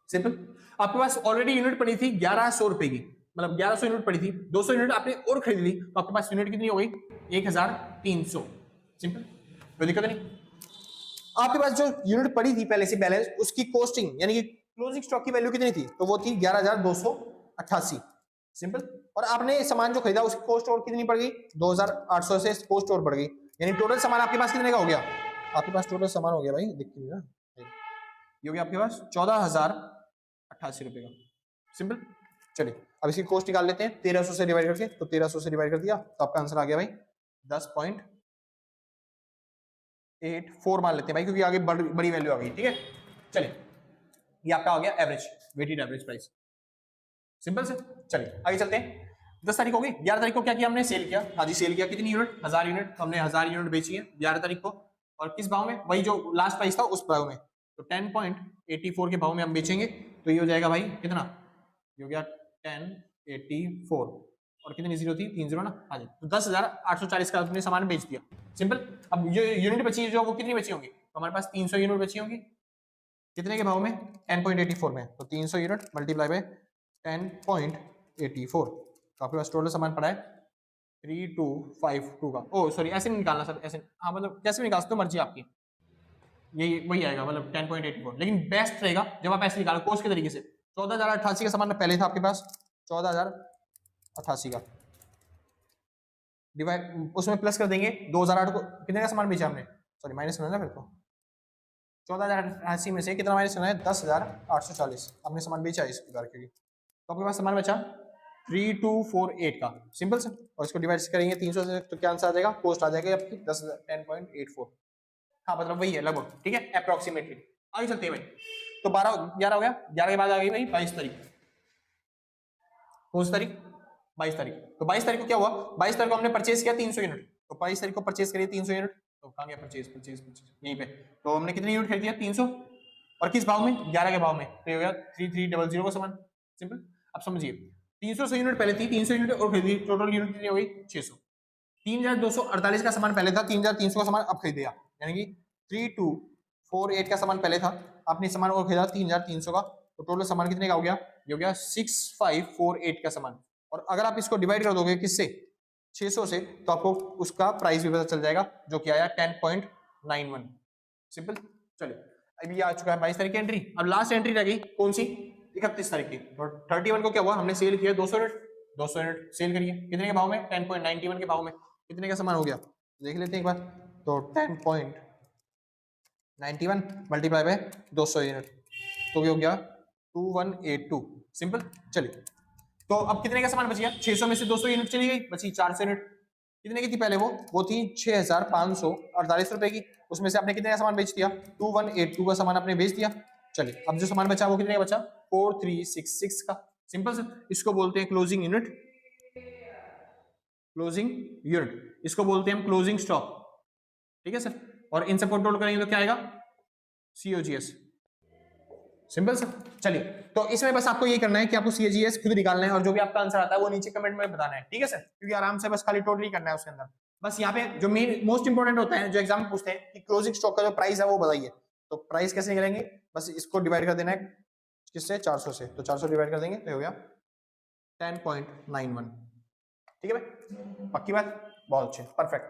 सिंपल। आपके पास ऑलरेडी यूनिट पड़ी थी 1100 रुपए की, मतलब 1100 यूनिट पड़ी थी, 200 यूनिट आपने और खरीद ली, तो आपके पास यूनिट कितनी हो गई? 1,300। सिंपल, कोई दिक्कत नहीं। आपके पास जो यूनिट पड़ी थी पहले से बैलेंस, उसकी कॉस्टिंग यानी कि क्लोजिंग स्टॉक की वैल्यू कितनी थी? तो वो थी 11,288। सिंपल। और आपने सामान जो खरीदा उसकी कॉस्ट और कितनी पड़ गई? 2,800 से कॉस्ट और बढ़ गई, यानी टोटल सामान आपके पास कितने का हो गया? आपके पास टोटल सामान हो गया भाई, दिखती है ना, ये हो गया आपके पास 14,088 रुपए का। सिंपल। चलिए अब इसकी कॉस्ट निकाल लेते हैं 1300 से डिवाइड करके, तो 1300 से डिवाइड कर दिया तो आपका आंसर आ गया भाई 10.84 मान लेते हैं भाई, क्योंकि आगे बड़ी वैल्यू आ गई। ठीक है, चलिए ये आपका हो गया average, weighted average price. Simple से। चलिए आगे चलते हैं। 10 तारीख हो गई। 11 तारीख को क्या किया हमने? सेल किया। हाँ जी सेल किया। कितनी यूनिट? 1000 यूनिट। तो हमने 1000 यूनिट बेची है 11 तारीख को, और किस भाव में? वही जो लास्ट प्राइस था उस भाव में, तो 10.84 के भाव में हम बेचेंगे। तो ये हो जाएगा भाई कितना? ये हो गया 10.84, और कितनी जीरो थी? 3 जीरो ना। हाँ जी, तो 10,840 का हमने सामान बेच दिया। सिंपल। अब जो यूनिट बची है जो, वो कितनी बची होंगी? तो हमारे पास 300 यूनिट बची होंगी। कितने के भाव में? 10.84 में। तो 300 यूनिट मल्टीप्लाई बाय 10.84, तो आपके पास टोटल सामान पड़ा है 3252 का। ओ सॉरी, ऐसे नहीं निकालना सर, ऐसे हाँ, मतलब कैसे भी निकाल सकते हो, मर्जी आपकी। यही वही आएगा, मतलब 10.84, लेकिन बेस्ट रहेगा जब आप ऐसे निकालो कोर्स के तरीके से। 14,088 का सामान पहले था आपके पास, 14,088 का डिवाइड, उसमें प्लस कर देंगे 2008 को। कितने का सामान बेचा हमने? सॉरी माइनस करना है फिर तो। 14,088 में से कितना माइनस करना है? 10,840 आपने सामान बेचा है इस प्रकार के, तो आपके पास सामान बचा 3248 का। सिंपल से। और इसको डिवाइड करेंगे 300 से, तो क्या आंसर आ जाएगा? कॉस्ट आ जाएगा आपकी 10.84। हाँ मतलब वही है लगभग। ठीक है, अप्रोक्सीमेटली। आगे चलते हैं भाई। तो 12 11 हो गया। 11 के बाद आ गई भाई 22 तारीख। कौन सी तारीख? 22 तारीख। तो 22 तारीख को क्या हुआ? 22 तारीख को हमने परचेज किया 300 यूनिट। तो 22 तारीख को परचेज करिए 300 यूनिट। तो कहाँ गया परचेज? परचेज यहीं पे। तो हमने कितनी यूनिट खरीदी है? 300। और किस भाव में? 11 के भाव में। तो हो गया 3300 का सामान। सिंपल। अब समझिए 300 यूनिट पहले थी, 300 यूनिट और खरीदी, टोटल यूनिट कितनी हो गई? 600। 3,248 का सामान पहले था, 3,300 का सामान अब खरीद दिया, यानी कि 3248 का सामान पहले था, आपने सामान और खरीदा 3,300 का, तो टोटल सामान कितने का हो गया? ये हो गया 6548 का सामान। और अगर आप इसको डिवाइड कर दोगे किससे? 600 से, तो आपको उसका प्राइस भी पता चल जाएगा, जो कि आया 10.91। सिंपल। चलिए अभी ये आ चुका है 22 तारीख की एंट्री। अब लास्ट एंट्री रह गई कौन सी? 31 तारीख की। तो 31 को क्या हुआ? हमने सेल किया 200 यूनिट। 200 यूनिट सेल करिए। कितने के भाव में? 10.91 के भाव में। कितने का सामान हो गया देख लेते हैं एक बार। तो 10.91 मल्टीप्लाई बाय 200 यूनिट, तो ये हो गया 2182। सिंपल। चलिए तो अब कितने का सामान बच गया? 600 में से 200 यूनिट चली गई, बची 400 यूनिट। कितने की थी पहले? वो थी 6,548 रुपए की। उसमें से आपने कितने का सामान बेच दिया? 2182 का सामान आपने बेच दिया। चलिए अब जो सामान बचा वो कितने का बचा? 4366 का। सिंपल से। इसको बोलते हैं क्लोजिंग यूनिट। क्लोजिंग यूनिट, इसको बोलते हैं हम क्लोजिंग स्टॉक। ठीक है सर। और इन सबको टोटल करेंगे तो क्या आएगा? COGS। Simple sir. चलिए तो इसमें बस आपको ये करना है कि आपको COGS खुद निकालना है, और जो भी आपका आंसर आता है वो नीचे कमेंट में बताना है। ठीक है सर, क्योंकि आराम से बस खाली टोटल ही करना है उसके अंदर। बस यहाँ पे जो मेन मोस्ट इंपोर्टेंट होता है, जो एग्जाम में पूछते हैं कि क्लोजिंग स्टॉक का जो प्राइस है वो बताइए। तो प्राइस कैसे निकालेंगे? बस इसको डिवाइड कर देना है किससे? 400 से। तो 400 डिवाइड कर देंगे तो हो गया 10.91। ठीक है भाई, पक्की बात? बहुत अच्छे, परफेक्ट।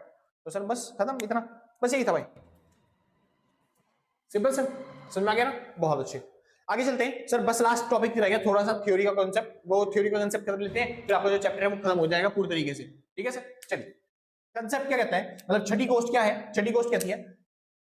तो सर बस खत्म, इतना बस यही था भाई। सिंपल सर, समझ में आ गया ना? बहुत अच्छे। आगे चलते हैं सर, बस लास्ट टॉपिक रह गया थोड़ा सा थ्योरी का कॉन्सेप्ट, वो थ्योरी का कॉन्सेप्ट कर लेते हैं, फिर आपका जो चैप्टर है वो खत्म हो जाएगा पूरी तरीके से। ठीक है सर। चलिए कंसेप्ट क्या कहता है, मतलब छठी कोस्ट क्या है? छठी कोस्ट कहती है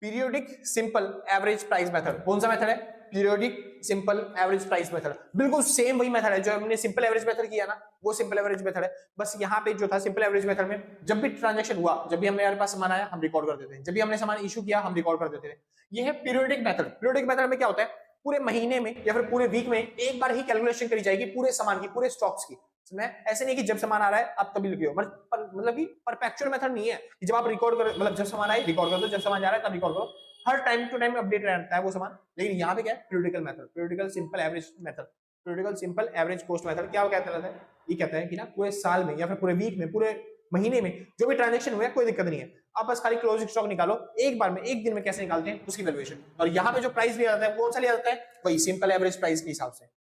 periodic simple average price method. कौन सा मेथड है? Periodic simple average price method. बिल्कुल सेम वही मेथड है जो हमने सिंपल एवरेज मेथड किया ना, वो सिंपल एवरेज मेथड है। बस यहाँ पे जो था सिंपल एवरेज मेथड में जब भी ट्रांजैक्शन हुआ, जब भी हमारे पास सामान आया हम रिकॉर्ड कर देते हैं, जब भी हमने सामान इशू किया हम रिकॉर्ड कर देते थे। ये है पीरियोडिक मेथड। पीरियोडिक मेथड में क्या होता है, पूरे महीने में या फिर पूरे वीक में एक बार ही कैलकुलेशन करी जाएगी पूरे सामान की, पूरे स्टॉक्स की। ऐसे नहीं कि जब सामान आ रहा है आप तभी लिखियो, मतलब कि परपेचुअल मेथड नहीं है कि जब आप रिकॉर्ड कर, मतलब जब सामान आए रिकॉर्ड कर दो, जब सामान जा रहा है तब रिकॉर्ड करो, हर टाइम टू टाइम अपडेट रहता है वो सामान। लेकिन यहाँ पे क्या है, periodical method, periodical simple average method, periodical simple average cost method. क्या कहता है, ये कहता है कि ना पूरे साल में या फिर पूरे वीक में, पूरे महीने में जो भी ट्रांजैक्शन हुआ है कोई दिक्कत नहीं है, आप बस खाली क्लोजिंग स्टॉक निकालो, एक बार में एक दिन में कैसे निकालते हैं उसकी वैल्यूएशन। और यहाँ पे जो प्राइस लिया जाता है कौन सा लिया जाता है, वही सिंपल एवरेज प्राइस के हिसाब से।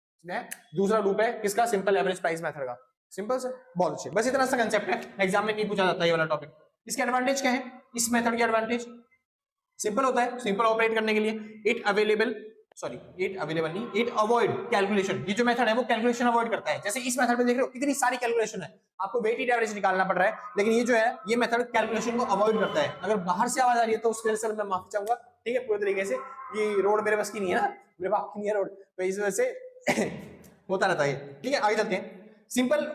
दूसरा रूप है किसका, सिंपल एवरेज प्राइस मेथड का। सिंपल से बहुत अच्छे, बस इतना सा कंसेप्ट है, एग्जाम में नहीं पूछा जाता ये वाला टॉपिक। इसके एडवांटेज क्या है, इस मेथड के एडवांटेज सिंपल होता है, सिंपल ऑपरेट करने के लिए इट अवेलेबल नहीं, इट अवॉइड कैलकुलेशन। ये जो मेथड है वो कैलकुलेशन अवॉइड करता है। जैसे इस मेथड में देख रहे हो कितनी सारी कैलकुलेशन है, आपको वेटेड एवरेज निकालना पड़ रहा है, लेकिन ये जो है ये मेथड कैलकुलेशन को अवॉइड करता है। अगर बाहर से आवाज आ रही है तो उसके लिए सर मैं माफी चाहूंगा, ठीक है, पूरे तरीके से। ये रोड मेरे बस की नहीं है ना, मेरे बाप की नहीं है रोड, तो इस वजह से होता रहता है, ठीक है। आगे चलते हैं। सिंपल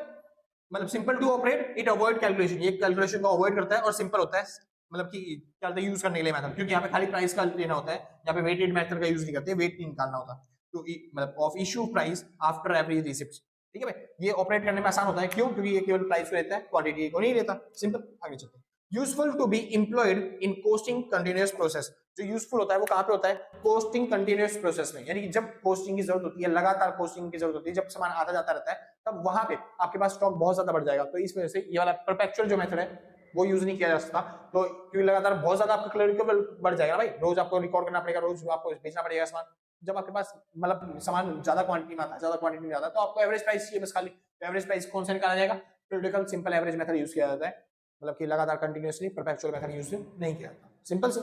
मतलब simple to operate, it avoid calculation, ये कैलकुलेशन को अवॉइड करता है और सिंपल होता है, मतलब कि क्या होता है यूज करने के लिए मेथड, क्योंकि यहाँ पे खाली प्राइस का लेना होता है, यहाँ पे वेटेड मेथड का यूज नहीं करते, वेट नहीं निकालना होता, तो मतलब of issue price after average receipt, ठीक है भाई। ये ऑपरेट करने में आसान होता है, क्यों, क्योंकि ये केवल प्राइस को लेता है, क्वांटिटी को नहीं लेता। सिंपल, आगे चलते हैं। Useful to be employed in costing continuous process. जो यूजफुल होता है वो कहाँ पे होता है, कोस्टिंग कंटिन्यूअस प्रोसेस में, यानी कि जब कोस्टिंग की जरूरत होती है, लगातार कोस्टिंग की जरूरत होती है, जब सामान आता जाता रहता है, तब वहां पे आपके पास स्टॉक बहुत ज्यादा बढ़ जाएगा। तो इस वजह से ये वाला परपेचुअल जो मेथड है वो यूज नहीं किया जा सकता। तो क्योंकि लगातार बहुत ज्यादा आपका क्लरिकल बढ़ जाएगा ना भाई, रोज आपको रिकॉर्ड करना पड़ेगा, रोज आपको बेचना पड़ेगा सामान। जब आपके पास मतलब सामान ज्यादा क्वांटिटी में आता है, ज्यादा क्वांटिटी में आता है, तो आपको एवरेज प्राइस चाहिए बस खाली। एवरेज प्राइस कौन सा निकाला जाएगा, periodical simple average method use किया जाता है, मतलब कि लगातार कंटिन्यूअसली परपेचुअल मेथड यूज नहीं किया जाता। सिंपल से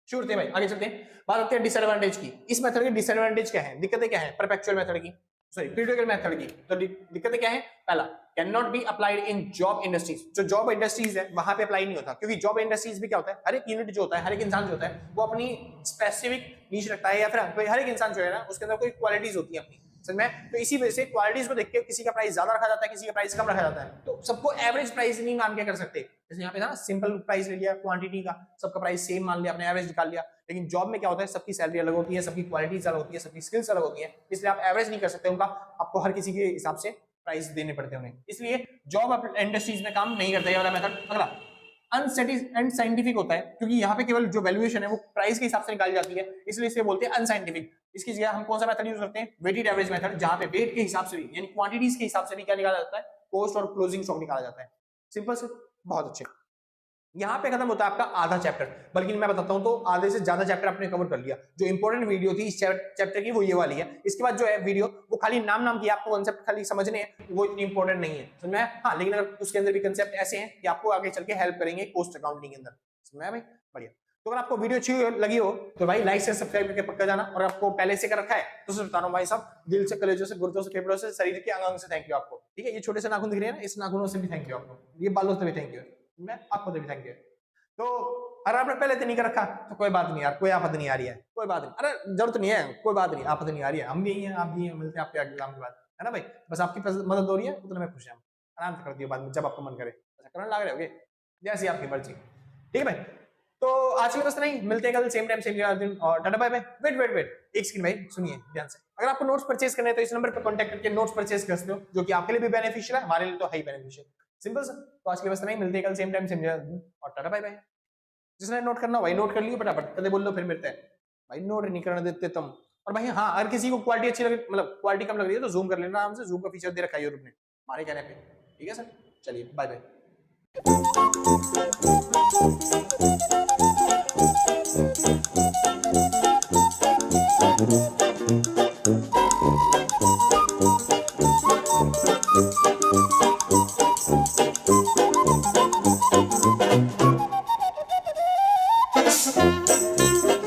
श्योर थे भाई। आगे चलते हैं, बात करते हैं डिसएडवांटेज की। इस मेथड की डिसएडवांटेज क्या है, दिक्कतें क्या है परपेचुअल मेथड की, सॉरी पीरियोडिकल मेथड की। तो दिक्कतें क्या है, पहला can not be applied in job industries. जो जॉब इंडस्ट्रीज है वहां पे अप्लाई नहीं होता, क्योंकि जॉब इंडस्ट्रीज भी क्या होता है, हर एक यूनिट जो होता है, हर एक इंसान जो होता है वो अपनी स्पेसिफिक नीश रखता है, या फिर हर एक इंसान जो है ना उसके अंदर कोई क्वालिटीज होती है अपनी, समझ में। तो इसी वजह से क्वालिटीज को देख के किसी का प्राइस ज्यादा रखा जाता है, किसी का प्राइस कम रखा जाता है। तो सबको एवरेज प्राइस नहीं मान के कर सकते। जैसे यहाँ पे ना सिंपल प्राइस ले लिया क्वांटिटी का, सबका प्राइस सेम मान लिया, अपने एवरेज निकाल लिया। लेकिन जॉब में क्या होता है, सबकी सैलरी अलग होती है, सबकी क्वालिटीज अलग होती है, सबकी स्किल्स अलग होती है, इसलिए आप एवरेज नहीं कर सकते उनका, आपको हर किसी के हिसाब से प्राइस देने पड़ते हैं उन्हें। इसलिए जॉब इंडस्ट्रीज में काम नहीं करता ये वाला मेथड। अगला अनसाइंटिफिक होता है, क्योंकि यहाँ पे केवल जो वैल्यूएशन है वो प्राइस के हिसाब से निकाली जाती है, इसलिए इसे बोलते हैं अनसाइंटिफिक। इसकी जगह हम कौन सा मेथड यूज करते हैं, वेटेड एवरेज मेथड, जहां पे वेट के हिसाब से भी यानी क्वांटिटीज के हिसाब से भी क्या निकाला जाता है, कॉस्ट और क्लोजिंग स्टॉक निकाला जाता है। सिंपल से बहुत अच्छे। यहाँ पे खत्म होता है आपका आधा चैप्टर, बल्कि मैं बताता हूँ तो आधे से ज्यादा चैप्टर आपने कवर कर लिया। जो इंपॉर्टेंट वीडियो थी इस चैप्टर की वो ये वाली है। इसके बाद जो है वीडियो वो खाली नाम की, आपको कंसेप्ट खाली समझने हैं, वो इतनी इंपॉर्टेंट नहीं है, समझ में। हाँ, लेकिन अगर उसके अंदर भी कंसेप्ट ऐसे हैं कि आपको आगे चल के हेल्प करेंगे कॉस्ट अकाउंटिंग के अंदर, समझ में भाई, बढ़िया। तो अगर आपको वीडियो अच्छी लगी हो तो भाई लाइक से सब्सक्राइब करके पक्का जाना, और आपको पहले से कर रखा है तो सिर्फ बता रहा हूँ भाई साहब, दिल से, कलेजों से, गुर्दों से, फेफड़ों से, शरीर के अंग से थैंक यू आपको, ठीक है। ये छोटे से नाखून दिख रहे हैं ना, इस नाखूनों से भी थैंक यू आपको, ये बालों से भी थैंक यू, मैं आपको भी थैंक यू। तो अगर आपने पहले से नहीं कर रखा तो कोई बात नहीं यार, कोई आफत नहीं आ रही है, कोई बात नहीं, अरे जरूरत नहीं है, कोई बात नहीं, आफत नहीं आ रही है, हम भी हैं, आप भी हैं, मिलते हैं आपके एग्जाम के बाद, है ना भाई। बस आपकी मदद हो रही है उतना मैं खुश हूँ, आराम से कर दियो बाद में जब आपको मन करे, ऐसा करने लग रहे होगे, जैसी आपकी मर्जी, ठीक है भाई। तो आज के बस नहीं, मिलते हैं कल सेम टाइम सेम दिन, और टाटा बाय बाय। वेट एक सेकंड भाई, सुनिए ध्यान से। अगर आपको नोट्स परचेज करने हैं तो इस नंबर पर कांटेक्ट करके नोट्स परचेज कर सकते हो, जो कि आपके लिए भी बेनिफिशियल है, हमारे लिए तो है ही बेनिफिशियल। Simple sir. तो आज के बस नहीं, मिलते हैं कल सेम टाइम सेम दिन, और टाटा बाय बाय। जिसने नोट करना भाई नोट कर लियो फटाफट, कदे बोल लो फिर मिलते हैं भाई, नोट नहीं करने देते तुम। और भाई हाँ, अगर किसी को क्वालिटी अच्छी लगे, मतलब क्वालिटी कम लग रही है तो जूम कर लेना आराम से, जूम का फीचर दे रखा है यूट्यूब ने हमारे कहने पे, ठीक है सर। चलिए बाय बाय।